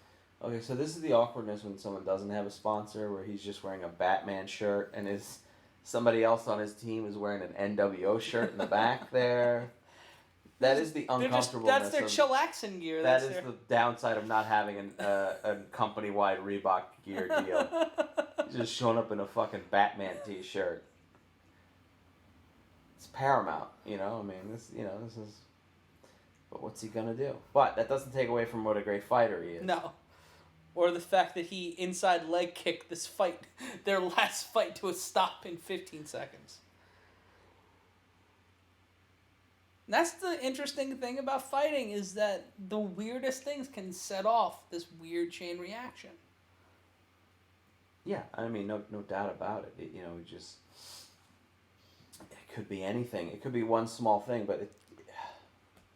Okay, so this is the awkwardness when someone doesn't have a sponsor, where he's just wearing a Batman shirt and somebody else on his team is wearing an NWO shirt in the back there. That is the uncomfortableness. That's their chillaxing gear. That is the downside of not having a company-wide Reebok gear deal. Just showing up in a fucking Batman t-shirt. It's Paramount, you know. I mean, this is. But what's he gonna do? But that doesn't take away from what a great fighter he is. No. Or the fact that he inside leg kicked this fight, their last fight, to a stop in 15 seconds. That's the interesting thing about fighting, is that the weirdest things can set off this weird chain reaction. Yeah, I mean, no doubt about it. It could be anything. It could be one small thing, but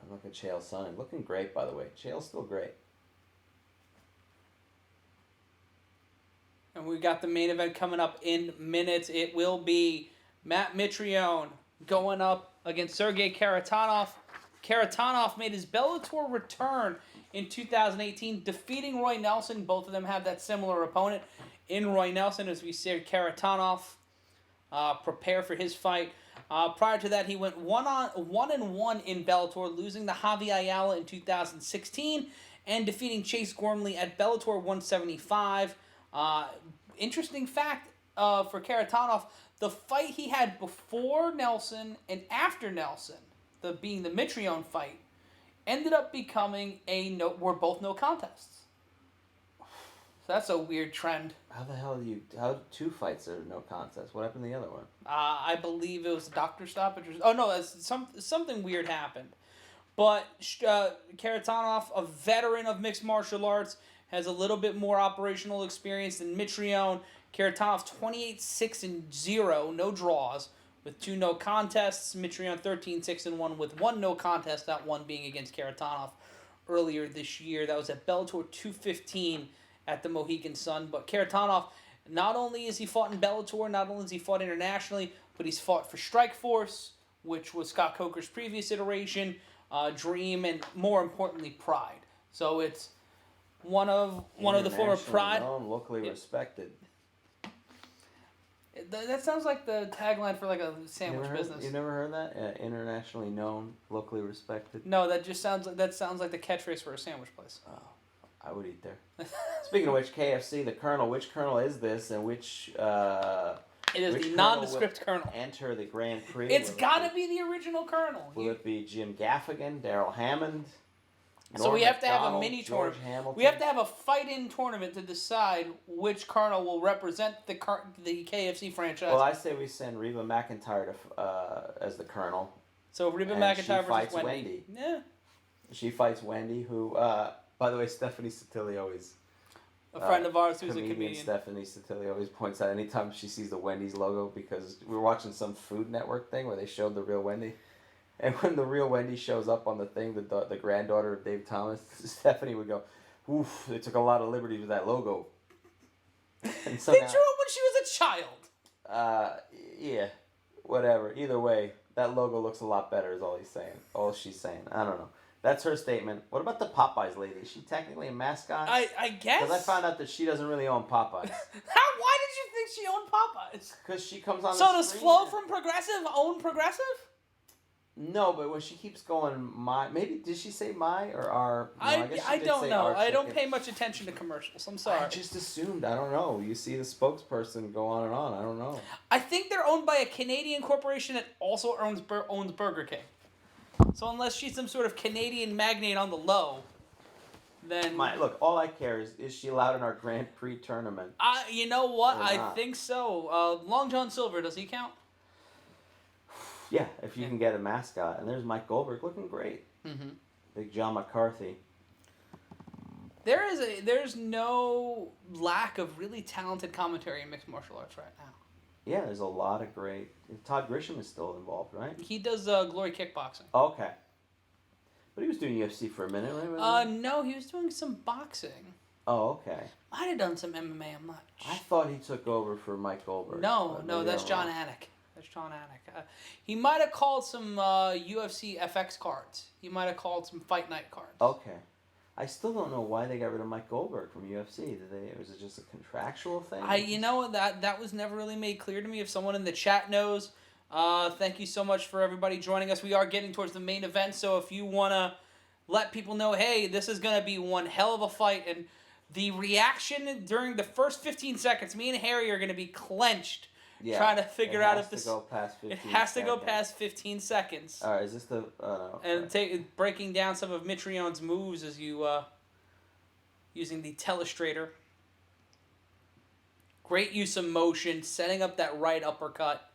I'm looking at Chael Sonnen. Looking great, by the way. Chael's still great. And we got the main event coming up in minutes. It will be Matt Mitrione going up against Sergey Kharitonov. Kharitonov made his Bellator return in 2018, defeating Roy Nelson. Both of them have that similar opponent in Roy Nelson, as we see Kharitonov prepare for his fight. Prior to that, he went 1-1 in Bellator, losing to Javi Ayala in 2016 and defeating Chase Gormley at Bellator 175. Interesting fact for Kharitonov, the fight he had before Nelson and after Nelson, being the Mitrione fight, ended up becoming were both no contests. So that's a weird trend. How the hell how two fights are no contest? What happened to the other one? I believe it was a doctor stoppage. Oh no, something weird happened. But Kharitonov, a veteran of mixed martial arts, has a little bit more operational experience than Mitrione. Kharitonov 28-6-0, no draws, with 2 no contests. Mitrione 13-6-1 with 1 no contest, that one being against Kharitonov earlier this year. That was at Bellator 215 at the Mohegan Sun. But Kharitonov Not only has he fought in Bellator, not only has he fought internationally, but he's fought for Strikeforce, which was Scott Coker's previous iteration, Dream, and more importantly, Pride. So it's one of the former Pride. Known, locally respected. That sounds like the tagline for like a sandwich business. You never heard that? Internationally known, locally respected. No, that just sounds like the catchphrase for a sandwich place. Oh, I would eat there. Speaking of which, KFC, the Colonel. Which Colonel is this, and which? It is the nondescript Colonel. Enter the Grand Prix. It's got to be the original Colonel. Will it be Jim Gaffigan, Daryl Hammond? So we have to have a mini tournament. We have to have a fight-in tournament to decide which Colonel will represent the KFC franchise. Well, I say we send Reba McEntire as the Colonel. So Reba McEntire versus Wendy. Yeah. She fights Wendy, who, by the way, Stephanie Satilio is a friend of ours who's a comedian. Stephanie Satilio always points out anytime she sees the Wendy's logo, because we were watching some Food Network thing where they showed the real Wendy. And when the real Wendy shows up on the thing, the granddaughter of Dave Thomas, Stephanie would go, "Oof, they took a lot of liberties with that logo." And somehow, they drew it when she was a child. Yeah, whatever. Either way, that logo looks a lot better. Is all he's saying. All she's saying. I don't know. That's her statement. What about the Popeyes lady? Is she technically a mascot? I guess. Because I found out that she doesn't really own Popeyes. Why did you think she owned Popeyes? Because she comes on. So does Flo from Progressive own Progressive? No, but when she keeps going, maybe did she say my or our? No, I don't know. I don't pay much attention to commercials. I'm sorry. I just assumed. I don't know. You see the spokesperson go on and on. I don't know. I think they're owned by a Canadian corporation that also owns Burger King. So unless she's some sort of Canadian magnate on the low, then look. All I care is she allowed in our Grand Prix tournament? You know what? I think so. Long John Silver, does he count? Yeah, if you can get a mascot. And there's Mike Goldberg looking great. Mm-hmm. Big John McCarthy. There's no lack of really talented commentary in mixed martial arts right now. Yeah, there's a lot of great. Todd Grisham is still involved, right? He does Glory Kickboxing. Okay. But he was doing UFC for a minute, right? No, he was doing some boxing. Oh, okay. Might have done some MMA, I'm not sure. I thought he took over for Mike Goldberg. No, that's John Anik. That's John Anik. He might have called some UFC FX cards. He might have called some Fight Night cards. Okay. I still don't know why they got rid of Mike Goldberg from UFC. Was it just a contractual thing? That was never really made clear to me. If someone in the chat knows, thank you so much for everybody joining us. We are getting towards the main event, so if you want to let people know, hey, this is going to be one hell of a fight, and the reaction during the first 15 seconds, me and Harry are going to be clenched. Yeah, trying to figure out if this. It has to go past 15 seconds. All right, is this the? No. And breaking down some of Mitrione's moves as you using the telestrator. Great use of motion, setting up that right uppercut.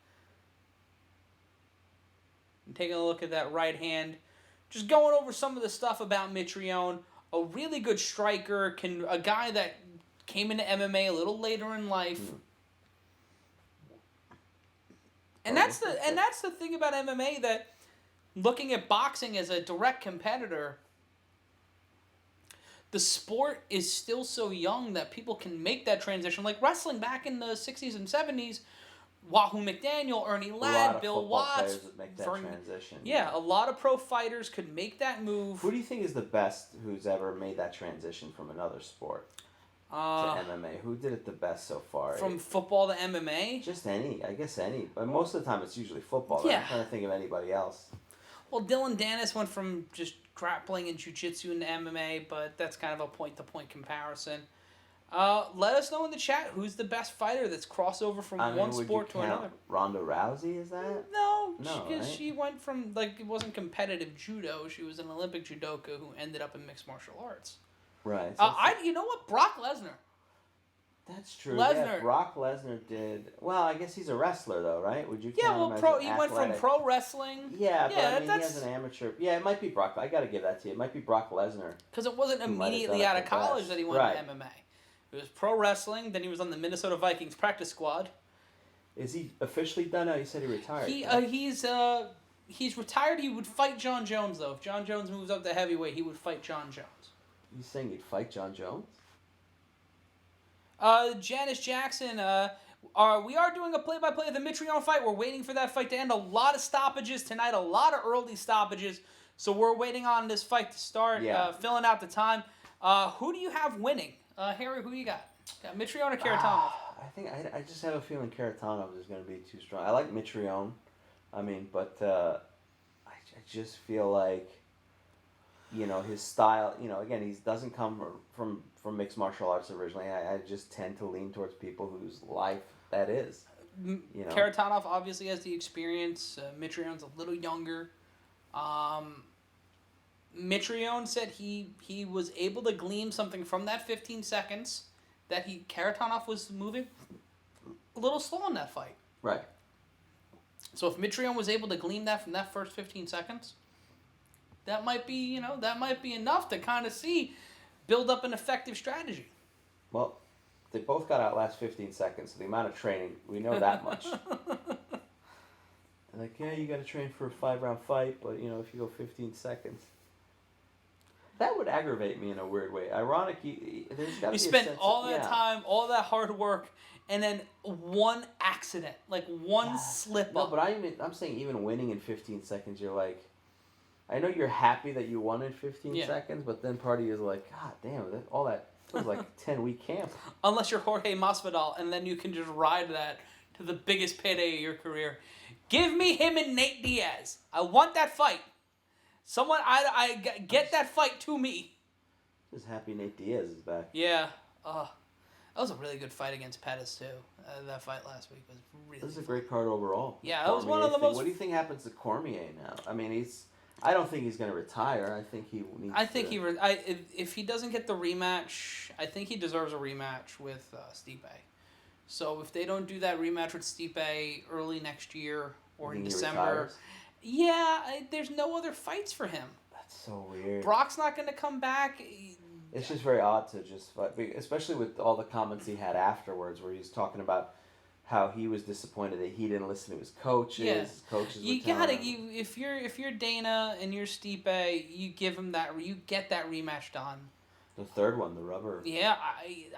And taking a look at that right hand, just going over some of the stuff about Mitrione. A really good striker, a guy that came into MMA a little later in life. And that's the thing about MMA, that looking at boxing as a direct competitor, the sport is still so young that people can make that transition. Like wrestling back in the 60s and 70s, Wahoo McDaniel, Ernie Ladd, Bill Watts. Would make that transition. Yeah, a lot of pro fighters could make that move. Who do you think is the best who's ever made that transition from another sport to MMA? Who did it the best so far? From football to MMA? Just any. I guess any. But most of the time it's usually football. Right? I'm trying to think of anybody else. Well, Dylan Dennis went from just grappling and jiu-jitsu into MMA, but that's kind of a point-to-point comparison. Let us know in the chat who's the best fighter that's crossover from one sport to another. Ronda Rousey, is that? No, because she went from, it wasn't competitive judo. She was an Olympic judoka who ended up in mixed martial arts. Right. You know what? Brock Lesnar. That's true. Yeah, Brock Lesnar did. Well, I guess he's a wrestler, though, right? Would you count him as he went from pro wrestling. Yeah, but I mean, he has an amateur. Yeah, it might be Brock. I got to give that to you. It might be Brock Lesnar. Because it wasn't immediately out of college that he went to MMA. It was pro wrestling. Then he was on the Minnesota Vikings practice squad. Is he officially done now? You said he retired. He's retired. He would fight John Jones, though. If John Jones moves up to heavyweight, he would fight John Jones. You saying he'd fight John Jones? Janice Jackson, we are doing a play-by-play of the Mitrione fight. We're waiting for that fight to end. A lot of stoppages tonight, a lot of early stoppages. So we're waiting on this fight to start, filling out the time. Who do you have winning? Harry, who you got? Got Mitrione or Kharitonov? I think I just have a feeling Kharitonov is going to be too strong. I like Mitrione, but I just feel like, his style. Again, he doesn't come from mixed martial arts originally. I just tend to lean towards people whose life that is. Kharitonov obviously has the experience. Mitrione's a little younger. Mitrione said he was able to glean something from that 15 seconds that Kharitonov was moving a little slow in that fight. Right. So if Mitrione was able to glean that from that first 15 seconds, that might be enough to kind of build up an effective strategy. Well, they both got out last 15 seconds. So the amount of training, we know that much. Like, you got to train for a 5-round fight, but if you go 15 seconds. That would aggravate me in a weird way. Ironic, there's got to be spent all that time, all that hard work, and then one accident, like one slip up. No, but I'm saying even winning in 15 seconds, you're like, I know you're happy that you won in 15 seconds, but then part of you is like, God damn, all that was like a 10-week camp. Unless you're Jorge Masvidal, and then you can just ride that to the biggest payday of your career. Give me him and Nate Diaz. I want that fight. Someone, I get that fight to me. Just happy Nate Diaz is back. Yeah. That was a really good fight against Pettis, too. That fight last week was really This is a great card overall. Yeah, that was one of the most... What do you think happens to Cormier now? I don't think he's going to retire. I think he needs if he doesn't get the rematch, I think he deserves a rematch with Stipe. So if they don't do that rematch with Stipe early next year or in December... there's no other fights for him. That's so weird. Brock's not going to come back. It's just very odd to just fight, especially with all the comments he had afterwards, where he's talking about how he was disappointed that he didn't listen to his coaches. Yeah. His coaches You gotta if you're Dana and you're Stipe, you give him that. You get that rematch done. The third one, the rubber. Yeah,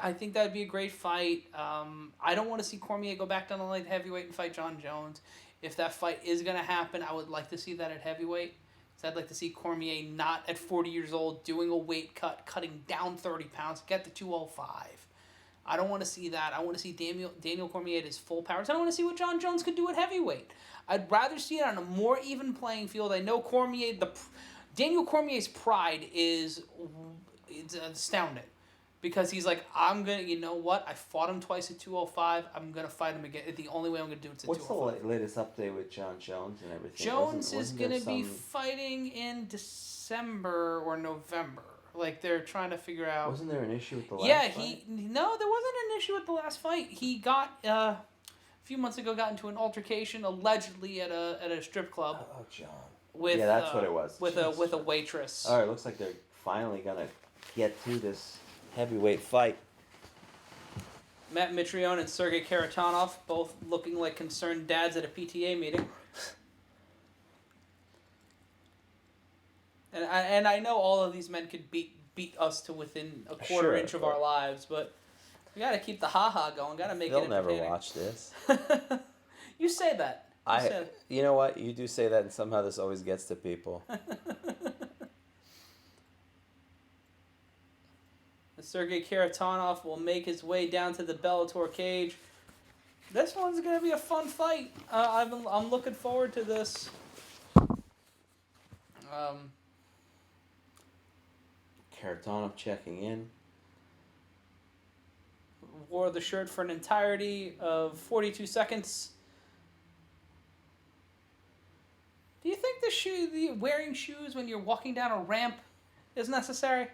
I think that'd be a great fight. I don't want to see Cormier go back down to light heavyweight and fight John Jones. If that fight is going to happen, I would like to see that at heavyweight. So I'd like to see Cormier not at 40 years old doing a weight cut, cutting down 30 pounds, get to 205. I don't want to see that. I want to see Daniel Cormier at his full powers. I don't want to see what John Jones could do at heavyweight. I'd rather see it on a more even playing field. I know Daniel Cormier's pride it's astounding. Because he's like, you know what? I fought him twice at 205. I'm going to fight him again. The only way I'm going to do it is at 205. What's the latest update with John Jones and everything? Jones is going to be fighting in December or November. Like, they're trying to figure out... Wasn't there an issue with the last fight? No, there wasn't an issue with the last fight. He got, a few months ago, got into an altercation, allegedly, at a strip club. Oh, John. Yeah, that's what it was. With a waitress. All right, looks like they're finally going to get through this heavyweight fight. Matt Mitrione and Sergey Kharitonov, both looking like concerned dads at a PTA meeting. And I know all of these men could beat us to within a quarter inch of our lives, but we got to keep the ha-ha going. Got to make it entertaining. They'll never watch this. You say that. You know what? You do say that, and somehow this always gets to people. Sergey Kharitonov will make his way down to the Bellator cage. This one's going to be a fun fight. I'm looking forward to this. Kharitonov checking in. Wore the shirt for an entirety of 42 seconds. Do you think the wearing shoes when you're walking down a ramp is necessary?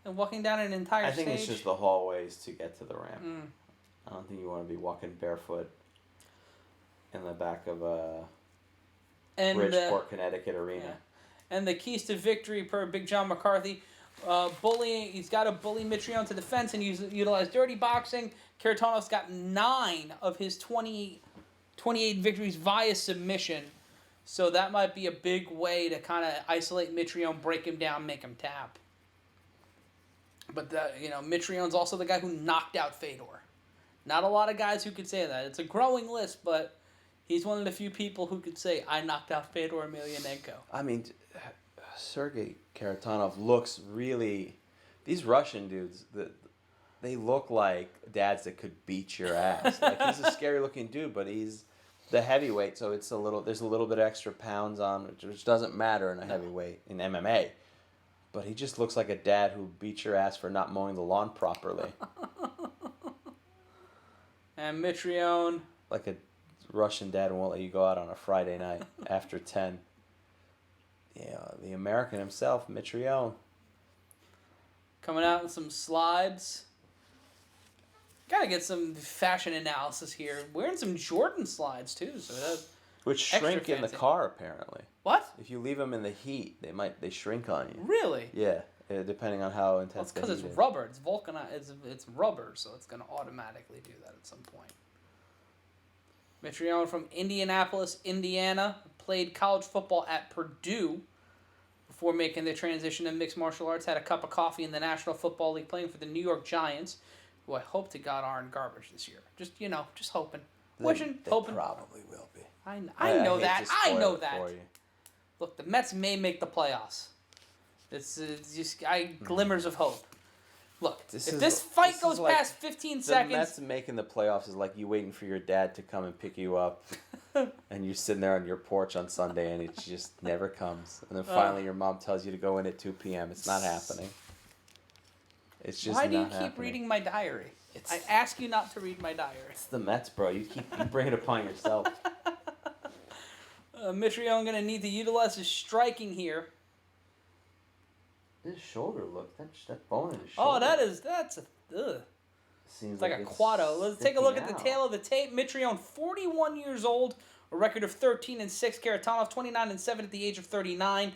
And walking down an entire stage? I think it's just the hallways to get to the ramp. I don't think you want to be walking barefoot in the back of a Bridgeport, Connecticut arena. Yeah. And the keys to victory per Big John McCarthy. He's got to bully Mitrione to the fence and utilize dirty boxing. Kharitonov's got 9 of his 28 victories via submission. So that might be a big way to kind of isolate Mitrione, break him down, make him tap. But Mitrione's also the guy who knocked out Fedor. Not a lot of guys who could say that. It's a growing list, but he's one of the few people who could say, I knocked out Fedor Emelianenko. I mean, Sergei Kharitonov looks really... These Russian dudes, they look like dads that could beat your ass. Like, he's a scary-looking dude, but he's the heavyweight, so there's a little bit extra pounds on, which doesn't matter in a heavyweight, in MMA. But he just looks like a dad who beats your ass for not mowing the lawn properly. And Mitrione. Like a Russian dad won't let you go out on a Friday night after 10. Yeah, the American himself, Mitrione. Coming out in some slides. Gotta get some fashion analysis here. Wearing some Jordan slides, too. So that's which shrink in the car, apparently. What? If you leave them in the heat, they shrink on you. Really? Yeah, depending on how intense. Well, it's because it's rubber. It's vulcanized. It's rubber, so it's gonna automatically do that at some point. Mitrione from Indianapolis, Indiana, played college football at Purdue before making the transition to mixed martial arts. Had a cup of coffee in the National Football League, playing for the New York Giants, who I hope to God aren't garbage this year. Just hoping, hoping. Probably will be. I know that. I know that. Look, the Mets may make the playoffs. It's just glimmers of hope. Look, if this fight goes past 15 seconds... The Mets making the playoffs is like you waiting for your dad to come and pick you up. And you're sitting there on your porch on Sunday and it just never comes. And then finally your mom tells you to go in at 2 p.m. It's not happening. It's just Why do you keep reading my diary? I ask you not to read my diary. It's the Mets, bro. You bring it upon yourself. Mitrione going to need to utilize his striking here. His shoulder, look. That bone in his shoulder. Oh, that's a... Ugh. Seems it's like a quado. Let's take a look at the tail of the tape. Mitrione, 41 years old, a record of 13-6. Kharitonov, 29-7 at the age of 39.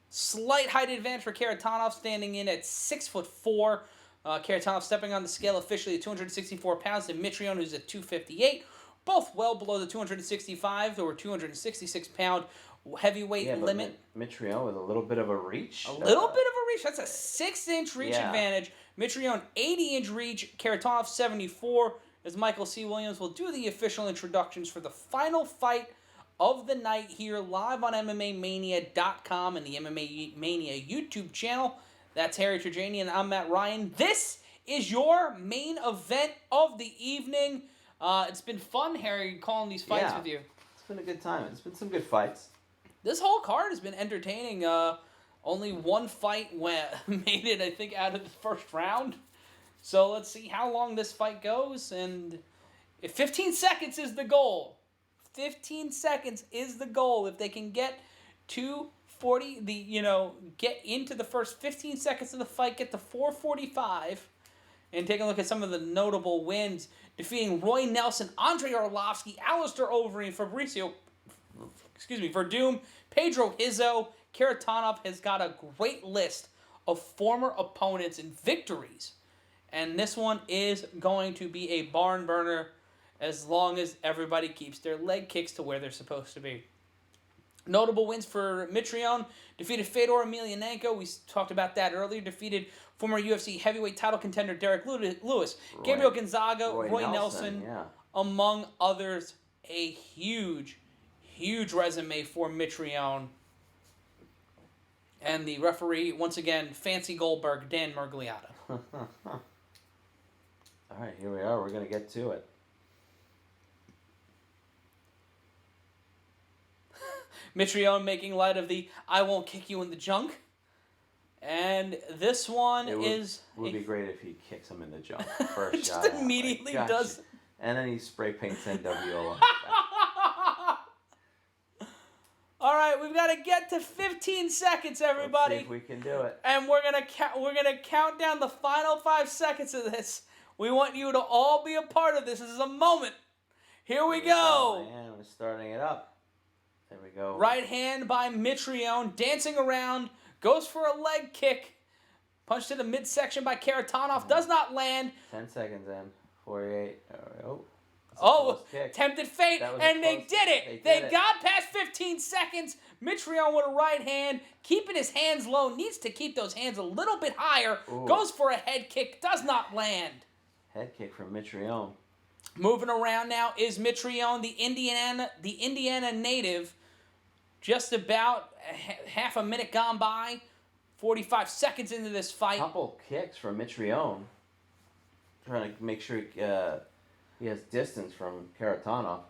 Slight height advantage for Kharitonov, standing in at 6'4". Kharitonov stepping on the scale officially at 264 pounds, and Mitrione, who's at 258. Both well below the 265 or 266 pound heavyweight limit. Mitrione with a little bit of a reach. A little bit of a reach. That's a 6-inch reach advantage. Mitrione 80-inch reach. Kharitonov 74. As Michael C. Williams will do the official introductions for the final fight of the night here live on MMAmania.com and the MMA Mania YouTube channel. That's Harry Trajani and I'm Matt Ryan. This is your main event of the evening. It's been fun, Harry, calling these fights with you. It's been a good time. It's been some good fights. This whole card has been entertaining. Only one fight made it, I think, out of the first round. So let's see how long this fight goes. And if 15 seconds is the goal. 15 seconds is the goal. If they can get to 40, get into the first 15 seconds of the fight, get to 4:45, and take a look at some of the notable wins. Defeating Roy Nelson, Andrei Arlovsky, Alistair Overeem, Verdum, Pedro Hizzo. Kharitonov has got a great list of former opponents and victories. And this one is going to be a barn burner as long as everybody keeps their leg kicks to where they're supposed to be. Notable wins for Mitrione. Defeated Fedor Emelianenko. We talked about that earlier. Defeated former UFC heavyweight title contender Derek Lewis. Gabriel Gonzaga, Roy Nelson, among others. A huge, huge resume for Mitrione. And the referee, once again, Fancy Goldberg, Dan Murgliata. All right, here we are. We're going to get to it. Mitrione making light of the I won't kick you in the junk. And this one It would be great if he kicks him in the junk first just shot. Immediately does. And then he spray paints NWO. All right, we've got to get to 15 seconds, everybody. Let's see if we can do it. And we're gonna count down the final 5 seconds of this. We want you to all be a part of this. This is a moment. Here we go. And we're starting it up. There we go. Right hand by Mitrione, dancing around, goes for a leg kick. Punch to the midsection by Kharitonov, does not land. 10 seconds in. 48. There we go. Oh, close kick. tempted fate, That was a and they close- did it. they They did it. got past 15 seconds. Mitrione with a right hand, keeping his hands low, needs to keep those hands a little bit higher. Ooh. Goes for a head kick, does not land. Head kick from Mitrione. Moving around now is Mitrione, the Indiana native. Just about half a minute gone by, 45 seconds into this fight. Couple kicks from Mitrione. Trying to make sure he has distance from Kharitonov.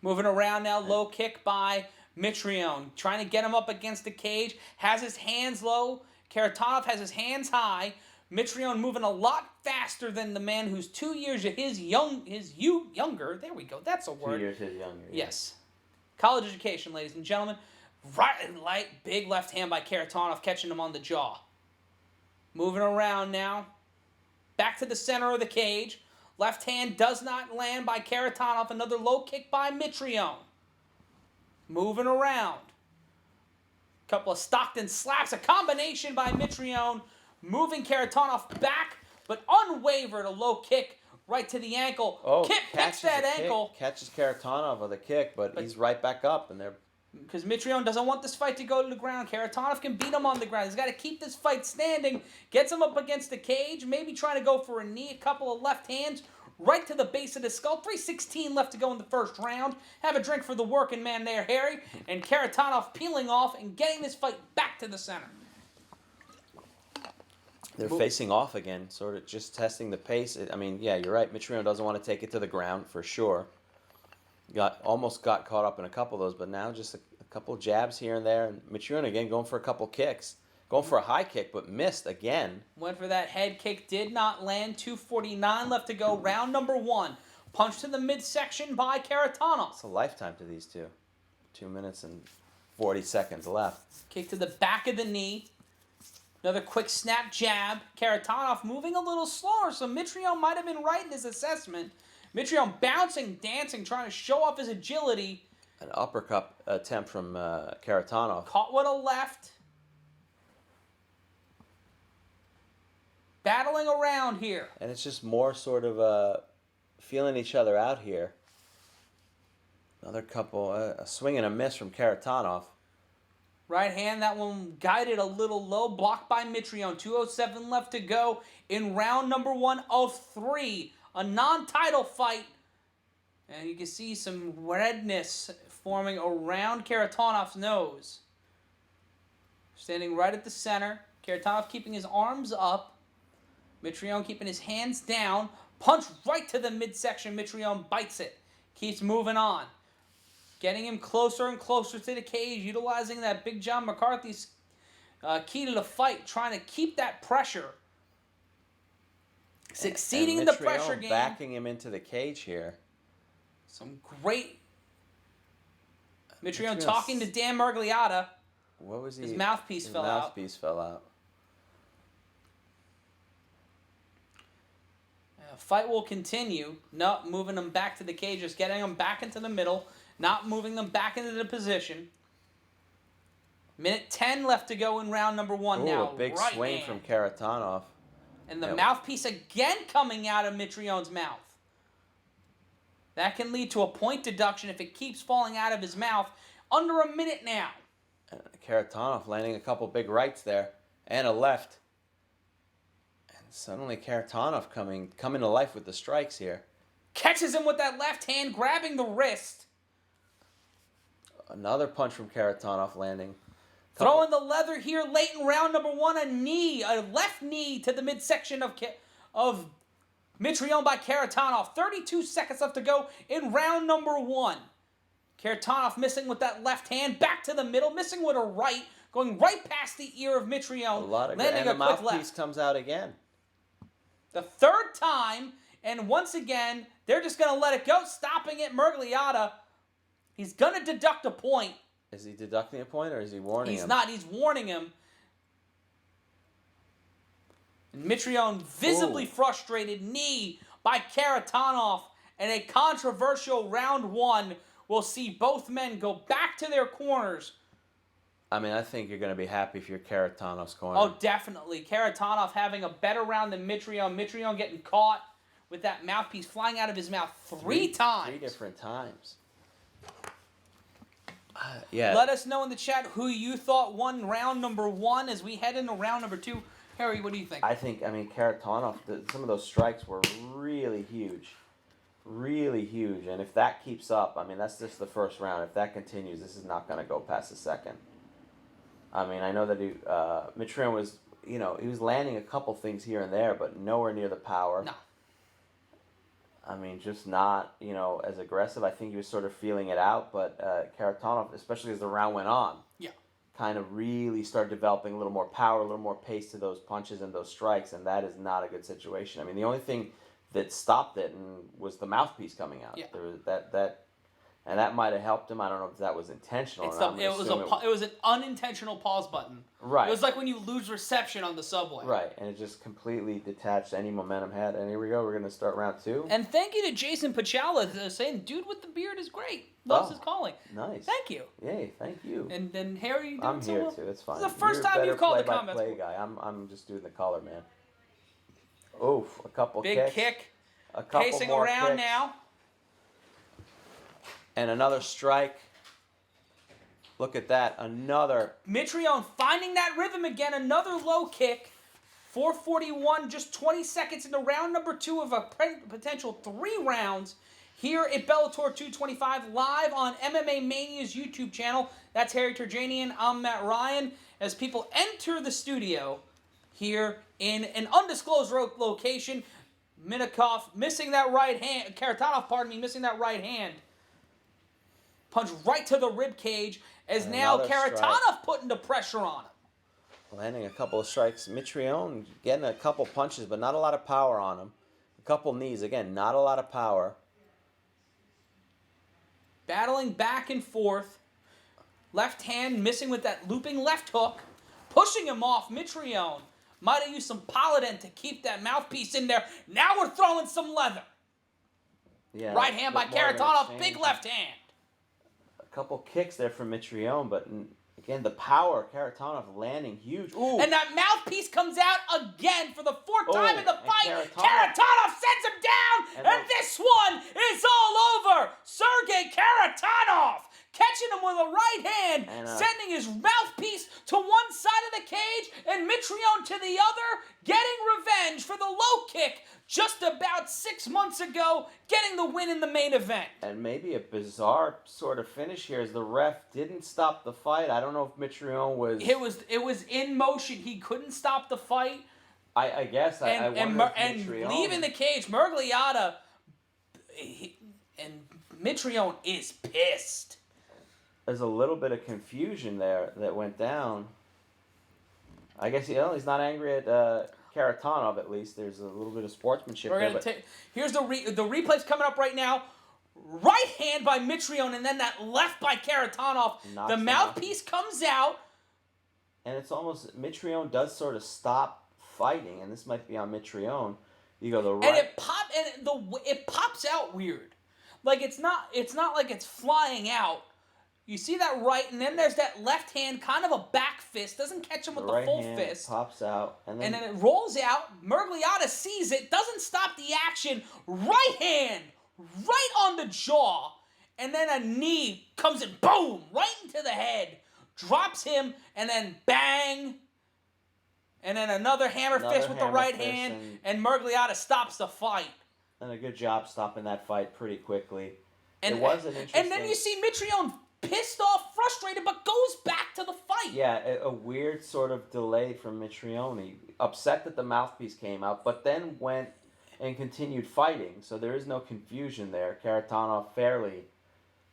Moving around now, low kick by Mitrione. Trying to get him up against the cage. Has his hands low. Kharitonov has his hands high. Mitrione moving a lot faster than the man who's 2 years younger. There we go. That's a word. 2 years his younger. Yes. College education, ladies and gentlemen. Right, big left hand by Kharitonov, catching him on the jaw. Moving around now. Back to the center of the cage. Left hand does not land by Kharitonov. Another low kick by Mitrione. Moving around. Couple of Stockton slaps. A combination by Mitrione. Moving Kharitonov back, but unwavered. A low kick right to the ankle. Oh, Kip picks that ankle. Catches Kharitonov with a kick, but he's right back up, and they're... Because Mitrione doesn't want this fight to go to the ground. Kharitonov can beat him on the ground. He's got to keep this fight standing. Gets him up against the cage. Maybe trying to go for a knee. A couple of left hands right to the base of the skull. 3:16 left to go in the first round. Have a drink for the working man there, Harry. And Kharitonov peeling off and getting this fight back to the center. They're facing off again, sort of just testing the pace. I mean, yeah, you're right. Mitrione doesn't want to take it to the ground for sure. Almost got caught up in a couple of those, but now just a couple of jabs here and there. And Mitrione again going for a couple kicks. Going for a high kick, but missed again. Went for that head kick, did not land. 2:49 left to go. Round number 1. Punch to the midsection by Kharitonov. It's a lifetime to these two. 2 minutes and 40 seconds left. Kick to the back of the knee. Another quick snap jab. Kharitonov moving a little slower, so Mitrione might have been right in his assessment. Mitrione bouncing, dancing, trying to show off his agility. An uppercut attempt from Kharitonov. Caught with a left. Battling around here. And it's just more sort of feeling each other out here. Another couple, a swing and a miss from Kharitonov. Right hand, that one guided a little low, blocked by Mitrione. 2:07 left to go in round number 1 of 3. A non-title fight. And you can see some redness forming around Kharitonov's nose. Standing right at the center. Kharitonov keeping his arms up. Mitrione keeping his hands down. Punch right to the midsection. Mitrione bites it. Keeps moving on. Getting him closer and closer to the cage, utilizing that Big John McCarthy's key to the fight, trying to keep that pressure. Succeeding in the pressure game. Backing him into the cage here. Some great... Mitrione talking to Dan Mergliotta. What was he? His mouthpiece fell out. Mouthpiece fell out. Fight will continue. Not moving them back to the cage, just getting them back into the middle. Not moving them back into the position. Minute 10 left to go in round number 1 now. A big right swing hand. from Kharitonov. And the mouthpiece again coming out of Mitrione's mouth. That can lead to a point deduction if it keeps falling out of his mouth. Under a minute now. Kharitonov landing a couple big rights there. And a left. And suddenly Kharitonov coming to life with the strikes here. Catches him with that left hand, grabbing the wrist. Another punch from Kharitonov landing. Throwing the leather here late in round number 1. A left knee to the midsection of Mitrione by Kharitonov. 32 seconds left to go in round number 1. Kharitonov missing with that left hand. Back to the middle. Missing with a right. Going right past the ear of Mitrione. Landing a quick mouthpiece left. comes out again. The third time. And once again, they're just going to let it go. Stopping it. Mergliotta. He's going to deduct a point. Is he deducting a point or is he warning him? He's not. He's warning him. And Mitrione visibly frustrated. Knee by Kharitonov. And a controversial round 1 will see both men go back to their corners. I mean, I think you're going to be happy if you're Kharitonov's corner. Oh, definitely. Kharitonov having a better round than Mitrione. Mitrione getting caught with that mouthpiece flying out of his mouth three times. 3 different times. Yeah. Let us know in the chat who you thought won round number 1 as we head into round number 2. Harry, what do you think? I think, Kharitonov, some of those strikes were really huge. Really huge. And if that keeps up, that's just the first round. If that continues, this is not going to go past the second. I know that Mitrione was, he was landing a couple things here and there, but nowhere near the power. No. Just not, as aggressive. I think he was sort of feeling it out, but Kharitonov, especially as the round went on, kind of really started developing a little more power, a little more pace to those punches and those strikes, and that is not a good situation. The only thing that stopped it was the mouthpiece coming out. Yeah. There was and that might have helped him. I don't know if that was intentional or not. It was an unintentional pause button. Right. It was like when you lose reception on the subway. Right, and it just completely detached any momentum had. And here we go. We're going to start round 2. And thank you to Jason Pachala saying, "Dude with the beard is great. Loves his calling." Nice. Thank you. Yay, thank you. And then Harry, I'm here too. It's fine. This is the first time you've called the comments. Play guy. I'm just doing the color, man. Oof, a couple big kicks. Kick. A couple Pacing more around kicks. now. And another strike. Look at that. Another. Mitrione finding that rhythm again. Another low kick. 4:41, just 20 seconds into round number 2 of a potential 3 rounds here at Bellator 225, live on MMA Mania's YouTube channel. That's Harry Turjanian. I'm Matt Ryan. As people enter the studio here in an undisclosed location, Minakov missing that right hand. Kharitonov, missing that right hand. Punch right to the rib cage as And now another Kharitonov putting the pressure on him. Landing a couple of strikes. Mitrione getting a couple punches, but not a lot of power on him. A couple knees. Again, not a lot of power. Battling back and forth. Left hand missing with that looping left hook. Pushing him off. Mitrione might have used some Paladin to keep that mouthpiece in there. Now we're throwing some leather. Yeah. Right hand by Kharitonov. Big left hand. A couple kicks there from Mitrione, but again, the power. Kharitonov landing huge. Ooh. And that mouthpiece comes out again for the 4th time in the fight. Kharitonov sends him down, and this one is all over. Sergey Kharitonov catching him with a right hand, sending his mouthpiece to one side of the cage, and Mitrione to the other, getting revenge for the low kick just about 6 months ago, getting the win in the main event. And maybe a bizarre sort of finish here as the ref didn't stop the fight. I don't know if Mitrione was... It was in motion. He couldn't stop the fight. I guess. I wonder if Mitrione... And leaving the cage, Mergliata and Mitrione is pissed. There's a little bit of confusion there that went down. I guess he's not angry at Kharitonov, at least. There's a little bit of sportsmanship there. Here's the replay's coming up right now. Right hand by Mitrione, and then that left by Kharitonov. The mouthpiece comes out. And it's almost... Mitrione does sort of stop fighting, and this might be on Mitrione. You go the right... And it pops out weird. Like, it's not like it's flying out. You see that right, and then there's that left hand, kind of a back fist. Doesn't catch him with the full fist. Pops out. And then it rolls out. Mergliata sees it, doesn't stop the action. Right hand, right on the jaw. And then a knee comes in, boom, right into the head. Drops him, and then bang. And then another hammer fist with the right hand. And Mergliata stops the fight. And a good job stopping that fight pretty quickly. It was an interesting... And then you see Mitrione pissed off, frustrated, but goes back to the fight. Yeah, a weird sort of delay from Mitrione. Upset that the mouthpiece came out, but then went and continued fighting, so there is no confusion there. Kharitonov fairly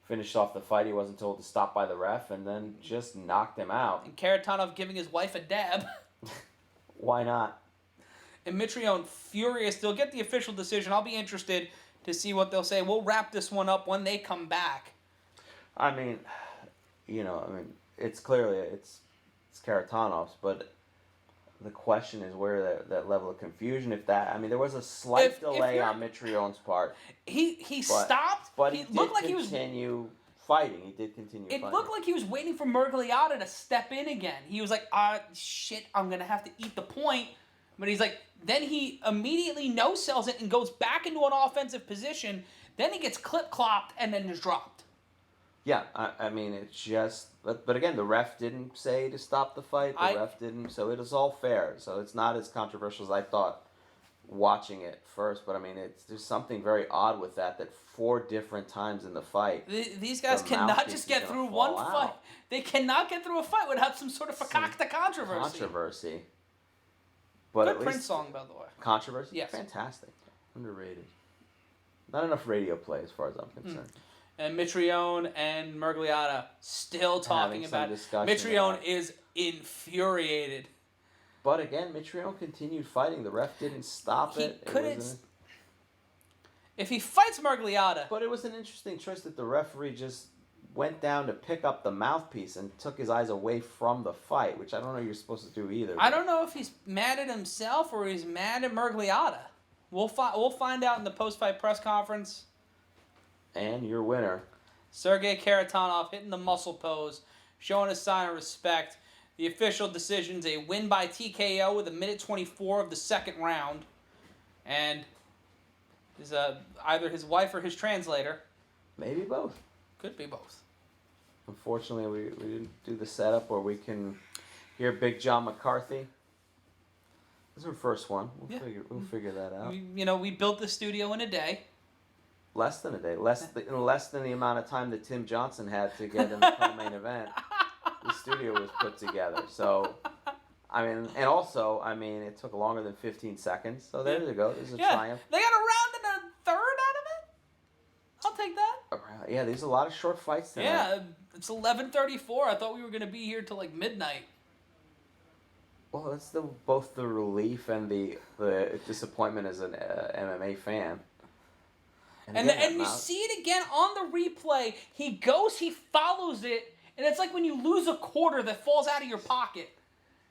finished off the fight. He wasn't told to stop by the ref, and then just knocked him out. And Kharitonov giving his wife a dab. Why not? And Mitrione furious. They'll get the official decision. I'll be interested to see what they'll say. We'll wrap this one up when they come back. It's clearly it's Kharitonov's, but the question is where that level of confusion, there was a slight delay on Mitrione's part. He stopped, but he looked like he was continue fighting. He did continue fighting. It looked like he was waiting for Mergliata to step in again. He was like, shit, I'm going to have to eat the point. But he's like, then he immediately no-sells it and goes back into an offensive position. Then he gets clip-clopped and then is dropped. Yeah, I mean, it's just... But again, the ref didn't say to stop the fight. The ref didn't. So it is all fair. So it's not as controversial as I thought watching it first. But, I mean, there's something very odd with that 4 different times in the fight. These guys cannot just get through one fight. They cannot get through a fight without some sort of fakakta controversy. But good Prince song, by the way. Controversy? Yes. Fantastic. Underrated. Not enough radio play as far as I'm concerned. And Mitrione and Murgliata still talking about it. Mitrione is infuriated. But again, Mitrione continued fighting. The ref didn't stop it. If he fights Murgliata... But it was an interesting choice that the referee just went down to pick up the mouthpiece and took his eyes away from the fight, which I don't know you're supposed to do either. I don't know if he's mad at himself or he's mad at Murgliata. We'll find out in the post-fight press conference. And your winner. Sergey Kharitonov hitting the muscle pose, showing a sign of respect. The official decision's a win by TKO with 1:24 of the second round. And is either his wife or his translator. Maybe both. Could be both. Unfortunately, we didn't do the setup where we can hear Big John McCarthy. This is our first one. We'll figure that out. We built the studio in a day. Less than a day. Less than the amount of time that Tim Johnson had to get in the co-main event. The studio was put together. So, I mean, and also, it took longer than 15 seconds. So there you go. There's a triumph. They got a round and a third out of it? I'll take that. Yeah, there's a lot of short fights tonight. Yeah, it's 11:34. I thought we were going to be here till like midnight. Well, that's both the relief and the disappointment as an MMA fan. And you see it again on the replay. He follows it, and it's like when you lose a quarter that falls out of your pocket.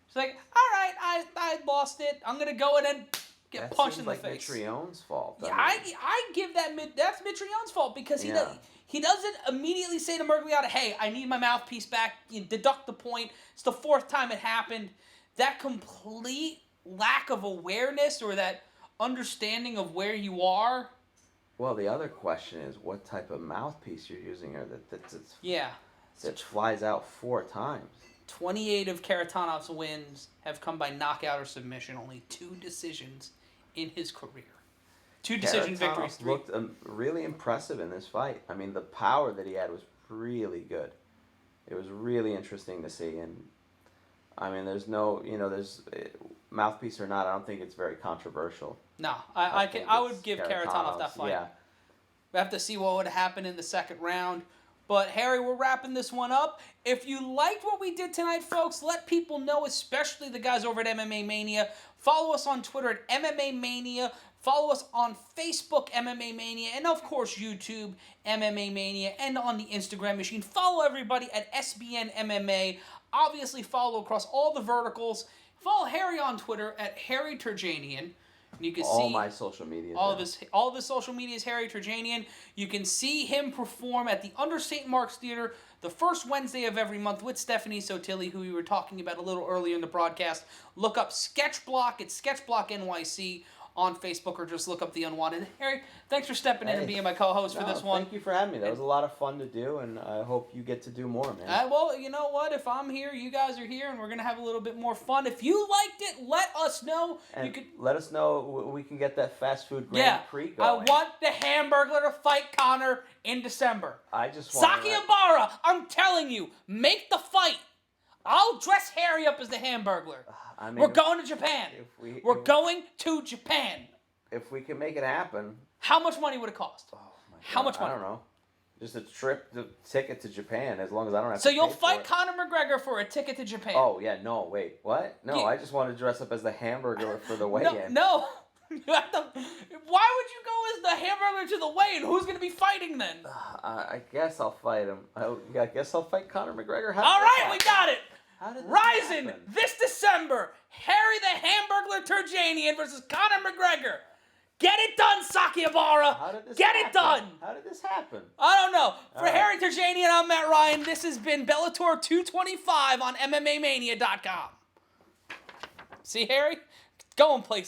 It's like, all right, I lost it. I'm going to go in and get punched in the face. That's Mitrione's fault. Yeah, I give that's Mitrione's fault because he doesn't immediately say to Murgliata, hey, I need my mouthpiece back. You deduct the point. It's the 4th time it happened. That complete lack of awareness or that understanding of where you are. Well, the other question is what type of mouthpiece you're using here that flies out 4 times. 28 of Kharitonov's wins have come by knockout or submission. Only 2 decisions in his career. 2 decision victories. Looked really impressive in this fight. I mean, the power that he had was really good. It was really interesting to see. And, I mean, there's mouthpiece or not, I don't think it's very controversial. No, I would give Kharitonov that fight. Yeah. We have to see what would happen in the second round. But, Harry, we're wrapping this one up. If you liked what we did tonight, folks, let people know, especially the guys over at MMA Mania. Follow us on Twitter at MMA Mania. Follow us on Facebook, MMA Mania. And, of course, YouTube, MMA Mania. And on the Instagram machine. Follow everybody at SBN MMA. Obviously, follow across all the verticals. Follow Harry on Twitter at Harry Turjanian. You can see my social media. All of his social media is Harry Turjanian. You can see him perform at the Under St. Mark's Theater the first Wednesday of every month with Stephanie Sotilli, who we were talking about a little earlier in the broadcast. Look up Sketchblock. It's Sketchblock NYC on Facebook, or just look up The Unwanted. Harry, thanks for stepping in and being my co-host for this one. Thank you for having me. That was a lot of fun to do, and I hope you get to do more, man. Well, you know what? If I'm here, you guys are here, and we're going to have a little bit more fun. If you liked it, let us know. And let us know we can get that fast food Grand Prix going. I want the Hamburglar to fight Conor in December. I just want Saki Ibarra, I'm telling you, make the fight. I'll dress Harry up as the Hamburglar. We're going to Japan. We're going to Japan. If we can make it happen. How much money would it cost? Oh my God. How much money? I don't know. Just a ticket to Japan, as long as I don't have to So pay you'll for fight it. Conor McGregor for a ticket to Japan. Oh, yeah, no, wait, what? No, I just want to dress up as the Hamburglar for the weigh-in. No. Why would you go as the Hamburglar to the weigh-in? Who's going to be fighting then? I guess I'll fight him. I guess I'll fight Conor McGregor. All right, we got it. Rising this December, Harry the Hamburglar Turjanian versus Conor McGregor. Get it done, Saki Ibarra. Get it done. How did this happen? I don't know. For Harry Turjanian, I'm Matt Ryan. This has been Bellator 225 on MMAmania.com. See, Harry? Going places.